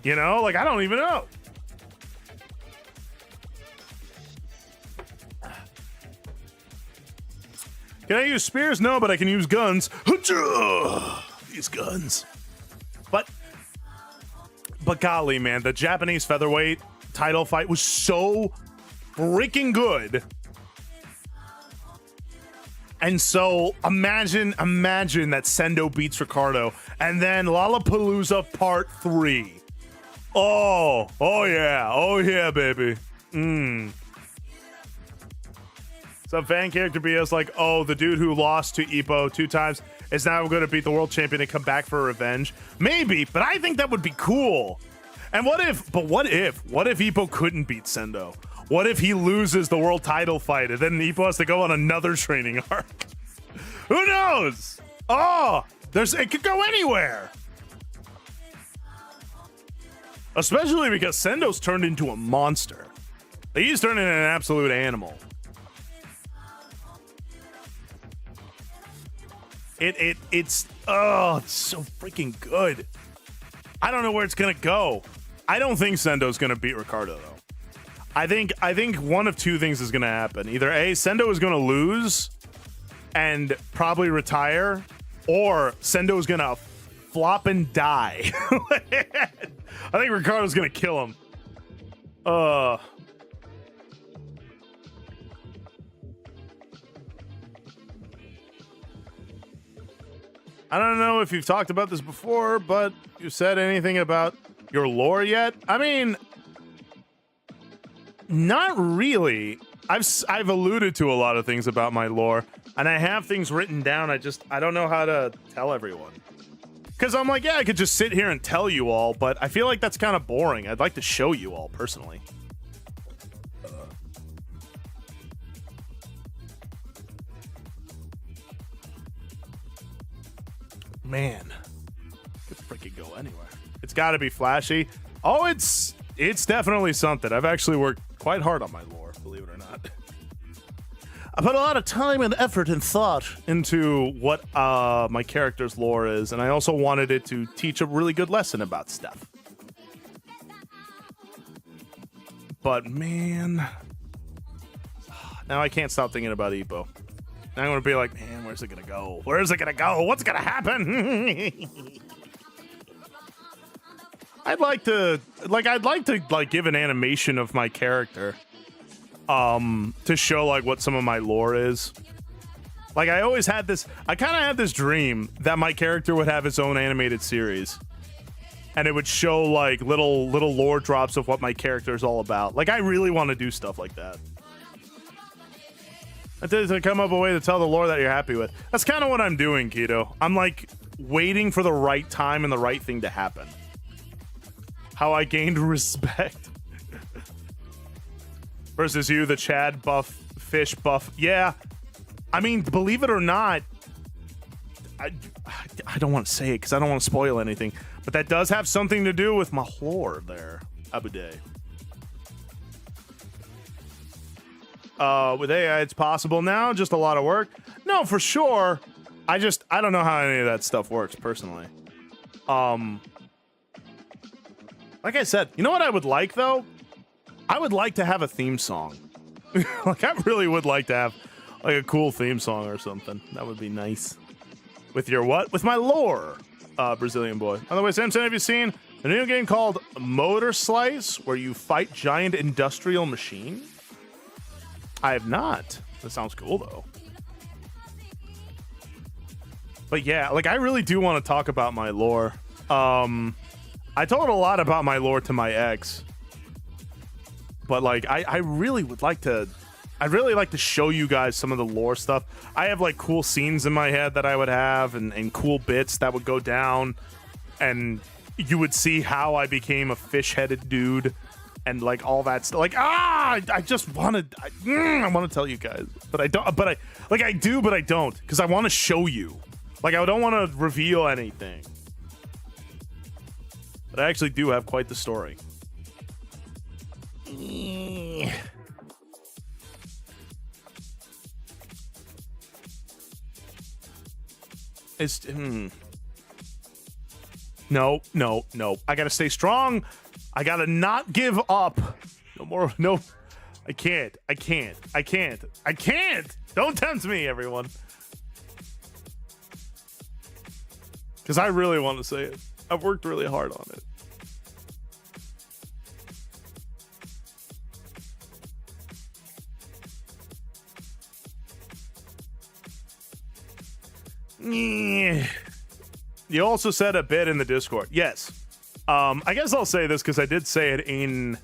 You know, like, I don't even know. Can I use spears? No, but I can use guns. These guns. But golly, man, the Japanese featherweight title fight was so freaking good. And so imagine that Sendo beats Ricardo, and then Lollapalooza Part 3. Oh yeah, baby. Some fan character BS like, oh, the dude who lost to Ippo 2 times is now going to beat the world champion and come back for revenge. Maybe, but I think that would be cool. And what if Ippo couldn't beat Sendo? What if he loses the world title fight and then Ippo has to go on another training arc? Who knows? Oh, it could go anywhere. Especially because Sendo's turned into a monster. He's turned into an absolute animal. It's so freaking good. I don't know where it's gonna go. I don't think Sendo's gonna beat Ricardo though. I think one of two things is gonna happen. Either A, Sendo is gonna lose and probably retire, or Sendo is gonna flop and die. I think Ricardo's gonna kill him. I don't know if you've talked about this before, but you said anything about your lore yet? I mean, not really. I've alluded to a lot of things about my lore, and I have things written down. I don't know how to tell everyone. Because I'm like, yeah, I could just sit here and tell you all, but I feel like that's kind of boring. I'd like to show you all personally. Man, could freaking go anywhere. It's got to be flashy. Oh, it's definitely something. I've actually worked quite hard on my lore, believe it or not. I put a lot of time and effort and thought into what my character's lore is, and I also wanted it to teach a really good lesson about stuff. But man, now I can't stop thinking about Ippo. Now I'm gonna be like, man, where's it gonna go? Where's it gonna go? What's gonna happen? I'd like to give an animation of my character, to show like what some of my lore is. Like I kind of had this dream that my character would have its own animated series, and it would show like little lore drops of what my character is all about. Like I really want to do stuff like that. To come up with a way to tell the lore that you're happy with. That's kind of what I'm doing, Keto. I'm like waiting for the right time and the right thing to happen. How I gained respect. Versus you, the Chad buff, fish buff. Yeah. I mean, believe it or not, I don't want to say it because I don't want to spoil anything, but that does have something to do with my lore there, Abuday. With AI, it's possible now. Just a lot of work. No, for sure. I don't know how any of that stuff works personally. Like I said, you know what I would like though? I would like to have a theme song. Like I really would like to have like a cool theme song or something. That would be nice. With your what? With my lore, Brazilian boy. By the way, Samson, have you seen a new game called Motor Slice where you fight giant industrial machines? I have not. That sounds cool though. But yeah, like I really do want to talk about my lore. I told a lot about my lore to my ex. But like I really would like to I'd really like to show you guys some of the lore stuff. I have like cool scenes in my head that I would have and cool bits that would go down, and you would see how I became a fish-headed dude. And like all that stuff, like I just wanted, I want to tell you guys, but I don't, but I do, but I don't, because I want to show you. Like I don't want to reveal anything, but I actually do have quite the story. It's no. I gotta stay strong. I gotta not give up. No more. No, I can't. Don't tempt me, everyone. Because I really want to say it. I've worked really hard on it. You also said a bit in the Discord. Yes. I guess I'll say this because I did say it in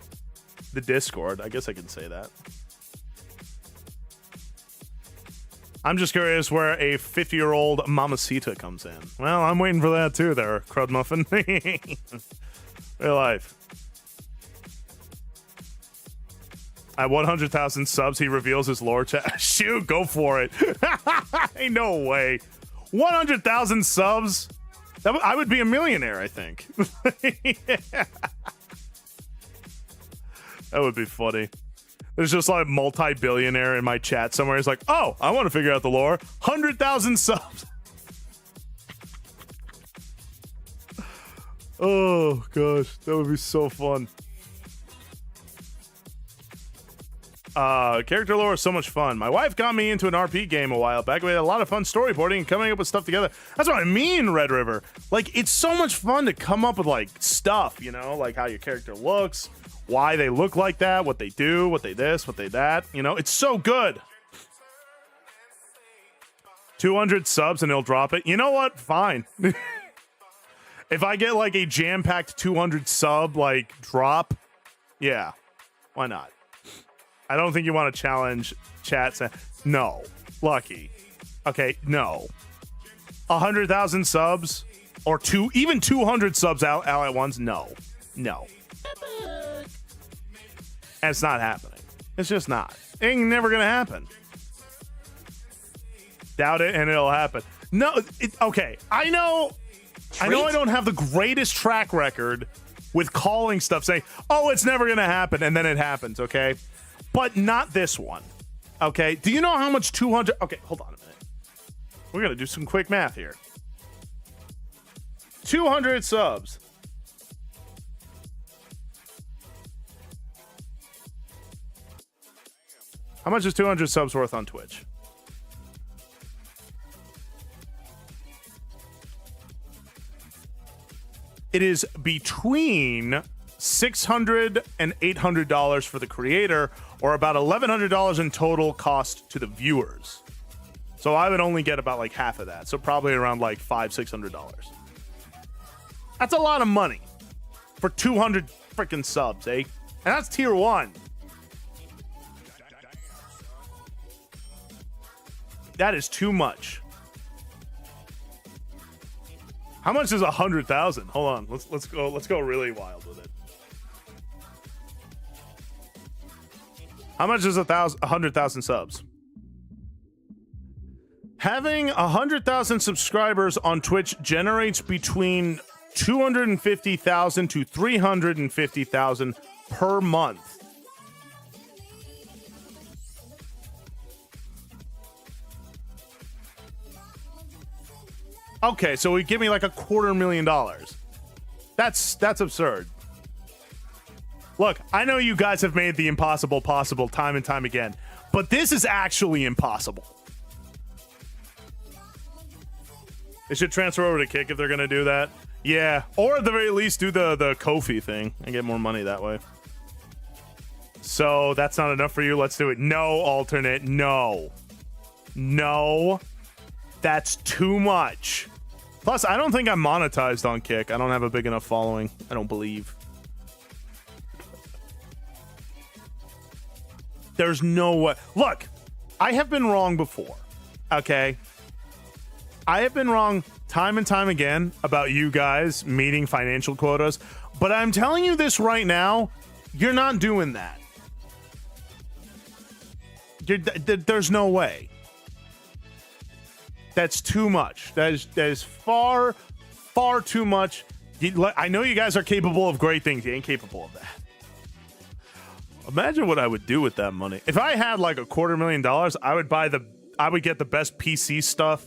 the Discord. I guess I can say that. I'm just curious where a 50-year-old mamacita comes in. Well, I'm waiting for that too there, Crud Muffin. Real life. At 100,000 subs, he reveals his lore chat. Shoot, go for it. Ain't no way. 100,000 subs? I would be a millionaire, I think. Yeah. That would be funny. There's just like a multi-billionaire in my chat somewhere. He's like, oh, I want to figure out the lore. 100,000 subs. Oh, gosh. That would be so fun. Character lore is so much fun. My wife got me into an RP game a while back. We had a lot of fun storyboarding and coming up with stuff together. That's what I mean, Red River. Like, it's so much fun to come up with, like, stuff, you know? Like, how your character looks, why they look like that, what they do, what they this, what they that. You know, it's so good. 200 subs and he'll drop it. You know what? Fine. If I get, like, a jam-packed 200 sub, like, drop, yeah, why not? I don't think you want to challenge chat. No. Lucky. Okay, no. 100,000 subs or even 200 subs out at once? No. And it's not happening. It's just not. Ain't never going to happen. Doubt it and it'll happen. No, okay. I know I don't have the greatest track record with calling stuff saying, oh, it's never going to happen, and then it happens, okay? But not this one, okay? Do you know how much 200... Okay, hold on a minute. We're going to do some quick math here. 200 subs. How much is 200 subs worth on Twitch? It is between $600 and $800 for the creator, or about $1,100 in total cost to the viewers. So I would only get about like half of that. So probably around like $500-600. That's a lot of money for 200 freaking subs, eh? And that's tier 1. That is too much. How much is 100,000? Hold on. Let's go really wild with it. How much is 100,000 subs? Having 100,000 subscribers on Twitch generates between 250,000 to 350,000 per month. Okay, so we give me like $250,000. That's absurd. Look, I know you guys have made the impossible possible time and time again, but this is actually impossible. They should transfer over to Kick if they're gonna do that. Yeah, or at the very least do the Ko-fi thing and get more money that way. So that's not enough for you. Let's do it. No, alternate. No, that's too much. Plus, I don't think I'm monetized on Kick. I don't have a big enough following. I don't believe. There's no way. Look, I have been wrong before. Okay. I have been wrong time and time again about you guys meeting financial quotas, but I'm telling you this right now, you're not doing that. There's no way. That's too much. That is far, far too much. I know you guys are capable of great things. You ain't capable of that. Imagine what I would do with that money. If I had like $250,000, I would get the best PC stuff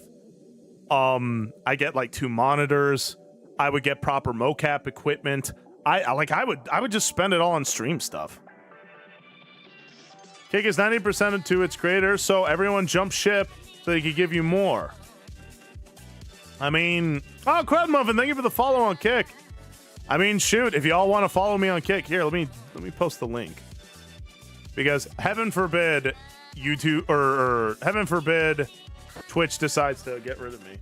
I get like 2 monitors. I would get proper mocap equipment. I would just spend it all on stream stuff. Kick is 90% to its creator, so everyone jump ship so they could give you more. I mean, oh, Crud Muffin, thank you for the follow on Kick. I mean, shoot, if y'all want to follow me on Kick, here, let me post the link. Because heaven forbid YouTube or heaven forbid Twitch decides to get rid of me.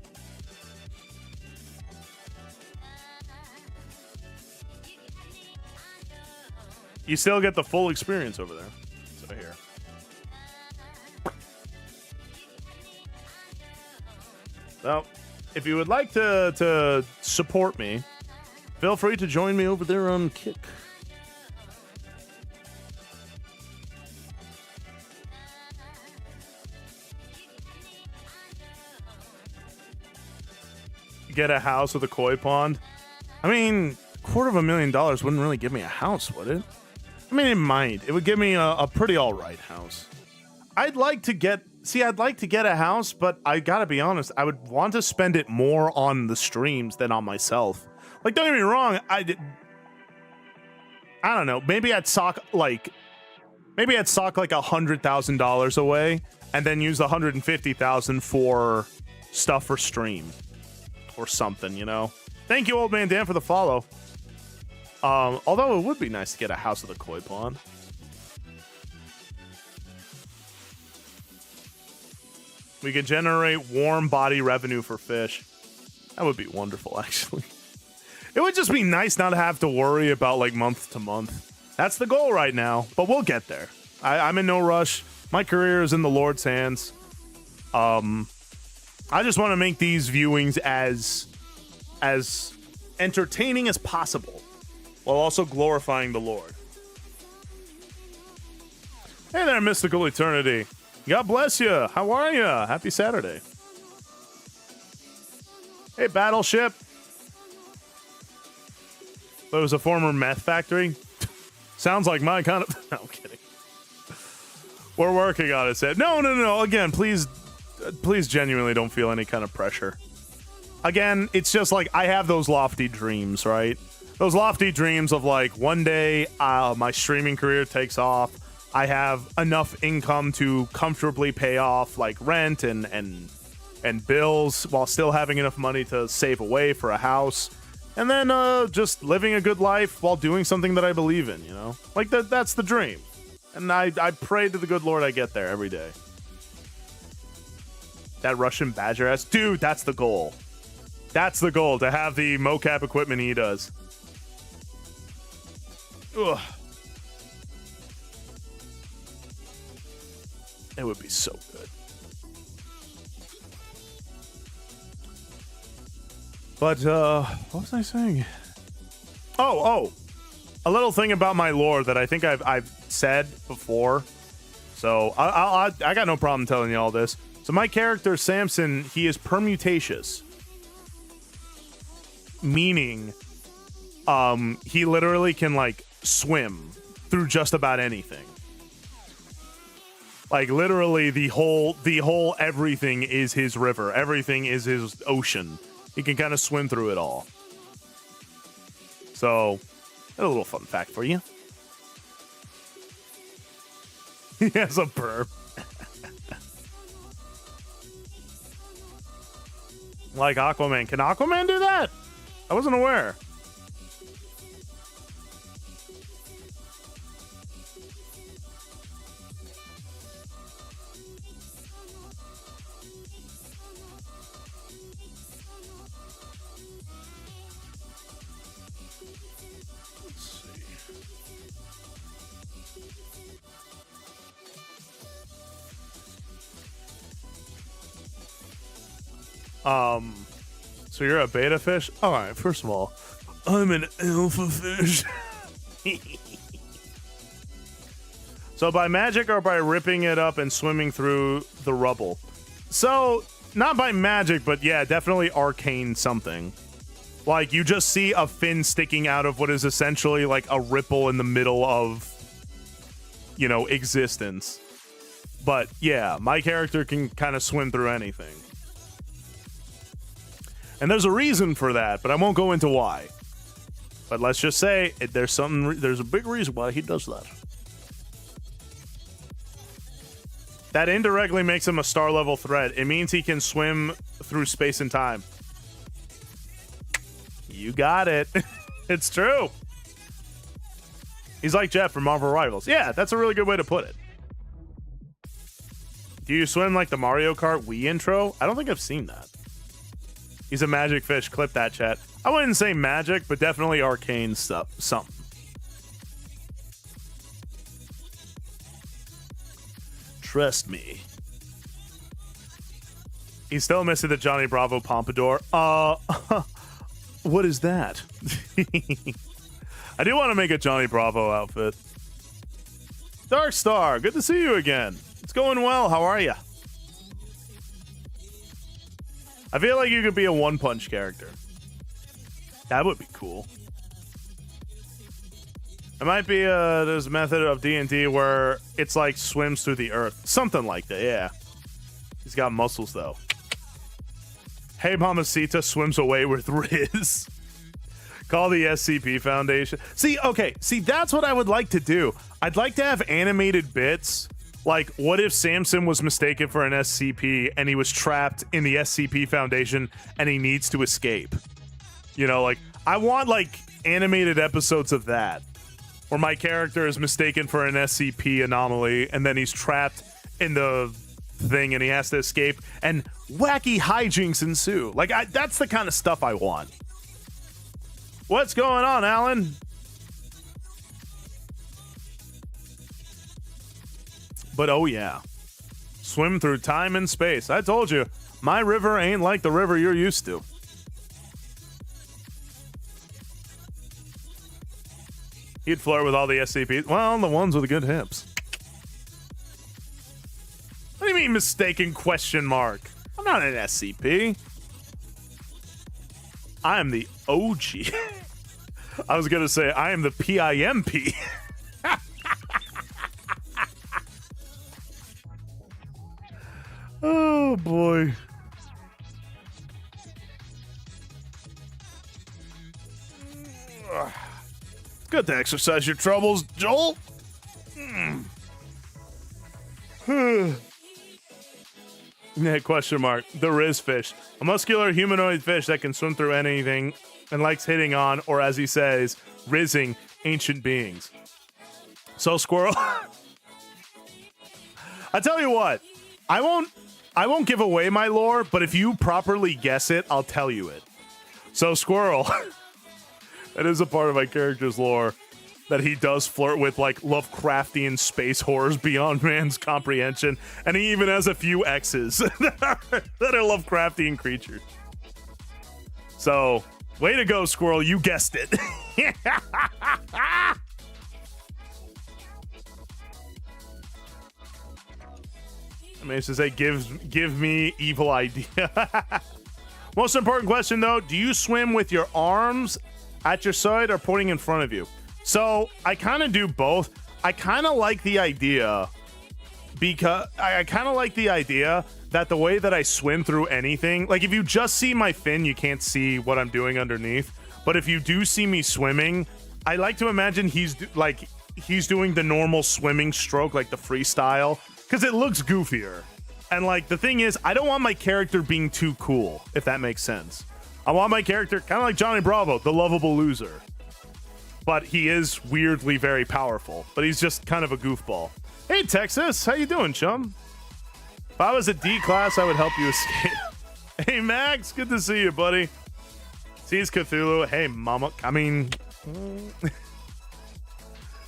You still get the full experience over there. So here. So, if you would like to support me, feel free to join me over there on Kick. Get a house with a koi pond. I mean, $250,000 wouldn't really give me a house, would it? I mean, it might. It would give me a pretty all right house. I'd like to get a house, but I gotta be honest, I would want to spend it more on the streams than on myself. Like, don't get me wrong, I don't know, maybe I'd sock like $100,000 away and then use the $150,000 for stuff for stream or something, you know? Thank you, Old Man Dan, for the follow. Although it would be nice to get a house with a koi pond. We could generate warm body revenue for fish. That would be wonderful, actually. It would just be nice not to have to worry about, like, month to month. That's the goal right now, but we'll get there. I'm in no rush. My career is in the Lord's hands. I just want to make these viewings as entertaining as possible, while also glorifying the Lord. Hey there, Mystical Eternity. God bless you. How are you? Happy Saturday. Hey, Battleship. It was a former meth factory. Sounds like my kind of... No, I'm kidding. We're working on it, Sid. No. Again, please genuinely don't feel any kind of pressure. Again, it's just like I have those lofty dreams, right? Those lofty dreams of like one day my streaming career takes off. I have enough income to comfortably pay off like rent and bills while still having enough money to save away for a house. And then just living a good life while doing something that I believe in, you know? Like that's the dream. And I pray to the good Lord I get there every day. That Russian badger ass. Dude, that's the goal. That's the goal, to have the mocap equipment he does. Ugh. It would be so good. But, what was I saying? Oh, a little thing about my lore that I think I've said before. So, I got no problem telling you all this. So, my character, Samson, he is permutatious. Meaning, he literally can, like, swim through just about anything. Like, literally, the whole everything is his river. Everything is his ocean. He can kind of swim through it all. So, a little fun fact for you. He has a burp. Like Aquaman. Can Aquaman do that? I wasn't aware. So you're a beta fish? Alright, first of all, I'm an alpha fish. So by magic or by ripping it up and swimming through the rubble? So, not by magic, but yeah, definitely arcane something. Like, you just see a fin sticking out of what is essentially like a ripple in the middle of, you know, existence. But yeah, my character can kind of swim through anything. And there's a reason for that, but I won't go into why. But let's just say there's a big reason why he does that. That indirectly makes him a star level threat. It means he can swim through space and time. You got it. It's true. He's like Jeff from Marvel Rivals. Yeah, that's a really good way to put it. Do you swim like the Mario Kart Wii intro? I don't think I've seen that. He's a magic fish. Clip that, chat. I wouldn't say magic, but definitely arcane stuff. Something. Trust me. He's still missing the Johnny Bravo pompadour. What is that? I do want to make a Johnny Bravo outfit. Dark Star, good to see you again. It's going well. How are you? I feel like you could be a One Punch character. That would be cool. It might be there's a method of D&D where it's like swims through the earth. Something like that, yeah. He's got muscles, though. Hey, Mamacita swims away with Riz. Call the SCP Foundation. See, that's what I would like to do. I'd like to have animated bits. Like, what if Samson was mistaken for an SCP and he was trapped in the SCP Foundation and he needs to escape? You know, like, I want, like, animated episodes of that. Where my character is mistaken for an SCP anomaly, and then he's trapped in the thing, and he has to escape, and wacky hijinks ensue. Like, that's the kind of stuff I want. What's going on, Alan? But oh yeah, swim through time and space. I told you, my river ain't like the river you're used to. He'd flirt with all the SCPs. Well, the ones with the good hips. What do you mean mistaken question mark? I'm not an SCP. I am the OG. I was going to say I am the PIMP. Oh, boy. Good to exercise your troubles, Joel. Yeah, question mark. The Riz fish. A muscular humanoid fish that can swim through anything and likes hitting on, or as he says, rizzing ancient beings. So, Squirrel. I tell you what, I won't give away my lore, but if you properly guess it, I'll tell you it. So, Squirrel. That is a part of my character's lore, that he does flirt with, like, Lovecraftian space horrors beyond man's comprehension, and he even has a few exes that are Lovecraftian creatures. So, way to go, Squirrel, you guessed it. I mean, it's to say, give me evil idea. Most important question, though, do you swim with your arms at your side or pointing in front of you? So I kind of do both. I kind of like the idea because I kind of like the idea that the way that I swim through anything, like if you just see my fin, you can't see what I'm doing underneath. But if you do see me swimming, I like to imagine he's doing the normal swimming stroke, like the freestyle, because it looks goofier. And like the thing is, I don't want my character being too cool, if that makes sense. I want my character kind of like Johnny Bravo, the lovable loser. But he is weirdly very powerful. But he's just kind of a goofball. Hey, Texas. How you doing, chum? If I was at D class, I would help you escape. Hey, Max. Good to see you, buddy. Sees Cthulhu. Hey, mama. I mean...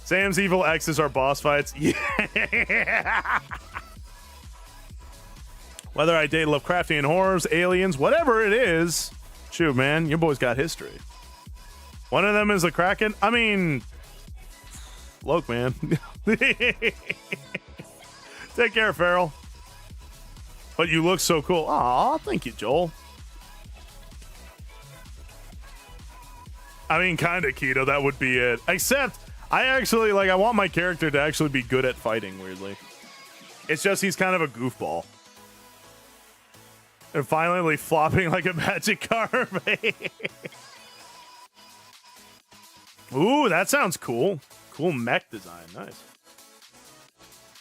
Sam's evil exes are boss fights. Yeah. Whether I date Lovecraftian horrors, aliens, whatever it is... Shoot, man. Your boy's got history. One of them is the Kraken. I mean, look, man. Take care, Farrell. But you look so cool. Aw, thank you, Joel. I mean, kind of, Keto. That would be it. Except, I want my character to actually be good at fighting, weirdly. It's just he's kind of a goofball. And finally flopping like a magic carpet. Ooh, that sounds cool. Cool mech design. Nice.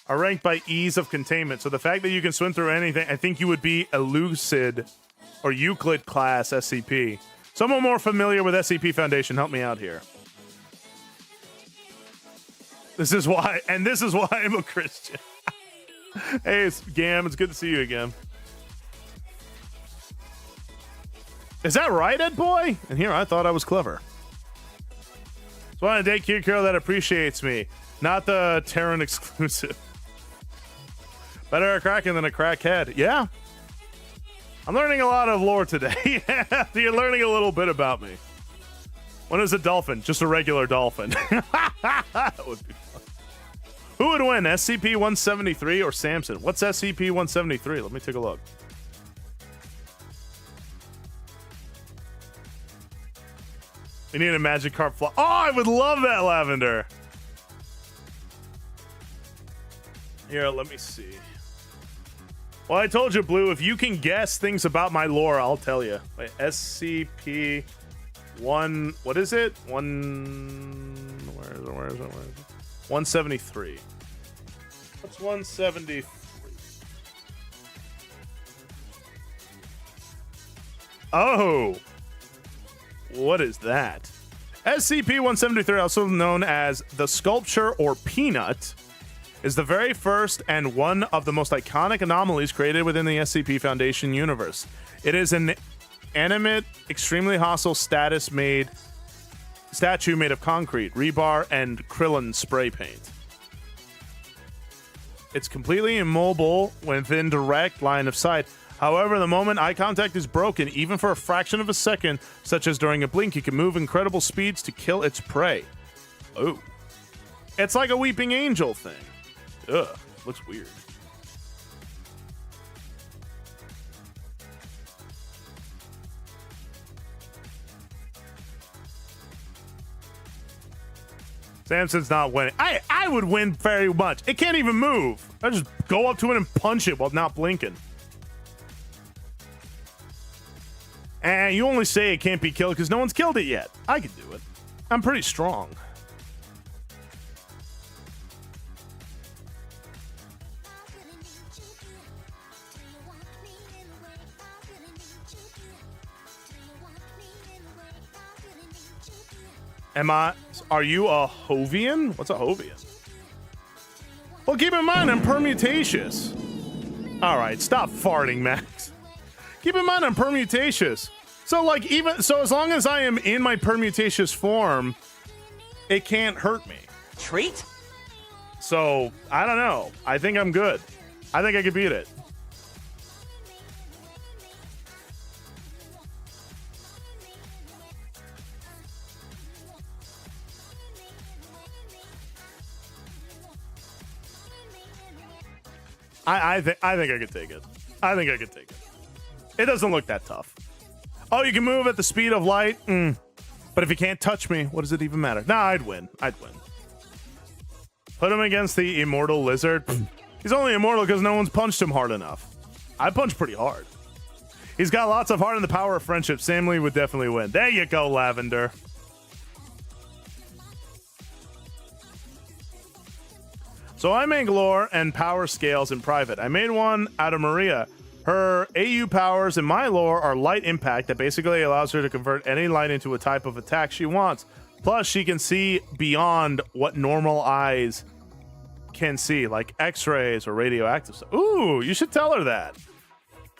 Are ranked by ease of containment. So the fact that you can swim through anything, I think you would be a Lucid or Euclid class SCP. Someone more familiar with SCP Foundation, help me out here. This is why I'm a Christian. Hey, it's Gam. It's good to see you again. Is that right, Ed Boy? And here, I thought I was clever. So I want to date cute girl that appreciates me, not the Terran exclusive. Better a Kraken than a crackhead. Yeah. I'm learning a lot of lore today. Yeah, you're learning a little bit about me. When is a dolphin? Just a regular dolphin. That would be fun. Who would win, SCP-173 or Samson? What's SCP-173? Let me take a look. We need a magic carp fly. Oh, I would love that, Lavender. Here, let me see. Well, I told you, Blue, if you can guess things about my lore, I'll tell you. Wait, SCP-1... What is it? Where is it? 173. What's 173? Oh! What is that? SCP-173, also known as the Sculpture or Peanut, is the very first and one of the most iconic anomalies created within the SCP Foundation universe. It is an animate, extremely hostile statue made of concrete, rebar, and Krillin spray paint. It's completely immobile within direct line of sight. However, the moment eye contact is broken, even for a fraction of a second, such as during a blink, it can move incredible speeds to kill its prey. Oh. It's like a weeping angel thing. Ugh, looks weird. Samson's not winning. I would win very much. It can't even move. I just go up to it and punch it while not blinking. And you only say it can't be killed because no one's killed it yet. I can do it. I'm pretty strong. Are you a Hovian? What's a Hovian? Well, keep in mind, I'm permutatious. All right, stop farting, Max. Keep in mind, I'm permutatious. So, like, as long as I am in my permutatious form, it can't hurt me. Treat? So, I don't know. I think I'm good. I think I could beat it. I think I could take it. I think I could take it. It doesn't look that tough. Oh, you can move at the speed of light? But if you can't touch me, what does it even matter? Nah, I'd win. Put him against the immortal lizard. He's only immortal because no one's punched him hard enough. I punched pretty hard. He's got lots of heart and the power of friendship. Sam Lee would definitely win. There you go, Lavender. So I make lore and power scales in private. I made one out of Maria. Her AU powers in my lore are light impact that basically allows her to convert any light into a type of attack she wants. Plus, she can see beyond what normal eyes can see, like X-rays or radioactive stuff. Ooh, you should tell her that.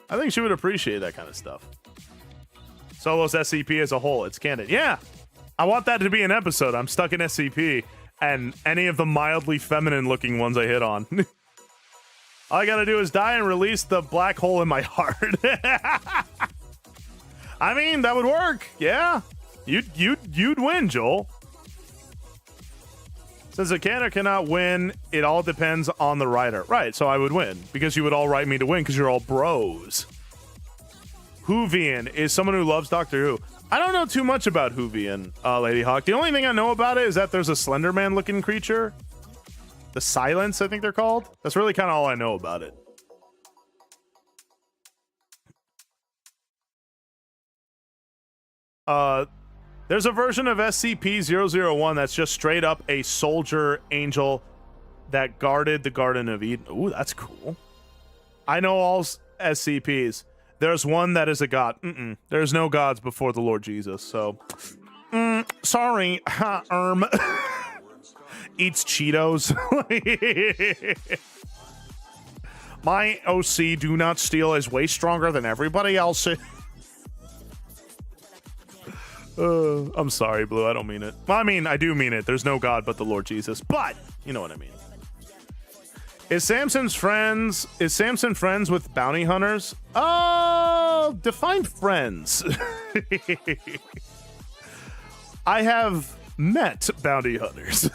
I think she would appreciate that kind of stuff. Solo's SCP as a whole, it's canon. Yeah, I want that to be an episode. I'm stuck in SCP. And any of the mildly feminine-looking ones I hit on. All I gotta do is die and release the black hole in my heart. I mean, that would work. Yeah, you'd win, Joel. Since a can or cannot win, it all depends on the writer. Right, so I would win because you would all write me to win because you're all bros. Whovian is someone who loves Doctor Who. I don't know too much about Whovian, Lady Hawk. The only thing I know about it is that there's a Slender Man-looking creature. The Silence, I think they're called. That's really kind of all I know about it. There's a version of SCP-001 that's just straight up a soldier angel that guarded the Garden of Eden. Ooh, that's cool. I know all SCPs. There's one that is a god. There's no gods before the Lord Jesus, so... sorry, eats Cheetos. My OC do not steal is way stronger than everybody else. I'm sorry, Blue. I don't mean it. Well, I mean, I do mean it. There's no God but the Lord Jesus. But you know what I mean. Is Samson friends with bounty hunters? Oh, define friends. I have met bounty hunters.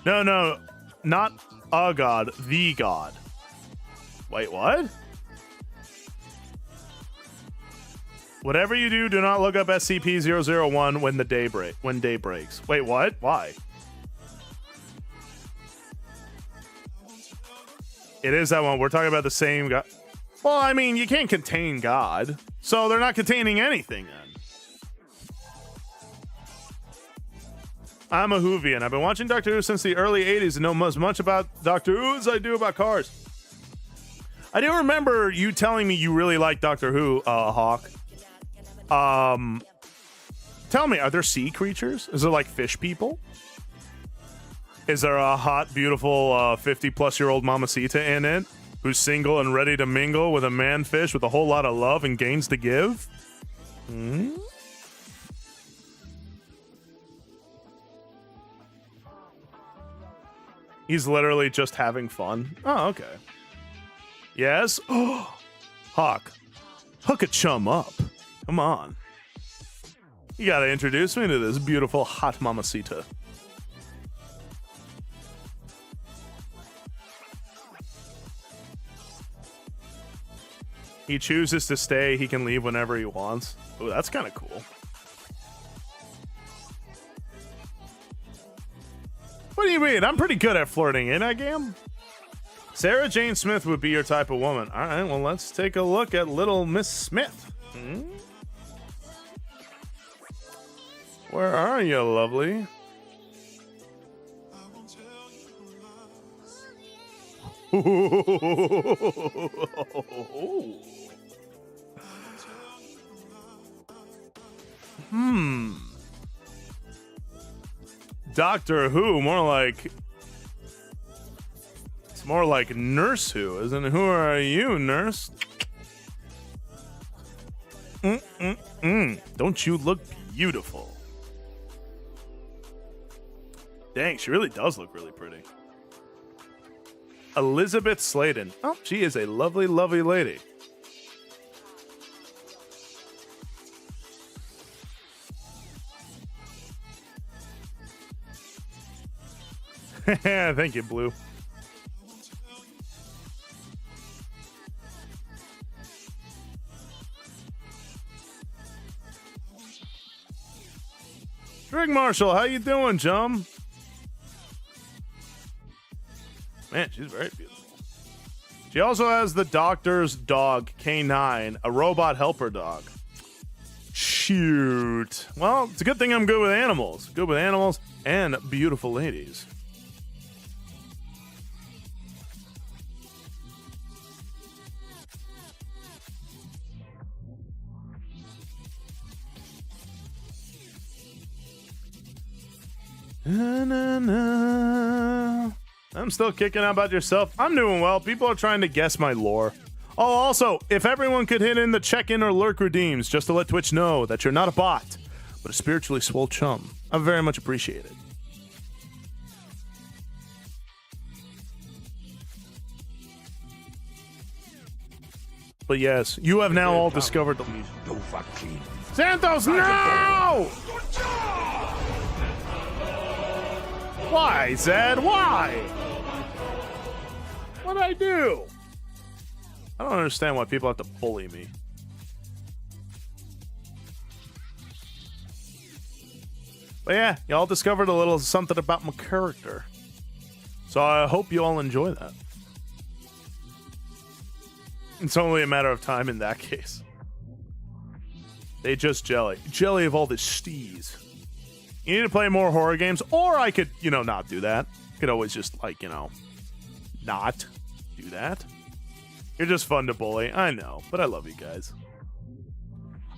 No, not a god, the god. Wait, what? Whatever you do, do not look up SCP-001 when day breaks. Wait, what? Why? It is that one. We're talking about the same god. Well, I mean, you can't contain God, so they're not containing anything then. I'm a Whovian. I've been watching Doctor Who since the early 80s and know as much about Doctor Who as I do about cars. I do remember you telling me you really like Doctor Who, Hawk. Tell me, are there sea creatures? Is there like fish people? Is there a hot, beautiful 50-plus-year-old mamacita in it who's single and ready to mingle with a man-fish with a whole lot of love and gains to give? He's literally just having fun. Oh, okay. Yes? Hawk, hook a chum up. Come on. You gotta introduce me to this beautiful hot mamacita. He chooses to stay. He can leave whenever he wants. Oh, that's kind of cool. What do you mean? I'm pretty good at flirting, ain't I, Gam? Sarah Jane Smith would be your type of woman. All right, well, let's take a look at Little Miss Smith. Where are you, lovely? Doctor Who, more like... It's more like Nurse Who, isn't it? Who are you, nurse? Don't you look beautiful? Dang, she really does look really pretty. Elizabeth Sladen. Oh, she is a lovely, lovely lady. Thank you, Blue. Greg Marshall, how you doing, chum? Man, she's very beautiful. She also has the doctor's dog, K9, a robot helper dog. Shoot. Well, it's a good thing I'm good with animals. Good with animals and beautiful ladies. I'm still kicking out about yourself. I'm doing well. People are trying to guess my lore. Oh, also, if everyone could hit in the check-in or lurk redeems just to let Twitch know that you're not a bot, but a spiritually swole chum, I very much appreciate it. But yes, you have now all discovered the... Santos, no! Why, Zed? Why? What'd I do? I don't understand why people have to bully me. But yeah, y'all discovered a little something about my character. So I hope you all enjoy that. It's only a matter of time in that case. They just jelly. Jelly of all the steez. You need to play more horror games, or I could, not do that. Could always just, not do that. You're just fun to bully. I know, but I love you guys.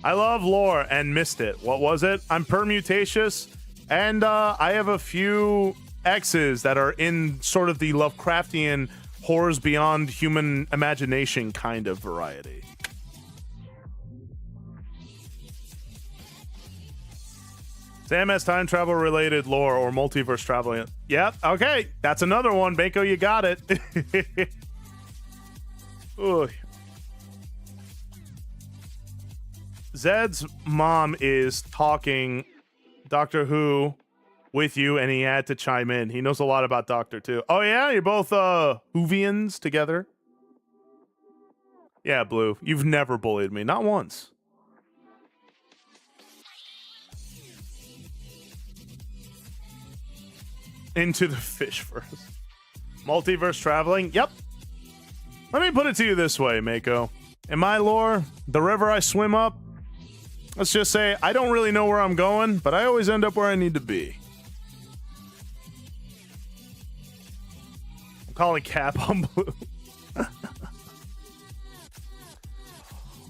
I love lore and missed it. What was it? I'm permutatious, and I have a few X's that are in sort of the Lovecraftian horrors beyond human imagination kind of variety. Sam has time travel related lore or multiverse traveling. Yep. Okay. That's another one. Mako, you got it. Ooh. Zed's mom is talking Doctor Who with you, and he had to chime in. He knows a lot about Doctor too. Oh yeah, you're both Whovians together. Yeah, Blue. You've never bullied me, not once. Into the fish first. Multiverse traveling? Yep. Let me put it to you this way, Mako. In my lore, the river I swim up, let's just say I don't really know where I'm going, but I always end up where I need to be. I'm calling Cap on Blue.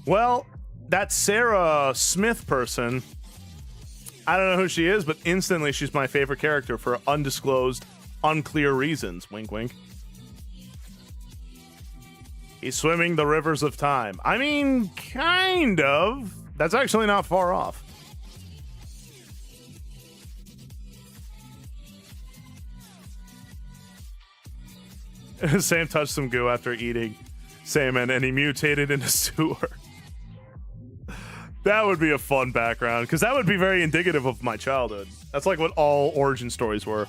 Well, that Sarah Smith person, I don't know who she is, but instantly she's my favorite character for undisclosed, unclear reasons. Wink, wink. He's swimming the rivers of time. I mean, kind of. That's actually not far off. Sam touched some goo after eating salmon, and he mutated into sewer. That would be a fun background, because that would be very indicative of my childhood. That's like what all origin stories were.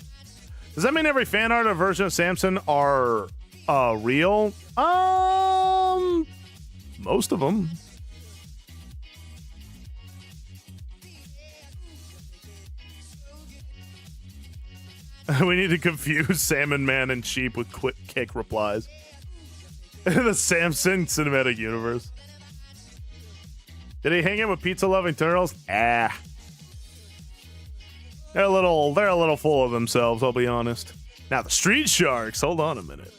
Does that mean every fan art or version of Samson are real? Most of them. We need to confuse Salmon Man and Sheep with quick kick replies. The Samson cinematic universe. Did he hang in with pizza-loving turtles? They're a little full of themselves, I'll be honest. Now the Street Sharks, hold on a minute.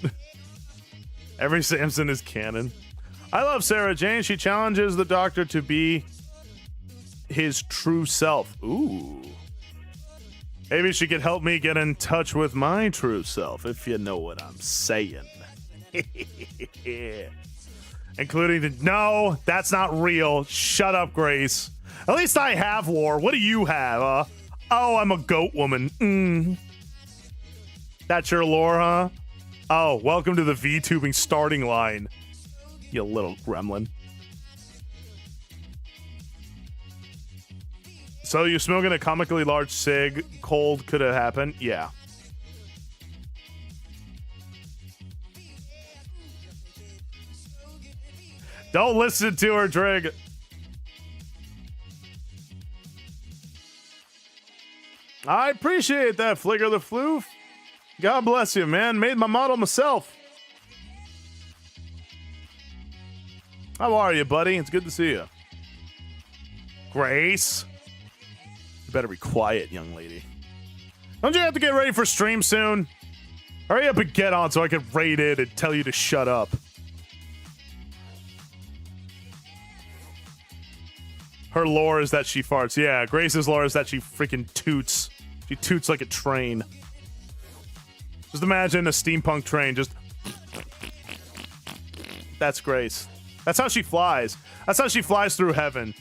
Every Samson is canon. I love Sarah Jane. She challenges the Doctor to be his true self. Ooh. Maybe she could help me get in touch with my true self, if you know what I'm saying. Including the... No, that's not real. Shut up, Grace. At least I have lore. What do you have, Oh, I'm a goat woman. That's your lore, huh? Oh, welcome to the VTubing starting line, you little gremlin. So you smoking a comically large cig, cold could have happened? Yeah. Don't listen to her, Drig. I appreciate that, Flicker the Floof. God bless you, man. Made my model myself. How are you, buddy? It's good to see you. Grace. You better be quiet, young lady. Don't you have to get ready for stream soon? Hurry up and get on so I can raid it and tell you to shut up. Her lore is that she farts. Yeah, Grace's lore is that she freaking toots. She toots like a train. Just imagine a steampunk train just... That's Grace. That's how she flies. That's how she flies through heaven.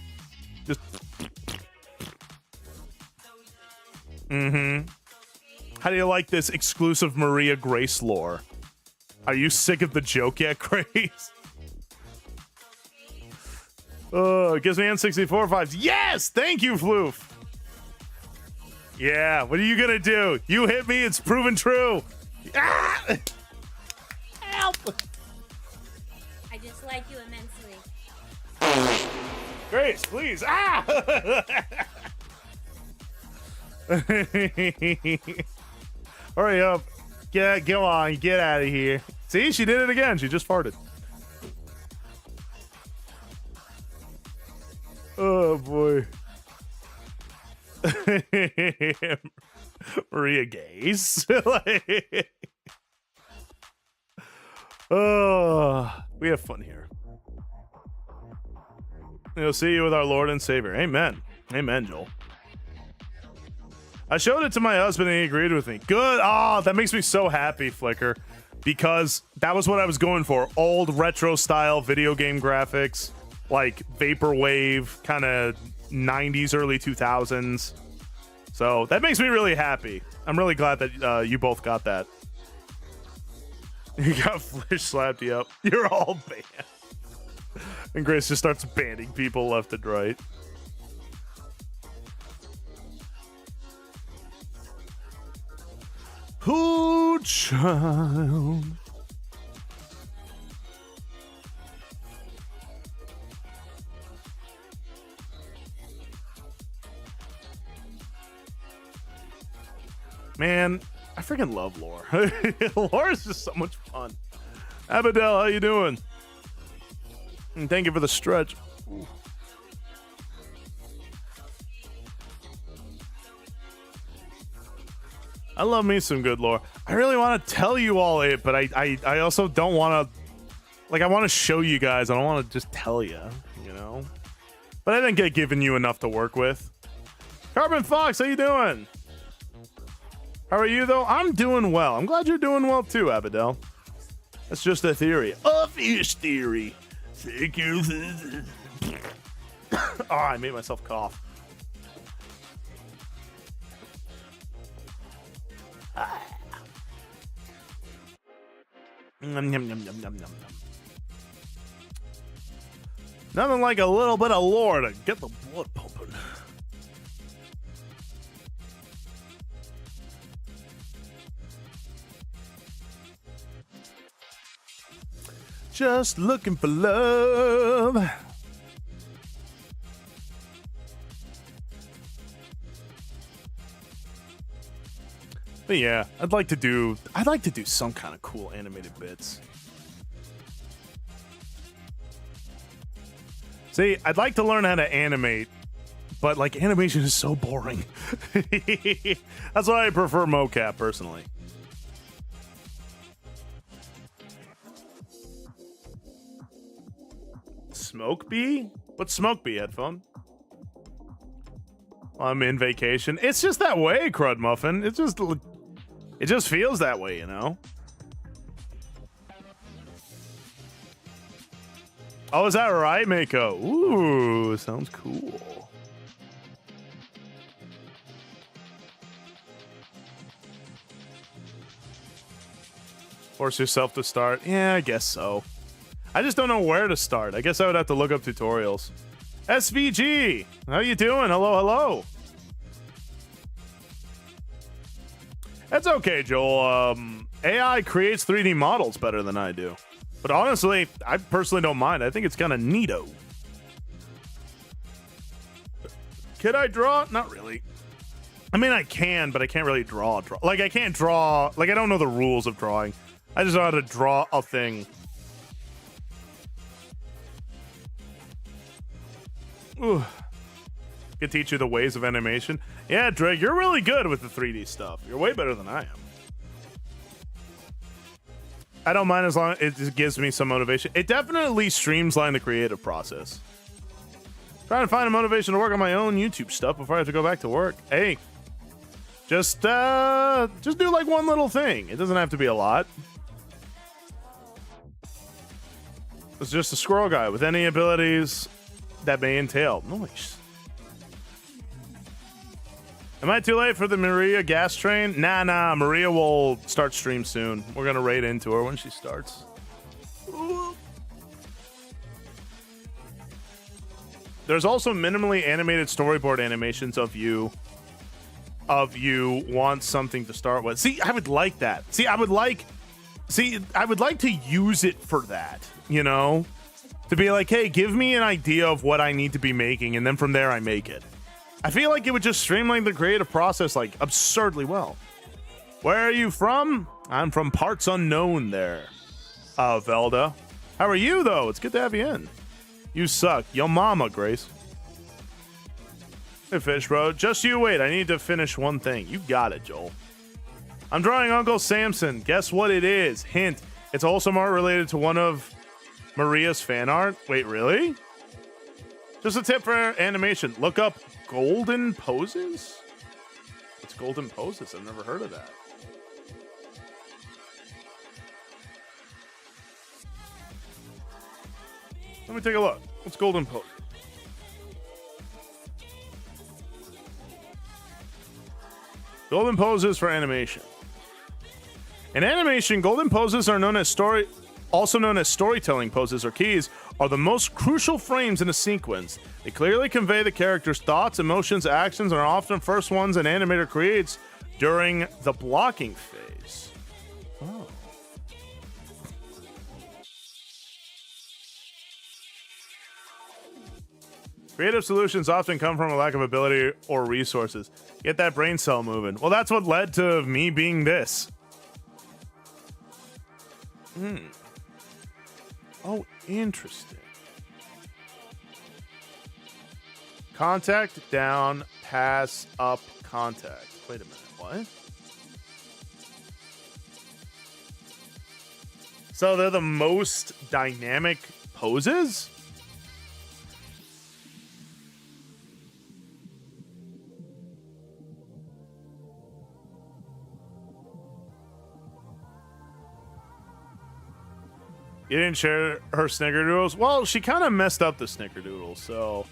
Just... How do you like this exclusive Maria Grace lore? Are you sick of the joke yet, Grace? It gives me N64 vibes. Yes! Thank you, Floof. Yeah, what are you gonna do? You hit me, it's proven true. Ah! Help! I dislike you immensely. Grace, please. Ah! Hurry up. Go on, get out of here. See, she did it again. She just farted. Oh boy. Maria Gaze. Like, oh, we have fun here. We'll see you with our Lord and Savior. Amen. Amen, Joel. I showed it to my husband and he agreed with me. Good. Oh, that makes me so happy, Flicker. Because that was what I was going for. Old retro style video game graphics. Like vaporwave, kind of 90s, early 2000s. So that makes me really happy. I'm really glad that you both got that. You got Flish slapped you up. You're all banned. And Grace just starts banning people left and right. Oh, child. Man, I freaking love lore. Lore is just so much fun. Abadel, how you doing? And thank you for the stretch. Ooh. I love me some good lore. I really want to tell you all it, but I also don't want to, like, I want to show you guys. I don't want to just tell you, you know? But I didn't get given you enough to work with. Carbon Fox, how you doing? How are you, though? I'm doing well. I'm glad you're doing well, too, Abadel. That's just a theory. A fish theory. Thank you. Oh, I made myself cough. Yum, yum, yum, yum, yum, yum. Nothing like a little bit of lore to get the blood pumping. Just looking for love. But yeah, I'd like to do some kind of cool animated bits. See, I'd like to learn how to animate, but like animation is so boring. That's why I prefer mocap personally. Smoke Bee? What's Smoke Bee, headphone? I'm in vacation. It's just that way, Crud Muffin. It just feels that way, you know? Oh, is that right, Mako? Ooh, sounds cool. Force yourself to start. Yeah, I guess so. I just don't know where to start. I guess I would have to look up tutorials. SVG, how you doing? Hello, hello. That's okay, Joel. AI creates 3D models better than I do. But honestly, I personally don't mind. I think it's kind of neato. Can I draw? Not really. I mean, I can, but I can't really draw. Like, I can't draw. Like, I don't know the rules of drawing. I just know how to draw a thing. Ooh. Can teach you the ways of animation. Yeah, Drake, you're really good with the 3D stuff. You're way better than I am. I don't mind as long as it just gives me some motivation. It definitely streamlines the creative process. Trying to find a motivation to work on my own YouTube stuff before I have to go back to work. Hey, just do like one little thing. It doesn't have to be a lot. It's just a squirrel guy with any abilities that may entail. Nice. Am I too late for the Maria gas train? Nah. Maria will start stream soon. We're going to raid into her when she starts. Ooh. There's also minimally animated storyboard animations of you want something to start with. See, I would like that. I would like to use it for that, you know? To be like, hey, give me an idea of what I need to be making, and then from there I make it. I feel like it would just streamline the creative process like absurdly well. Where are you from? I'm from parts unknown there. Velda. How are you though? It's good to have you in. You suck. Yo mama, Grace. Hey, Fish, bro. Just you wait. I need to finish one thing. You got it, Joel. I'm drawing Uncle Samson. Guess what it is? Hint. It's wholesome art related to one of Maria's fan art. Wait, really? Just a tip for animation. Look up golden poses? What's golden poses? I've never heard of that. Let me take a look. What's golden pose? Golden poses for animation. In animation, golden poses are also known as storytelling poses or keys, are the most crucial frames in a sequence. They clearly convey the character's thoughts, emotions, actions, and are often first ones an animator creates during the blocking phase. Oh. Creative solutions often come from a lack of ability or resources. Get that brain cell moving. Well, that's what led to me being this. Oh, interesting. Contact down, pass up, contact. Wait a minute, what? So they're the most dynamic poses? You didn't share her snickerdoodles? Well, she kind of messed up the snickerdoodles, so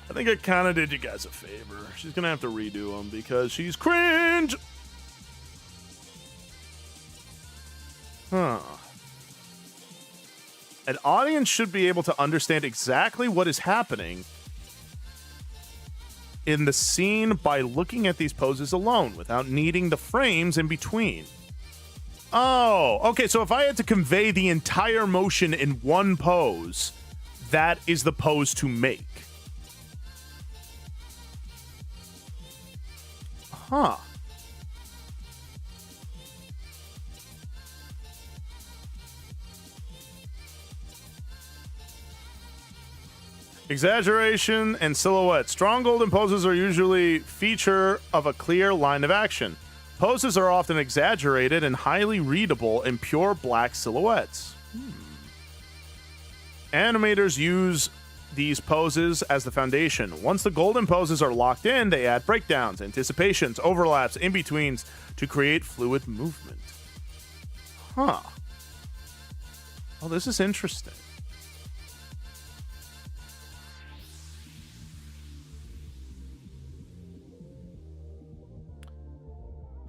I think it kind of did you guys a favor. She's going to have to redo them because she's cringe. Huh. An audience should be able to understand exactly what is happening in the scene by looking at these poses alone without needing the frames in between. Oh, okay. So if I had to convey the entire motion in one pose, that is the pose to make. Huh. Exaggeration and silhouette. Strong golden poses are usually feature of a clear line of action. Poses are often exaggerated and highly readable in pure black silhouettes. Animators use these poses as the foundation. Once the golden poses are locked in, they add breakdowns, anticipations, overlaps, in-betweens to create fluid movement. Huh. Oh, this is interesting.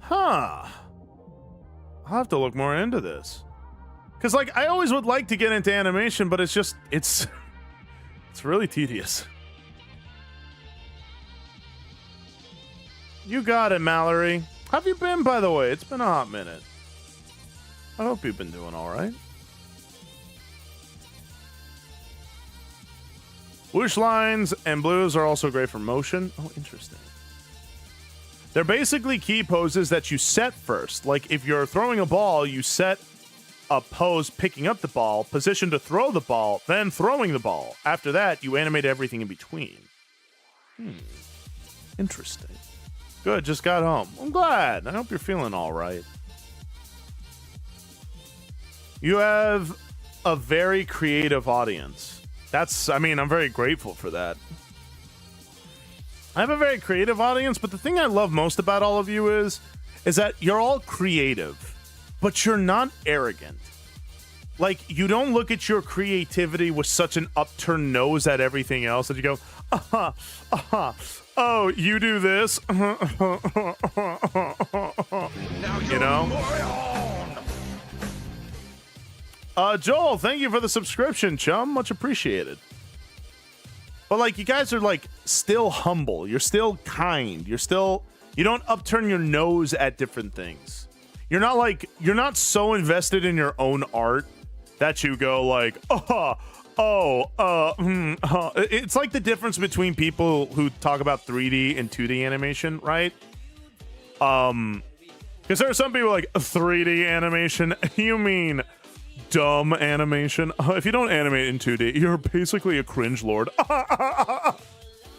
Huh. I'll have to look more into this. Because, like, I always would like to get into animation, but it's just, it's really tedious. You got it, Mallory. How have you been, by the way? It's been a hot minute. I hope you've been doing all right. Whoosh lines and blues are also great for motion. Oh, interesting. They're basically key poses that you set first. Like if you're throwing a ball, you set a pose picking up the ball, position to throw the ball, then throwing the ball. After that, you animate everything in between. Interesting. Good, just got home. I'm glad. I hope you're feeling all right. You have a very creative audience. I'm very grateful for that. I have a very creative audience, but the thing I love most about all of you is that you're all creative, but you're not arrogant. Like, you don't look at your creativity with such an upturned nose at everything else that you go, oh, you do this. You know? Joel, thank you for the subscription, chum. Much appreciated. But, like, you guys are, like, still humble. You're still kind. You don't upturn your nose at different things. You're not so invested in your own art that you go, like, It's like the difference between people who talk about 3D and 2D animation, right? Because there are some people like, 3D animation? You mean dumb animation? If you don't animate in 2D, you're basically a cringe lord.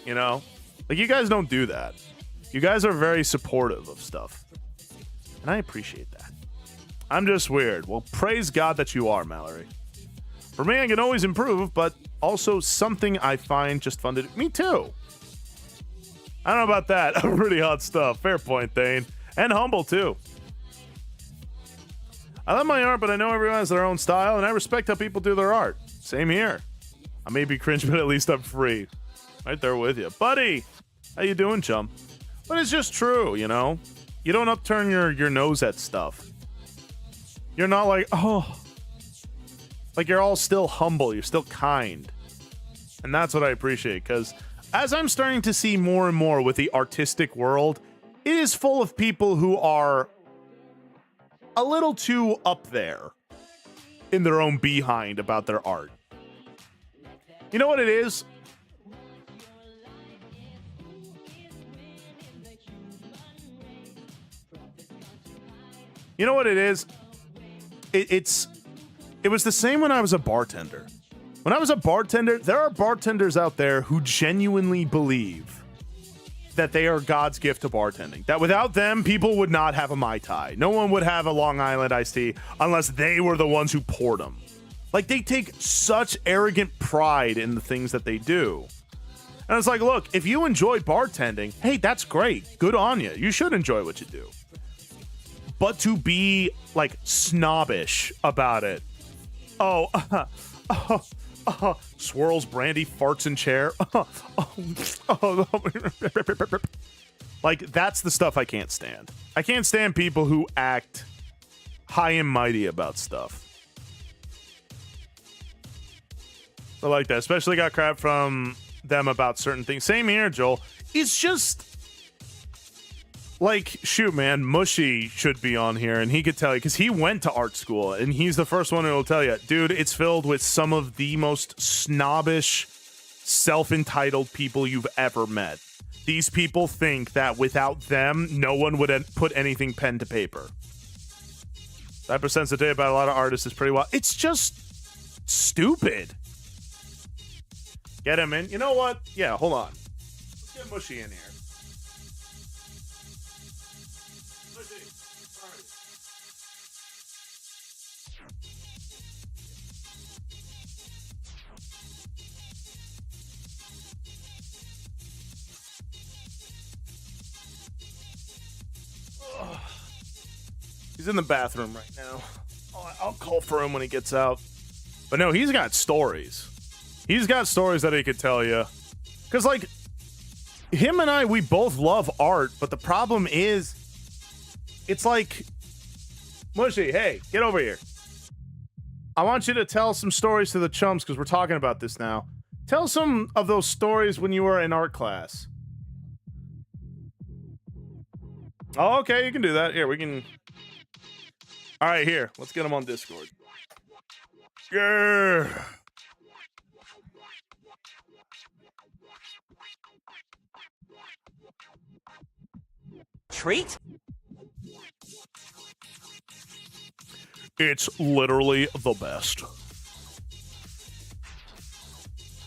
You know? Like, you guys don't do that. You guys are very supportive of stuff. And I appreciate that. I'm just weird. Well, praise God that you are, Mallory. For me, I can always improve, but also something I find just fun to do. Me too. I don't know about that. Pretty hot stuff. Fair point, Thane. And humble, too. I love my art, but I know everyone has their own style, and I respect how people do their art. Same here. I may be cringe, but at least I'm free. Right there with you. Buddy! How you doing, chum? But it's just true, you know? You don't upturn your nose at stuff. You're not like, oh. Like, you're all still humble. You're still kind. And that's what I appreciate, because as I'm starting to see more and more with the artistic world, it is full of people who are a little too up there in their own behind about their art. You know what it is? You know what it is? It was the same when I was a bartender. When I was a bartender, there are bartenders out there who genuinely believe that they are God's gift to bartending. That without them, people would not have a Mai Tai. No one would have a Long Island iced tea unless they were the ones who poured them. Like, they take such arrogant pride in the things that they do. And it's like, look, if you enjoy bartending, hey, that's great. Good on you. You should enjoy what you do. But to be, like, snobbish about it. Swirls brandy, farts in chair. Like, that's the stuff I can't stand. I can't stand people who act high and mighty about stuff. I like that. Especially got crap from them about certain things. Same here, Joel. It's just... like, shoot, man, Mushy should be on here, and he could tell you, because he went to art school, and he's the first one who will tell you, dude, it's filled with some of the most snobbish, self-entitled people you've ever met. These people think that without them, no one would put anything pen to paper. Hypersensitivity about a lot of artists is pretty wild. It's just stupid. Get him in. You know what? Yeah, hold on. Let's get Mushy in here. He's in the bathroom right now. I'll call for him when he gets out. But no, he's got stories. He's got stories that he could tell you. Because, like, him and I, we both love art, but the problem is, it's like, Mushy, hey, get over here. I want you to tell some stories to the chums, because we're talking about this now. Tell some of those stories when you were in art class. Oh, okay, you can do that. Here, we can... All right, here. Let's get him on Discord. Yeah. Treat? It's literally the best.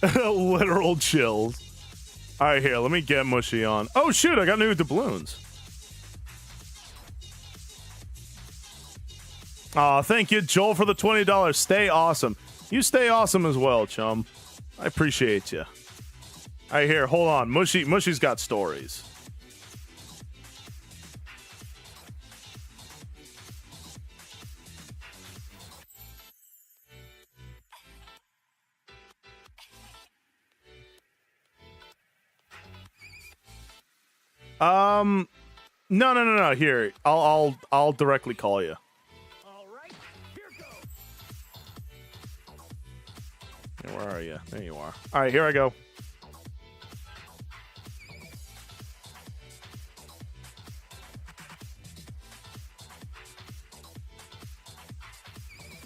Literal chills. All right, here. Let me get Mushy on. Oh, shoot. I got new doubloons. Aw, thank you, Joel, for the $20. Stay awesome. You stay awesome as well, chum. I appreciate you. All right, here, hold on. Mushy's got stories. No. Here, I'll directly call you. Where are you? There you are. All right, here I go.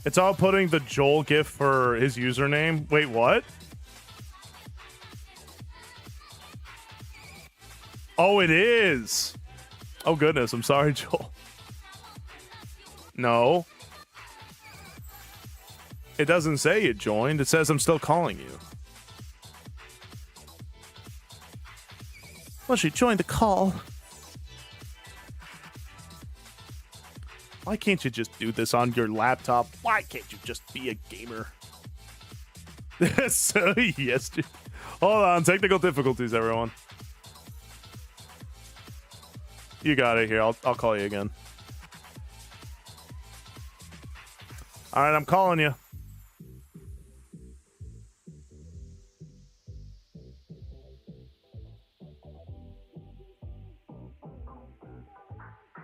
It's all putting the Joel GIF for his username. Wait, what? Oh, it is. Oh, goodness. I'm sorry, Joel. No. It doesn't say it joined. It says I'm still calling you. Mushy, join the call. Why can't you just do this on your laptop? Why can't you just be a gamer? So, yes, dude. Hold on. Technical difficulties, everyone. You got it here. I'll call you again. All right, I'm calling you.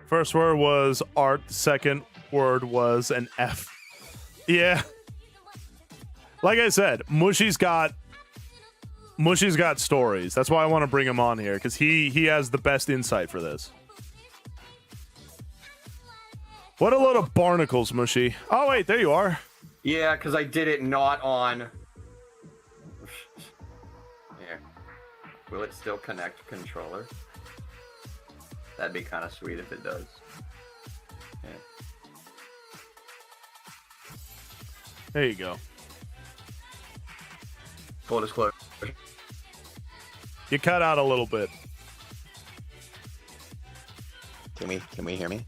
First word was art. Second word was an F. Yeah. Like I said, Mushy's got stories. That's why I want to bring him on here, because he has the best insight for this. What a load of barnacles, Mushy. Oh, wait, there you are. Yeah, because I did it not on... Here. Will it still connect controller? That'd be kind of sweet if it does. Yeah. There you go. Full disclosure. You cut out a little bit. Can we hear me?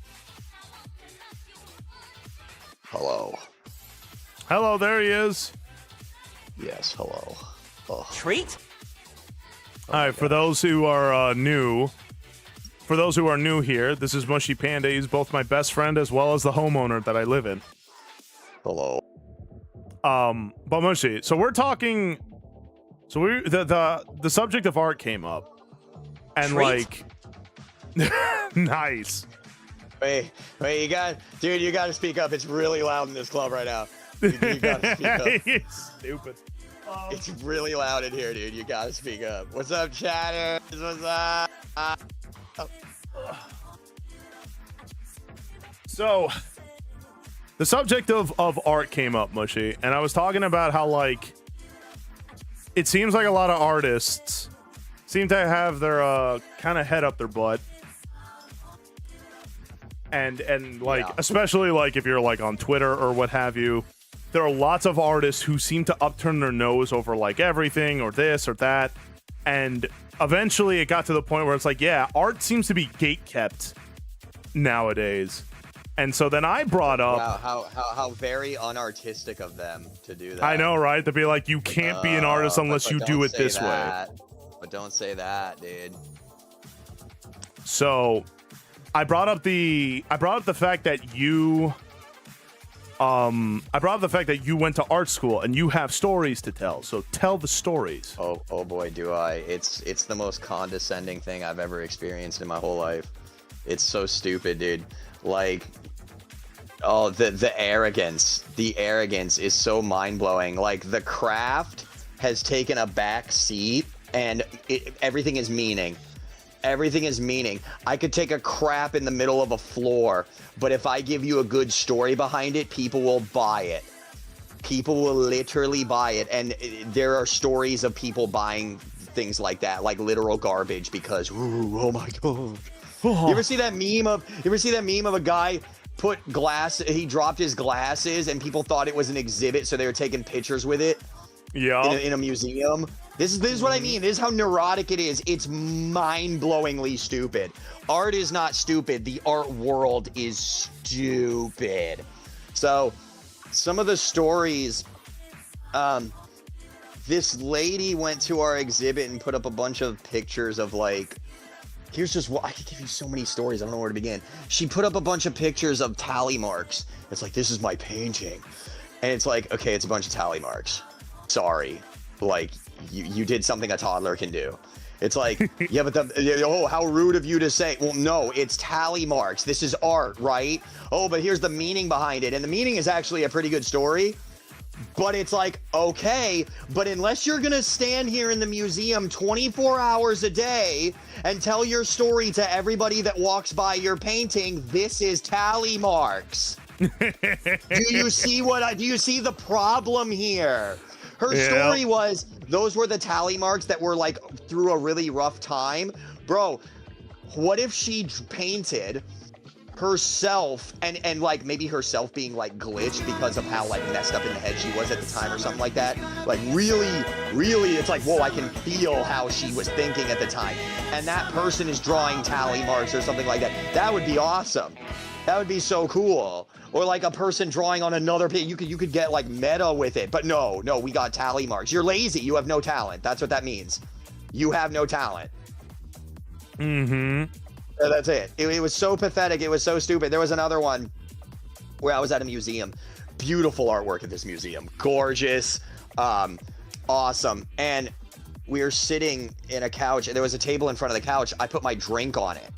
Hello. Hello, there he is. Yes, hello. Oh. Treat? All right, for those who are new here, this is Mushy Panda. He's both my best friend as well as the homeowner that I live in. Hello. But Mushy, so we're talking. So the subject of art came up, and Treat? like, nice. Wait, you gotta speak up. It's really loud in this club right now. You gotta speak up. He's stupid. It's really loud in here, dude. You gotta speak up. What's up, chatters? What's up? So, the subject of art came up, Mushy, and I was talking about how, like, it seems like a lot of artists seem to have their kind of head up their butt. And like, especially like if you're like on Twitter or what have you, there are lots of artists who seem to upturn their nose over like everything or this or that. And eventually it got to the point where it's like, yeah, art seems to be gatekept nowadays. And so then I brought up... Wow, how very unartistic of them to do that. I know, right? To be like, you can't be an artist unless you do it this way. But don't say that, dude. So I brought up the fact that you... I brought up the fact that you went to art school and you have stories to tell. So tell the stories. Oh boy, do I. It's the most condescending thing I've ever experienced in my whole life. It's so stupid, dude. Like, oh, the arrogance. The arrogance is so mind-blowing. Like, the craft has taken a back seat and everything is meaning. Everything is meaning. I could take a crap in the middle of a floor, but if I give you a good story behind it, people will buy it. People will literally buy it. And there are stories of people buying things like that, like literal garbage, because, ooh, oh my god. You ever see that meme of a guy he dropped his glasses and people thought it was an exhibit, so they were taking pictures with it? Yeah. In a museum. This is what I mean. This is how neurotic it is. It's mind-blowingly stupid. Art is not stupid. The art world is stupid. So, some of the stories, this lady went to our exhibit and put up a bunch of pictures of, like, here's just what I could give you so many stories. I don't know where to begin. She put up a bunch of pictures of tally marks. It's like, this is my painting. And it's like, okay, it's a bunch of tally marks. Sorry. Like, you did something a toddler can do. It's like, yeah, but how rude of you to say. Well, no, it's tally marks. This is art, right? Oh, but here's the meaning behind it. And the meaning is actually a pretty good story. But it's like, okay, but unless you're going to stand here in the museum 24 hours a day and tell your story to everybody that walks by your painting, this is tally marks. Do you see the problem here? Her story was, those were the tally marks that were like through a really rough time. Bro, what if she painted herself and like maybe herself being like glitched because of how like messed up in the head she was at the time or something like that. Like really it's like, whoa, I can feel how she was thinking at the time. And that person is drawing tally marks or something like that. That would be awesome. That would be so cool. Or like a person drawing on another page. You could get like meta with it. But no, we got tally marks. You're lazy. You have no talent. That's what that means. You have no talent. Mm-hmm. That's it. It was so pathetic. It was so stupid. There was another one where I was at a museum. Beautiful artwork at this museum. Gorgeous. Awesome. And we were sitting in a couch. And there was a table in front of the couch. I put my drink on it.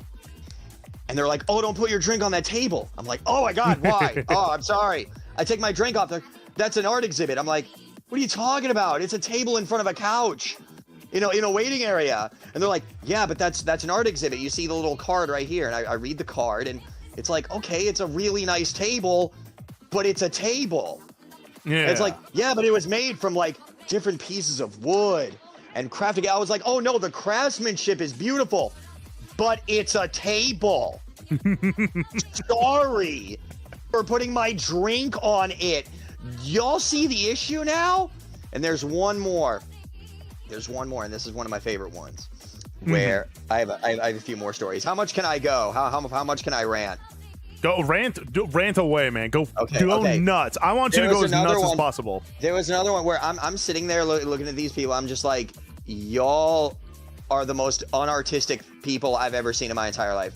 And they're like, oh, don't put your drink on that table. I'm like, oh my God, why? Oh, I'm sorry. I take my drink off. That's an art exhibit. I'm like, what are you talking about? It's a table in front of a couch, in a waiting area. And they're like, yeah, but that's an art exhibit. You see the little card right here. And I read the card and it's like, okay, it's a really nice table, but it's a table. Yeah. And it's like, yeah, but it was made from like different pieces of wood and crafting. I was like, oh no, the craftsmanship is beautiful. But it's a table. Sorry for putting my drink on it. Y'all see the issue now? And there's one more. And this is one of my favorite ones. Where I have a few more stories. How much can I go? How much can I rant? Go rant away, man. Go nuts. I want you to go as nuts as possible. There was another one where I'm sitting there looking at these people. I'm just like, y'all are the most unartistic people I've ever seen in my entire life.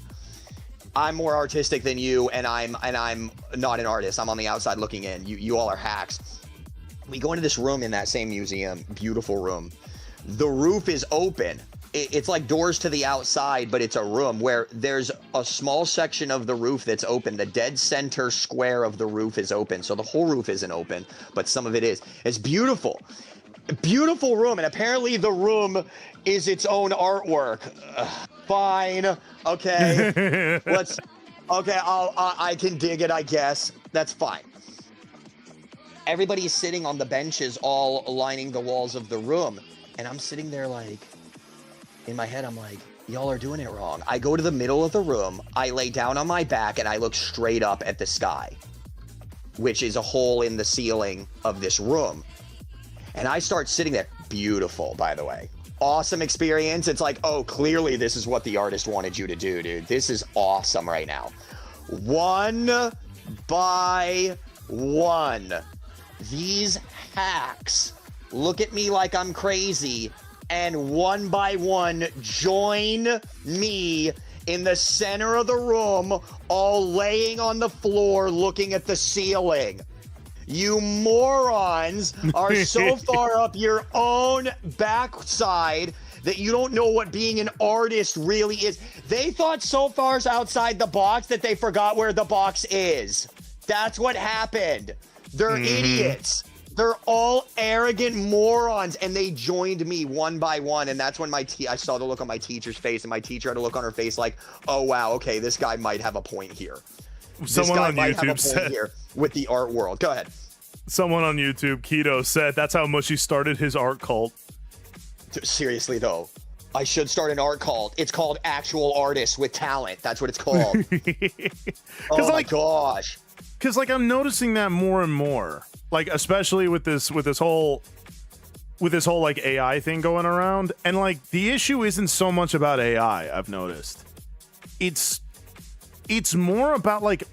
I'm more artistic than you, and I'm not an artist. I'm on the outside looking in. You all are hacks. We go into this room in that same museum, beautiful room. The roof is open. It's like doors to the outside, but it's a room where there's a small section of the roof that's open. The dead center square of the roof is open. So the whole roof isn't open, but some of it is. It's beautiful. Beautiful room, and apparently the room is its own artwork. Fine, okay. I can dig it, I guess. That's fine. Everybody's sitting on the benches, all lining the walls of the room, and I'm sitting there like, in my head, I'm like, y'all are doing it wrong. I go to the middle of the room, I lay down on my back, and I look straight up at the sky, which is a hole in the ceiling of this room. And I start sitting there. Beautiful, by the way. Awesome experience. It's like, oh, clearly this is what the artist wanted you to do, dude. This is awesome right now. One by one, these hacks look at me like I'm crazy, and one by one join me in the center of the room, all laying on the floor looking at the ceiling. You morons are so far up your own backside that you don't know what being an artist really is. They thought so far outside the box that they forgot where the box is. That's what happened. They're idiots. They're all arrogant morons, and they joined me one by one, and that's when I saw the look on my teacher's face, and my teacher had a look on her face like, oh, wow, okay, this guy might have a point here. Someone on YouTube said here with the art world. Go ahead. Someone on YouTube, Keto, said that's how Mushy started his art cult. Seriously, though, I should start an art cult. It's called Actual Artists with Talent. That's what it's called. Oh my gosh. Because like I'm noticing that more and more, like especially with this whole like AI thing going around, and like the issue isn't so much about AI. I've noticed it's more about like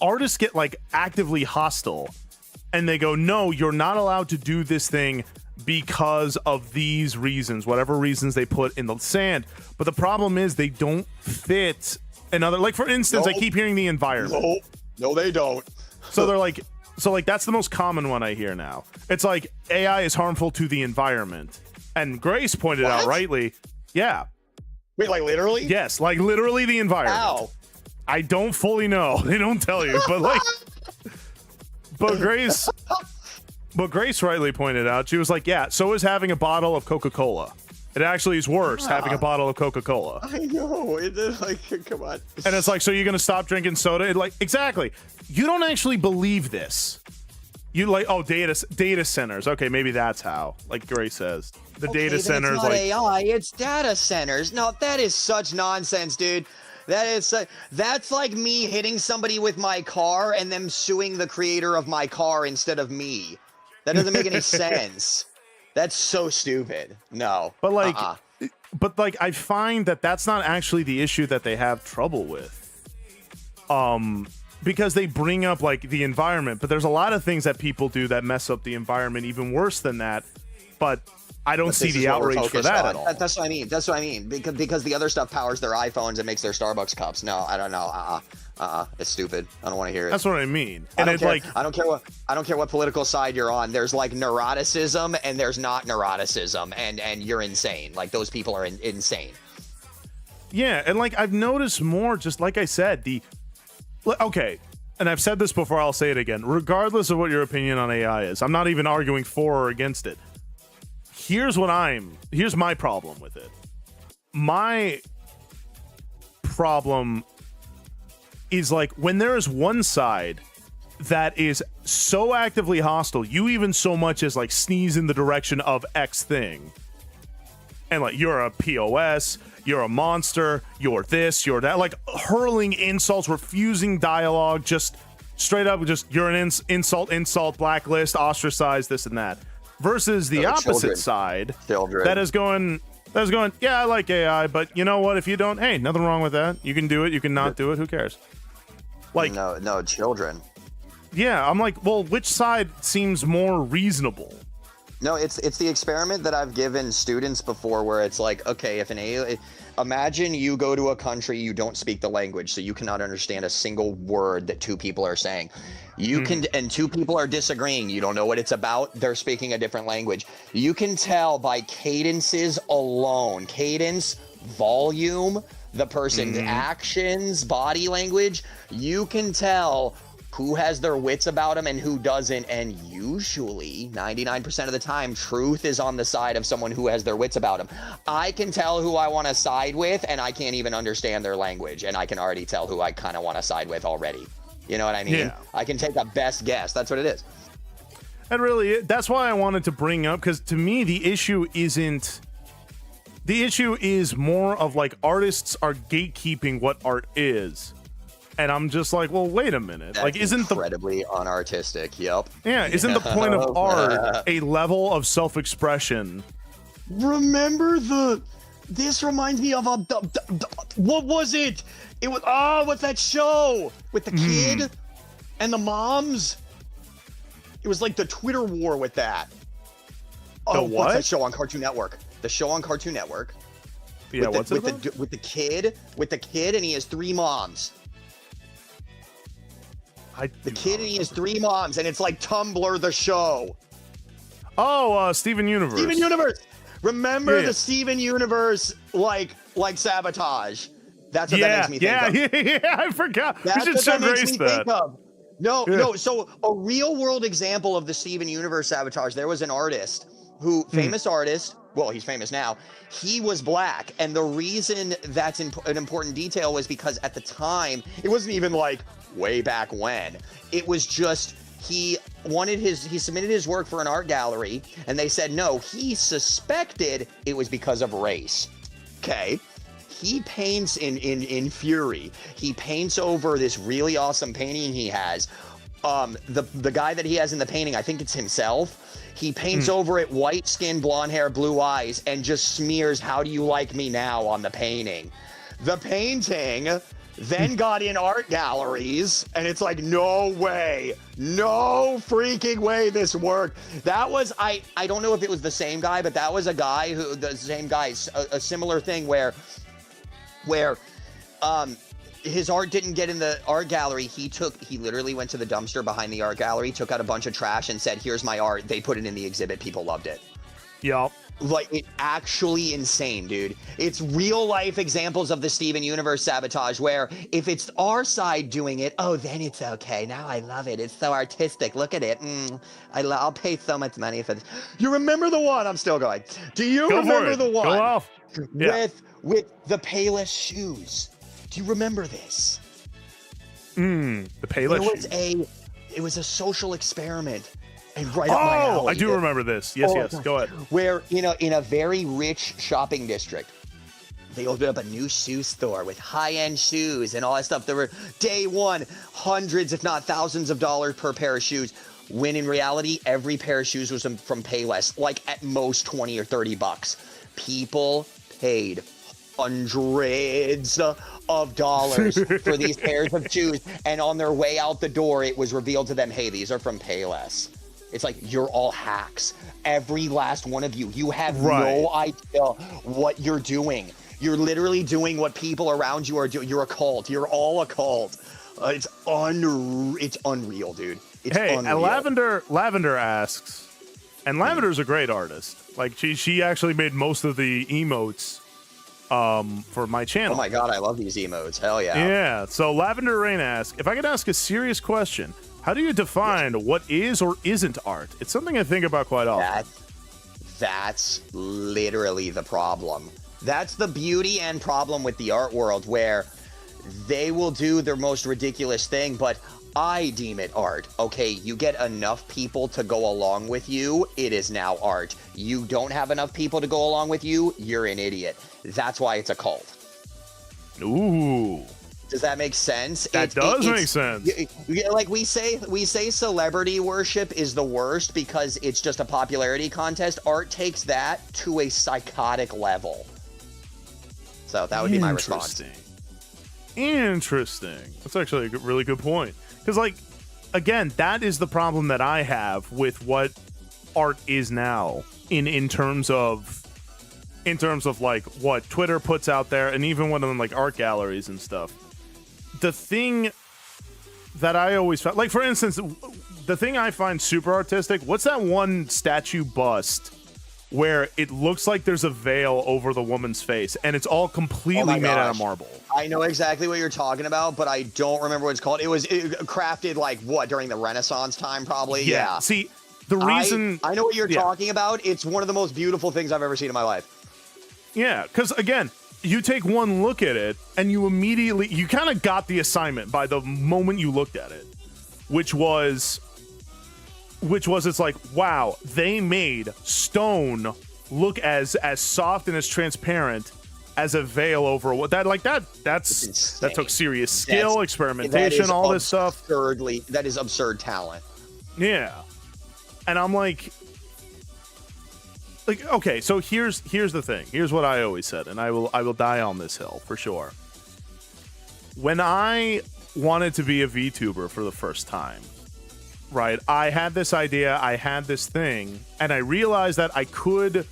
artists get like actively hostile and they go, no, you're not allowed to do this thing because of these reasons, whatever reasons they put in the sand. But the problem is they don't fit another, like for instance, I keep hearing the environment. No, they don't. So they're like, that's the most common one I hear now. It's like AI is harmful to the environment. And Grace pointed out rightly. Yeah. Wait, like literally? Yes, like literally the environment. Ow. I don't fully know. They don't tell you, but like, but Grace rightly pointed out, she was like, yeah, so is having a bottle of Coca-Cola. It actually is worse having a bottle of Coca-Cola. I know. It's like, come on. And it's like, so you're going to stop drinking soda? Like, exactly. You don't actually believe this. You like, oh, data centers. Okay, maybe that's how. Like Grace says. The data centers. It's not like AI, it's data centers. No, that is such nonsense, dude. That's like me hitting somebody with my car and them suing the creator of my car instead of me. That doesn't make any sense. That's so stupid. No. But like, I find that that's not actually the issue that they have trouble with. Because they bring up like the environment, but there's a lot of things that people do that mess up the environment even worse than that. But I don't see the outrage for that at all. That's what I mean. That's what I mean. Because the other stuff powers their iPhones and makes their Starbucks cups. No, I don't know. It's stupid. I don't want to hear it. That's what I mean. And it's like I don't care what political side you're on. There's like neuroticism and there's not neuroticism, and you're insane. Like those people are insane. Yeah, and like I've noticed more. Just like I said, okay. And I've said this before, I'll say it again. Regardless of what your opinion on AI is, I'm not even arguing for or against it. Here's my problem with it. My problem is like when there is one side that is so actively hostile, you even so much as like sneeze in the direction of X thing. And like, you're a POS, you're a monster, you're this, you're that, like hurling insults, refusing dialogue, just straight up, just you're an insult, blacklist, ostracize, this and that. Versus the opposite side that is going, yeah, I like AI, but you know what? If you don't, hey, nothing wrong with that. You can do it, you can not do it, who cares? Like, no, children. Yeah, I'm like, well, which side seems more reasonable? No, it's the experiment that I've given students before where it's like, okay, if an alien, imagine you go to a country, you don't speak the language, so you cannot understand a single word that two people are saying. You can, and two people are disagreeing. You don't know what it's about. They're speaking a different language. You can tell by cadences alone, cadence, volume, the person's actions, body language. You can tell who has their wits about them and who doesn't, and usually 99% of the time truth is on the side of someone who has their wits about them. I can tell who I want to side with, and I can't even understand their language, and I can already tell who I kind of want to side with already. You know what I mean? Yeah. I can take a best guess. That's what it is. And really, that's why I wanted to bring up, because to me the issue is more of like artists are gatekeeping what art is. And I'm just like, well, wait a minute. That's like, isn't incredibly unartistic? Yep. Yeah, isn't the point of art a level of self-expression? Remember this reminds me of what was it? It was what's that show with the kid and the moms? It was like the Twitter war with that. The what? What's that show on Cartoon Network? The show on Cartoon Network. Yeah, with the kid, and he has three moms. The kid and he has three moms, and it's like Tumblr the show. Oh, Steven Universe. Steven Universe. Remember the Steven Universe like sabotage. That's what that makes me think of. Yeah, I forgot. That's we should show Grace that. No. So a real world example of the Steven Universe sabotage. There was an artist famous artist. Well, he's famous now. He was black, and the reason that's an important detail was because at the time it wasn't even like way back when. It was just he submitted his work for an art gallery, and they said no. He suspected it was because of race. Okay. He paints in Fury. He paints over this really awesome painting he has. The guy that he has in the painting, I think it's himself. He paints over it white skin, blonde hair, blue eyes, and just smears "How do you like me now" on the painting. The painting then got in art galleries, and it's like, no way, no freaking way this worked. That was, I don't know if it was the same guy, but that was a similar thing where his art didn't get in the art gallery. He literally went to the dumpster behind the art gallery, took out a bunch of trash and said, "Here's my art." They put it in the exhibit. People loved it. Yup. Like, it's actually insane, dude. It's real life examples of the Steven Universe sabotage where if it's our side doing it, then it's okay. Now I love it. It's so artistic. Look at it. I'll pay so much money for this. You remember the one? I'm still going. Do you remember the one? Go off. Yeah. With the Payless shoes? Do you remember this? The Payless shoes. It was a social experiment. And right up my alley. I do remember this. Yes. Go ahead. Where in a very rich shopping district, They opened up a new shoe store with high-end shoes and all that stuff. There were day one, hundreds, if not thousands of dollars per pair of shoes. When in reality, every pair of shoes was from Payless, like at most 20 or 30 bucks. People paid hundreds of dollars for these pairs of shoes, and on their way out the door, it was revealed to them, hey, these are from Payless. It's like, you're all hacks. Every last one of you. You have no idea what you're doing. You're literally doing what people around you are doing. You're a cult. You're all a cult. It's unreal, dude. It's unreal. Lavender asks, and Lavender's a great artist. Like, she actually made most of the emotes for my channel. Oh my god, I love these emotes. Hell yeah. Yeah. So Lavender Rain asks, if I could ask a serious question, how do you define what is or isn't art? It's something I think about quite often. That's literally the problem. That's the beauty and problem with the art world, where they will do their most ridiculous thing, but I deem it art. Okay, you get enough people to go along with you, it is now art. You don't have enough people to go along with you, you're an idiot. That's why it's a cult. Ooh. Does that make sense? That does make sense. Like we say celebrity worship is the worst because it's just a popularity contest. Art takes that to a psychotic level. So that would be my response. Interesting. That's actually a really good point. Because, like, again, that is the problem that I have with what art is now in terms of like what Twitter puts out there, and even one of them like art galleries and stuff. The thing that I always found, like, for instance, the thing I find super artistic, what's that one statue bust where it looks like there's a veil over the woman's face and it's all completely made out of marble? I know exactly what you're talking about, but I don't remember what it's called. It was crafted like what, during the Renaissance time, probably? Yeah. See, the reason I know what you're talking about. It's one of the most beautiful things I've ever seen in my life. Yeah, because again, you take one look at it and you kind of got the assignment by the moment you looked at it, which was it's like, wow, they made stone look as soft and as transparent as a veil over what that took serious skill, experimentation, all this stuff. That is absurd talent. Yeah. And I'm like, okay, so here's the thing. Here's what I always said, and I will die on this hill for sure. When I wanted to be a VTuber for the first time, right, I had this idea, I had this thing, and I realized that I could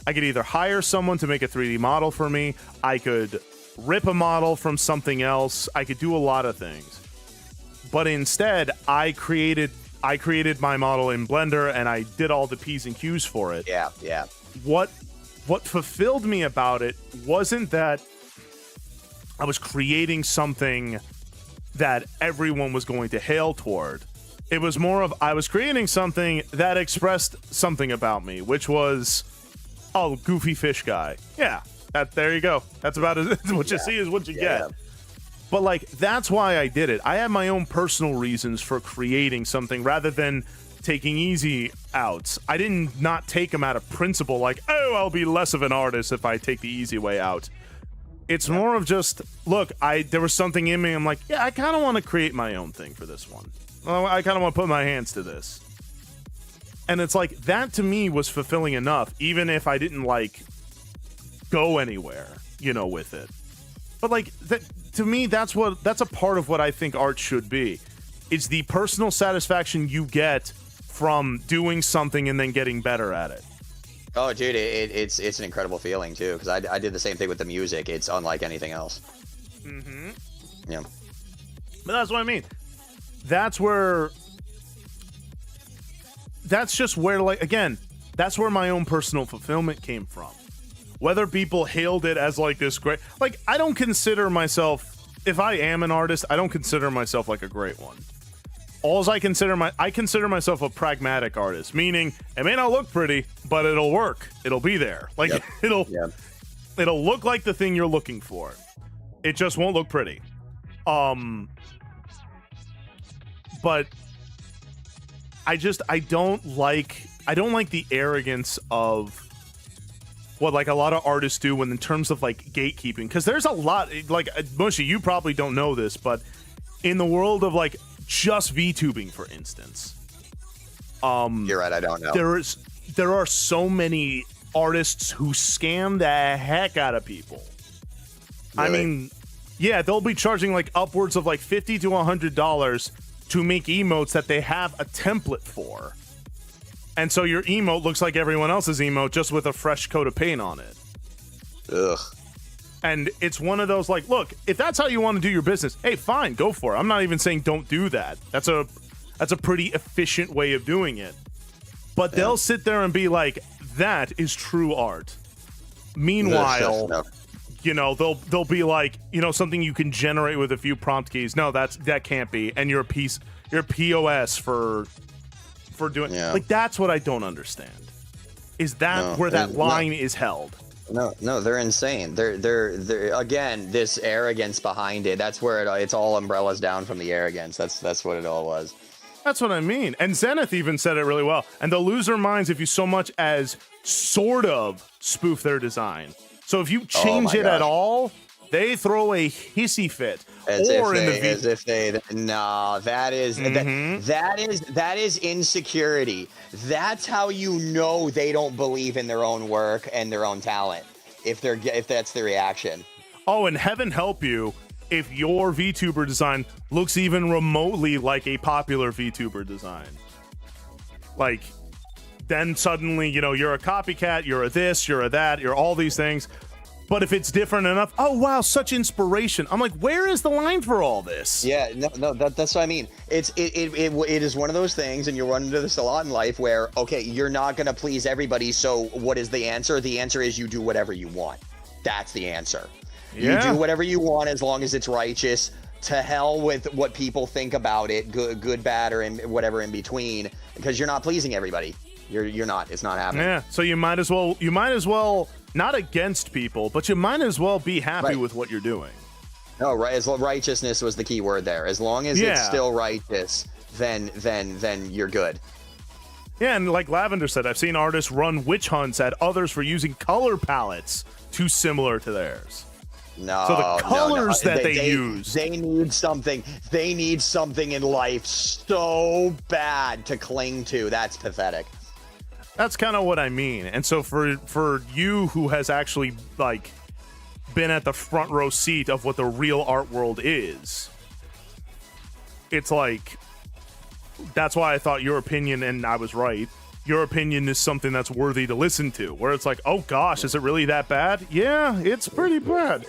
either hire someone to make a 3D model for me, I could rip a model from something else, I could do a lot of things. But instead, I created my model in Blender, and I did all the P's and Q's for it. Yeah. What fulfilled me about it wasn't that I was creating something that everyone was going to hail toward. It was more of I was creating something that expressed something about me, which was, oh, goofy fish guy. Yeah, there you go. That's about it. What you see is what you get. But, like, that's why I did it. I had my own personal reasons for creating something rather than taking easy outs. I didn't not take them out of principle, like, oh, I'll be less of an artist if I take the easy way out. It's more of just, look, there was something in me. I'm like, yeah, I kind of want to create my own thing for this one. I kind of want to put my hands to this. And it's like, that to me was fulfilling enough, even if I didn't, like, go anywhere, with it. But, like, to me, that's a part of what I think art should be. It's the personal satisfaction you get from doing something and then getting better at it. Oh, dude, it's an incredible feeling, too, because I did the same thing with the music. It's unlike anything else. Mm-hmm. Yeah. But that's what I mean. That's just where, like, again, that's where my own personal fulfillment came from. Whether people hailed it as, like, this great... Like, I don't consider myself... If I am an artist, I don't consider myself, like, a great one. I consider myself a pragmatic artist, meaning it may not look pretty, but it'll work. It'll be there. Like, it'll look like the thing you're looking for. It just won't look pretty. But I don't like the arrogance of what like a lot of artists do when in terms of like gatekeeping, because there's a lot like Mushy, you probably don't know this, but in the world of like just VTubing, for instance, you're right, I don't know. There are so many artists who scam the heck out of people. Really? I mean, yeah, they'll be charging like upwards of like $50 to $100 to make emotes that they have a template for. And so your emote looks like everyone else's emote, just with a fresh coat of paint on it. Ugh. And it's one of those like, look, if that's how you want to do your business, hey, fine, go for it. I'm not even saying don't do that. That's a pretty efficient way of doing it. But they'll sit there and be like, that is true art. Meanwhile, you know, they'll be like, you know, something you can generate with a few prompt keys. No, that can't be. And you're a POS for doing like, that's what I don't understand. Is that where that line is held? No, they're insane. They're again, this arrogance behind it. That's where it's all umbrellas down from the arrogance. That's what it all was. That's what I mean. And Zenith even said it really well. And they'll lose their minds if you so much as sort of spoof their design. So if you change it at all, they throw a hissy fit. That is insecurity. That's how you know they don't believe in their own work and their own talent. If that's the reaction. Oh, and heaven help you if your VTuber design looks even remotely like a popular VTuber design. Like, then suddenly, you know, you're a copycat, you're a this, you're a that, you're all these things. But if it's different enough, oh wow, such inspiration. I'm like, where is the line for all this? Yeah, no, that's what I mean. It is one of those things, and you run into this a lot in life where, okay, you're not gonna please everybody, so what is the answer? The answer is you do whatever you want. That's the answer. You do whatever you want as long as it's righteous. To hell with what people think about it, good, bad, or whatever in between, because you're not pleasing everybody. You're not. It's not happening. Yeah. So you might as well not against people, but you might as well be happy with what you're doing. No, right. As long righteousness was the key word there. As long as it's still righteous, then you're good. Yeah, and like Lavender said, I've seen artists run witch hunts at others for using color palettes too similar to theirs. No, so the colors that they use. They need something. They need something in life so bad to cling to. That's pathetic. That's kind of what I mean. And so for you who has actually like been at the front row seat of what the real art world is, it's like, that's why I thought your opinion, and I was right, your opinion is something that's worthy to listen to, where it's like, oh gosh, is it really that bad? Yeah, it's pretty bad.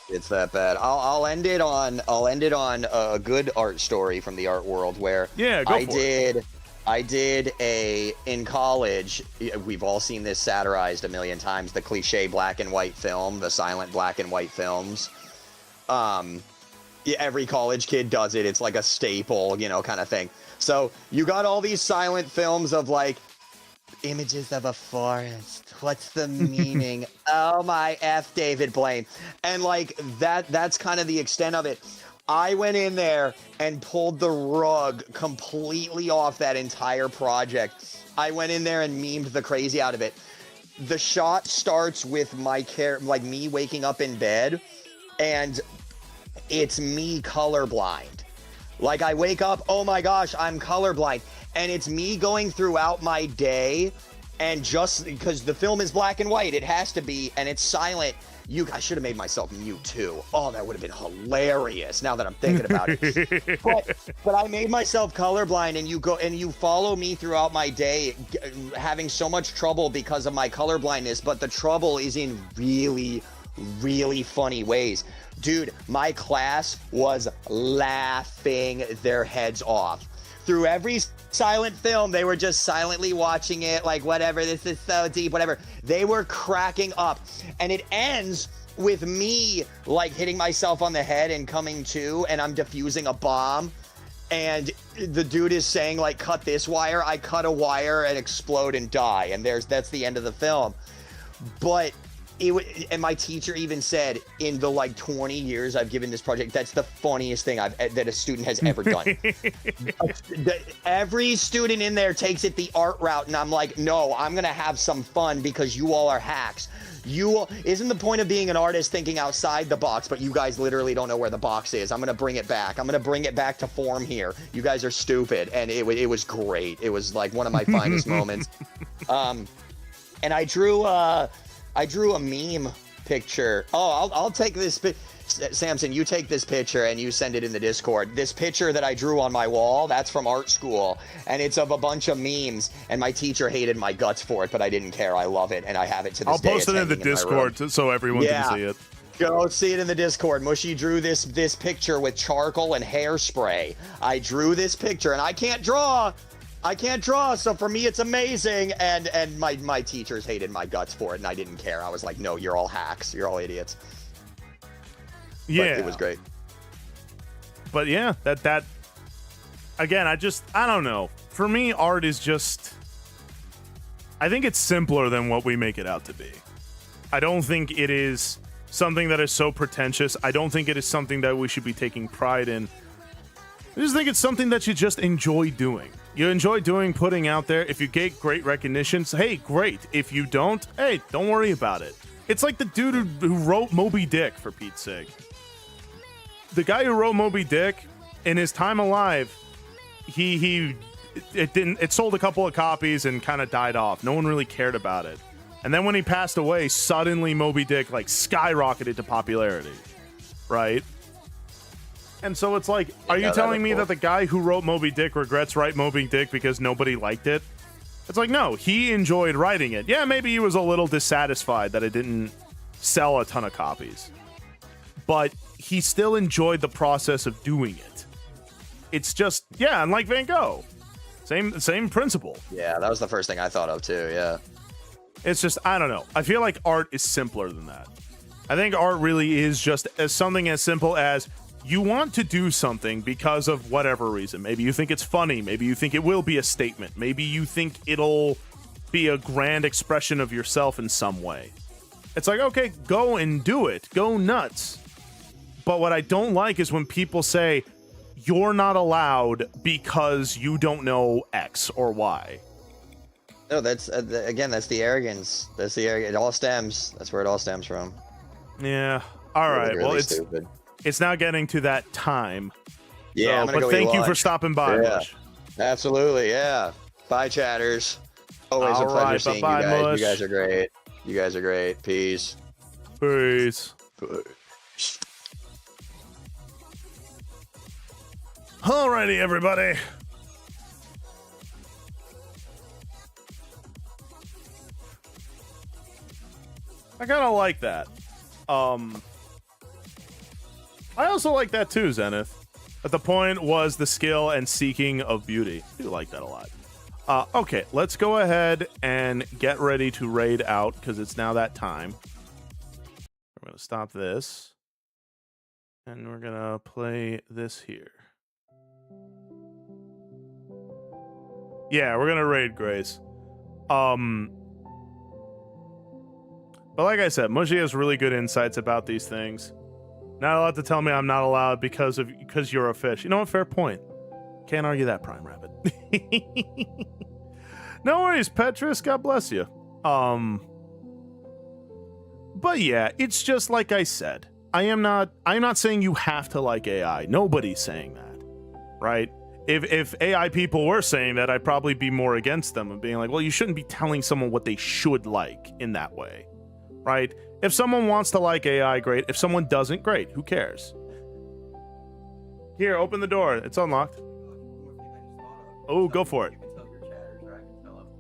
It's that bad. I'll end it on a good art story from the art world where I did in college. We've all seen this satirized a million times. The cliche black and white film, the silent black and white films. Every college kid does it. It's like a staple, kind of thing. So you got all these silent films of like images of a forest. What's the meaning? Oh my F, David Blaine. And like that's kind of the extent of it. I went in there and pulled the rug completely off that entire project. I went in there and memed the crazy out of it. The shot starts with like me waking up in bed, and it's me colorblind. Like I wake up, oh my gosh, I'm colorblind. And it's me going throughout my day, and just because the film is black and white, it has to be, and it's silent. I should have made myself mute too. Oh, that would have been hilarious now that I'm thinking about it. But I made myself colorblind, and you follow me throughout my day, having so much trouble because of my colorblindness, but the trouble is in really, really funny ways. Dude, my class was laughing their heads off. Through every silent film, they were just silently watching it, like, whatever, this is so deep, whatever. They were cracking up. And it ends with me, like, hitting myself on the head and coming to, and I'm defusing a bomb. And the dude is saying, like, cut this wire. I cut a wire and explode and die. And that's the end of the film. But and my teacher even said, in the like 20 years I've given this project, that's the funniest thing that a student has ever done. Every student in there takes it the art route, and I'm like, no, I'm gonna have some fun because you all are hacks. Isn't the point of being an artist thinking outside the box, but you guys literally don't know where the box is. I'm gonna bring it back. I'm gonna bring it back to form here. You guys are stupid, and it was great. It was like one of my finest moments. And I drew a meme picture. Oh, I'll take this. Samson, you take this picture and you send it in the Discord. This picture that I drew on my wall, that's from art school, and it's of a bunch of memes, and my teacher hated my guts for it, but I didn't care. I love it, and I have it to this day. I'll post it in the Discord so everyone can see it. Go see it in the Discord. Mushy drew this picture with charcoal and hairspray. I drew this picture, and I can't draw, so for me it's amazing, and my teachers hated my guts for it, and I didn't care. I was like, no, you're all hacks. You're all idiots. Yeah, but it was great. But yeah, that again, I don't know. For me, art is just, I think it's simpler than what we make it out to be. I don't think it is something that is so pretentious. I don't think it is something that we should be taking pride in. I just think it's something that you just enjoy doing. You enjoy putting out there. If you get great recognitions, hey, great. If you don't, hey, don't worry about it. It's like the dude who wrote Moby Dick, for Pete's sake. The guy who wrote Moby Dick, in his time alive, it sold a couple of copies and kind of died off. No one really cared about it. And then when he passed away, suddenly Moby Dick like skyrocketed to popularity, right? And so it's like, are you telling me that the guy who wrote Moby Dick regrets writing Moby Dick because nobody liked it? It's like, no, he enjoyed writing it. Yeah, maybe he was a little dissatisfied that it didn't sell a ton of copies, but he still enjoyed the process of doing it. It's just, yeah, and like Van Gogh, same principle. Yeah, that was the first thing I thought of too. Yeah, it's just, I don't know. I feel like art is simpler than that. I think art really is just something as simple as you want to do something because of whatever reason. Maybe you think it's funny. Maybe you think it will be a statement. Maybe you think it'll be a grand expression of yourself in some way. It's like, okay, go and do it. Go nuts. But what I don't like is when people say, you're not allowed because you don't know X or Y. No, that's, again, that's the arrogance. That's the arrogance. It all stems. That's where it all stems from. Yeah. All right. Really well, stupid. It's now getting to that time. Yeah, so, but thank you for stopping by, Mush. Absolutely, yeah. Bye, chatters. Always a pleasure seeing you guys. Mush. You guys are great. You guys are great. Peace. Peace. Alrighty, everybody. I kind of like that. I also like that too, Zenith. But the point was the skill and seeking of beauty. I do like that a lot. Okay, let's go ahead and get ready to raid out because it's now that time. We're going to stop this. And we're going to play this here. Yeah, we're going to raid Grace. But like I said, Mushy has really good insights about these things. Not allowed to tell me I'm not allowed because you're a fish. You know what? Fair point. Can't argue that, Prime Rabbit. No worries, Petrus. God bless you. But yeah, it's just like I said. I'm not saying you have to like AI. Nobody's saying that, right? If AI people were saying that, I'd probably be more against them and being like, well, you shouldn't be telling someone what they should like in that way, right? If someone wants to like AI, great. If someone doesn't, great. Who cares? Here, open the door. It's unlocked. Oh, go for it.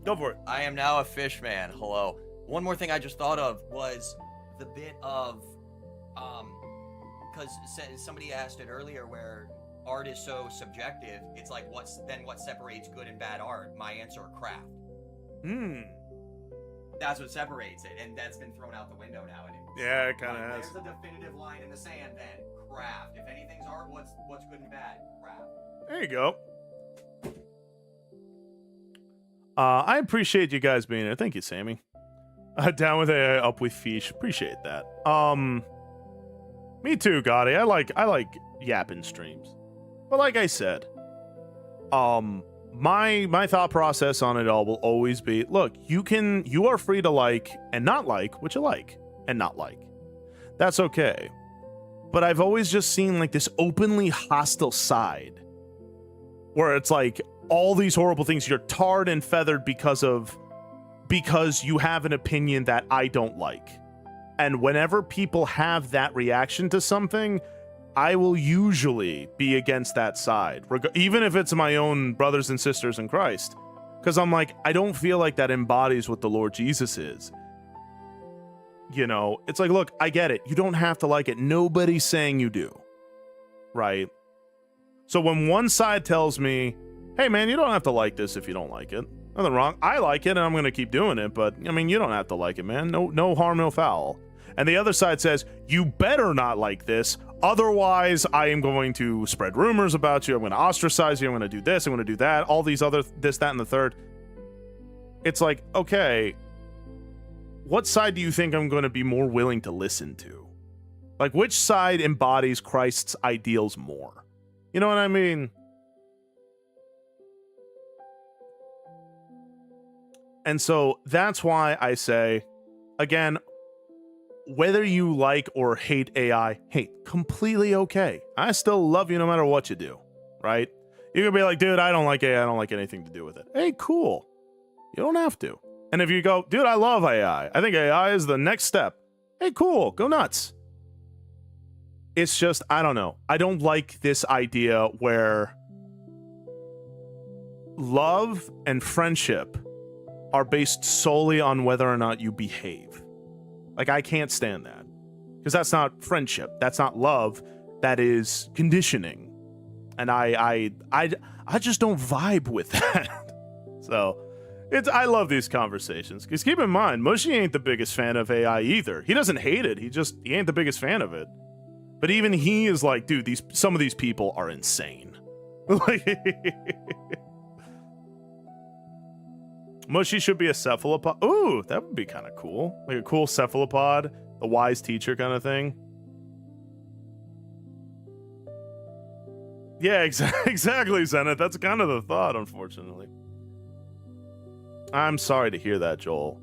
Go for it. I am now a fish man. Hello. One more thing I just thought of was the bit of, because somebody asked it earlier where art is so subjective. It's like, what separates good and bad art? My answer, craft. That's what separates it, and that's been thrown out the window now. Yeah, it kind of has. There's a definitive line in the sand then. Craft. If anything's art, what's good and bad? Craft. There you go. I appreciate you guys being here. Thank you, Sammy. Down with AI, up with fish. Appreciate that. Me too, Gotti. I like yapping streams. But like I said, my thought process on it all will always be, look, you are free to like and not like what you like and not like. That's okay. But I've always just seen like this openly hostile side where it's like all these horrible things, you're tarred and feathered because you have an opinion that I don't like. And whenever people have that reaction to something, I will usually be against that side, even if it's my own brothers and sisters in Christ. Because I'm like, I don't feel like that embodies what the Lord Jesus is. You know, it's like, look, I get it. You don't have to like it. Nobody's saying you do. Right? So when one side tells me, hey, man, you don't have to like this if you don't like it. Nothing wrong. I like it and I'm going to keep doing it. But, I mean, you don't have to like it, man. No harm, no foul. And the other side says, you better not like this. Otherwise, I am going to spread rumors about you. I'm going to ostracize you. I'm going to do this. I'm going to do that. All these other this, that, and the third. It's like, okay, what side do you think I'm going to be more willing to listen to? Like, which side embodies Christ's ideals more? You know what I mean? And so that's why I say, again, whether you like or hate AI, hey, completely okay. I still love you no matter what you do, right? You can be like, dude, I don't like AI. I don't like anything to do with it. Hey, cool. You don't have to. And if you go, dude, I love AI. I think AI is the next step. Hey, cool. Go nuts. It's just, I don't know. I don't like this idea where love and friendship are based solely on whether or not you behave. Like, I can't stand that. Because that's not friendship. That's not love. That is conditioning. And I just don't vibe with that. So, I love these conversations. Because keep in mind, Mushy ain't the biggest fan of AI either. He doesn't hate it. He ain't the biggest fan of it. But even he is like, dude, some of these people are insane. Like, Mushy should be a cephalopod. Ooh, that would be kind of cool. Like a cool cephalopod, a wise teacher kind of thing. Yeah, exactly, Zenith. That's kind of the thought, unfortunately. I'm sorry to hear that, Joel.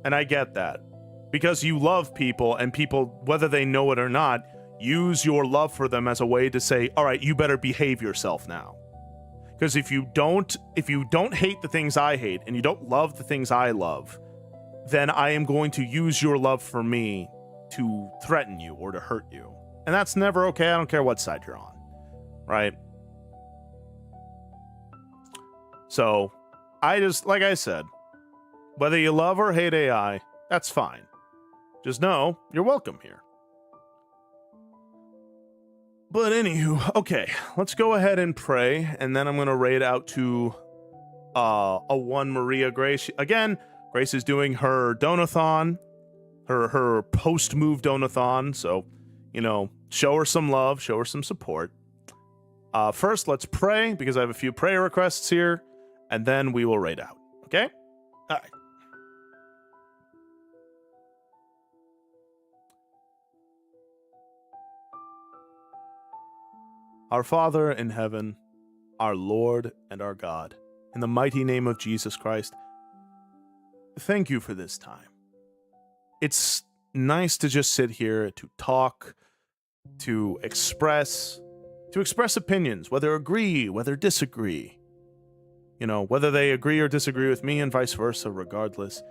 And I get that. Because you love people, and people, whether they know it or not, use your love for them as a way to say, all right, you better behave yourself now. Because if you don't hate the things I hate and you don't love the things I love, then I am going to use your love for me to threaten you or to hurt you. And that's never okay. I don't care what side you're on. Right? So, like I said, whether you love or hate AI, that's fine. Just know you're welcome here. But anywho, okay, let's go ahead and pray, and then I'm going to raid out to a one Maria Grace. Again, Grace is doing her Dono-thon, her post-move Dono-thon, so, you know, show her some love, show her some support. First, let's pray, because I have a few prayer requests here, and then we will raid out, okay? All right. Our Father in heaven, our Lord and our God, in the mighty name of Jesus Christ, thank you for this time. It's nice to just sit here, to talk, to express opinions, whether agree, whether disagree. You know, whether they agree or disagree with me and vice versa, regardless.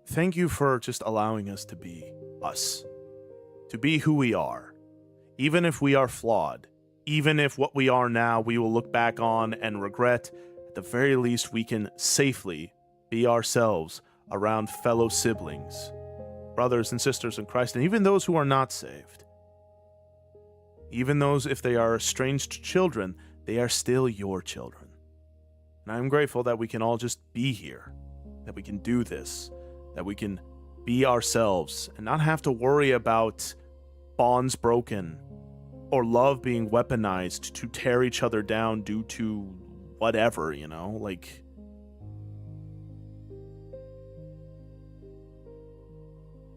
Thank you for just allowing us to be us, to be who we are. Even if we are flawed, even if what we are now we will look back on and regret, at the very least we can safely be ourselves around fellow siblings, brothers and sisters in Christ, and even those who are not saved. Even those, if they are estranged children, they are still your children. And I'm grateful that we can all just be here, that we can do this, that we can be ourselves and not have to worry about bonds broken or love being weaponized to tear each other down due to whatever, you know, like,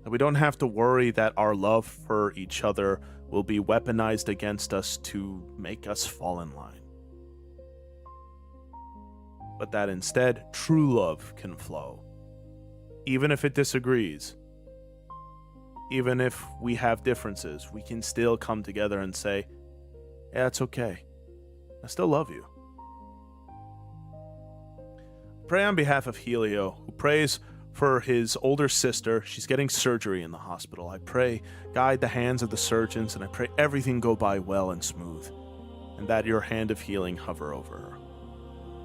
That we don't have to worry that our love for each other will be weaponized against us to make us fall in line. But that instead, true love can flow. Even if it disagrees, even if we have differences, we can still come together and say, yeah, it's okay. I still love you. Pray on behalf of Helio, who prays for his older sister. She's getting surgery in the hospital. I pray, guide the hands of the surgeons, and I pray everything go by well and smooth, and that your hand of healing hover over her.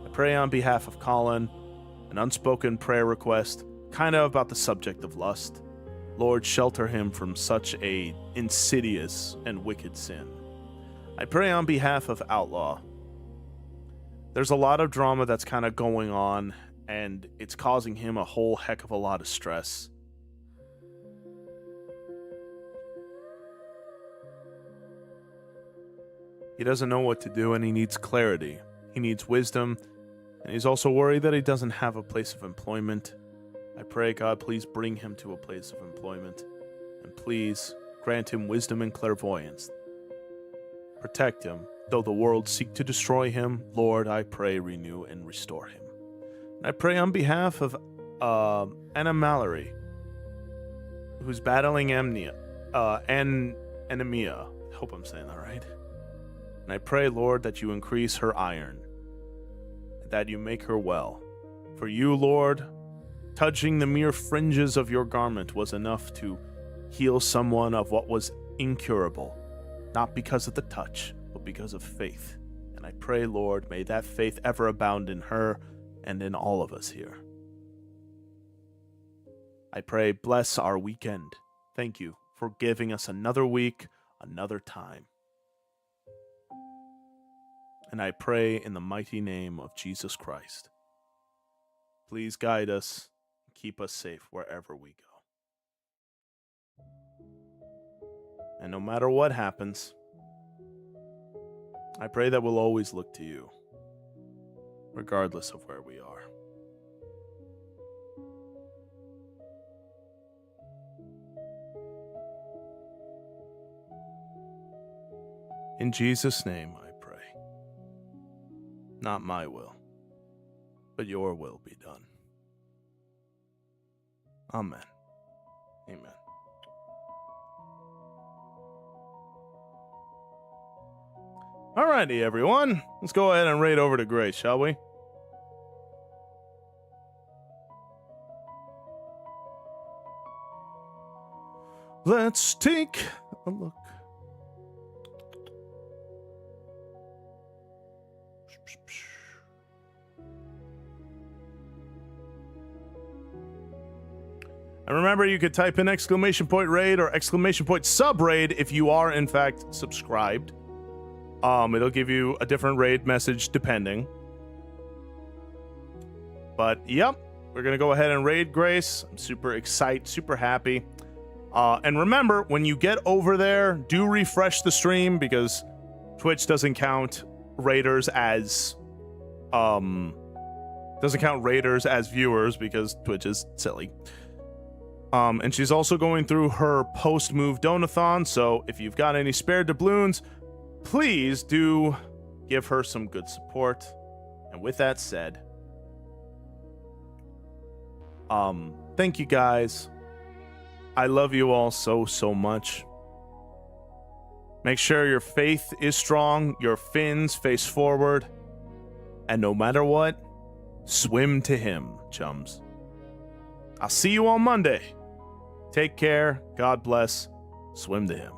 I pray on behalf of Colin, an unspoken prayer request, kind of about the subject of lust. Lord, shelter him from such a insidious and wicked sin. I pray on behalf of Outlaw. There's a lot of drama that's kind of going on, and it's causing him a whole heck of a lot of stress. He doesn't know what to do, and he needs clarity. He needs wisdom, and he's also worried that he doesn't have a place of employment. I pray, God, please bring him to a place of employment, and please grant him wisdom and clairvoyance. Protect him. Though the world seek to destroy him, Lord, I pray, renew and restore him. And I pray on behalf of Anna Mallory, who's battling anemia. I hope I'm saying that right. And I pray, Lord, that you increase her iron, that you make her well. For you, Lord, touching the mere fringes of your garment was enough to heal someone of what was incurable, not because of the touch, but because of faith. And I pray, Lord, may that faith ever abound in her and in all of us here. I pray, bless our weekend. Thank you for giving us another week, another time. And I pray in the mighty name of Jesus Christ. Please guide us, keep us safe wherever we go. And no matter what happens, I pray that we'll always look to you, regardless of where we are. In Jesus' name I pray. Not my will, but your will be done. Amen. Amen. Alrighty, everyone. Let's go ahead and raid over to Grace, shall we? Let's take a look. And remember, you could type in !raid or !subraid if you are, in fact, subscribed. It'll give you a different raid message depending. But, yep, we're going to go ahead and raid Grace. I'm super excited, super happy. And remember, when you get over there, do refresh the stream because Twitch doesn't count raiders as... doesn't count raiders as viewers because Twitch is silly. And she's also going through her post-move Dono-thon, so if you've got any spare doubloons, please do give her some good support. And with that said, thank you guys. I love you all so, so much. Make sure your faith is strong, your fins face forward, and no matter what, swim to him, chums. I'll see you on Monday. Take care, God bless, swim to him.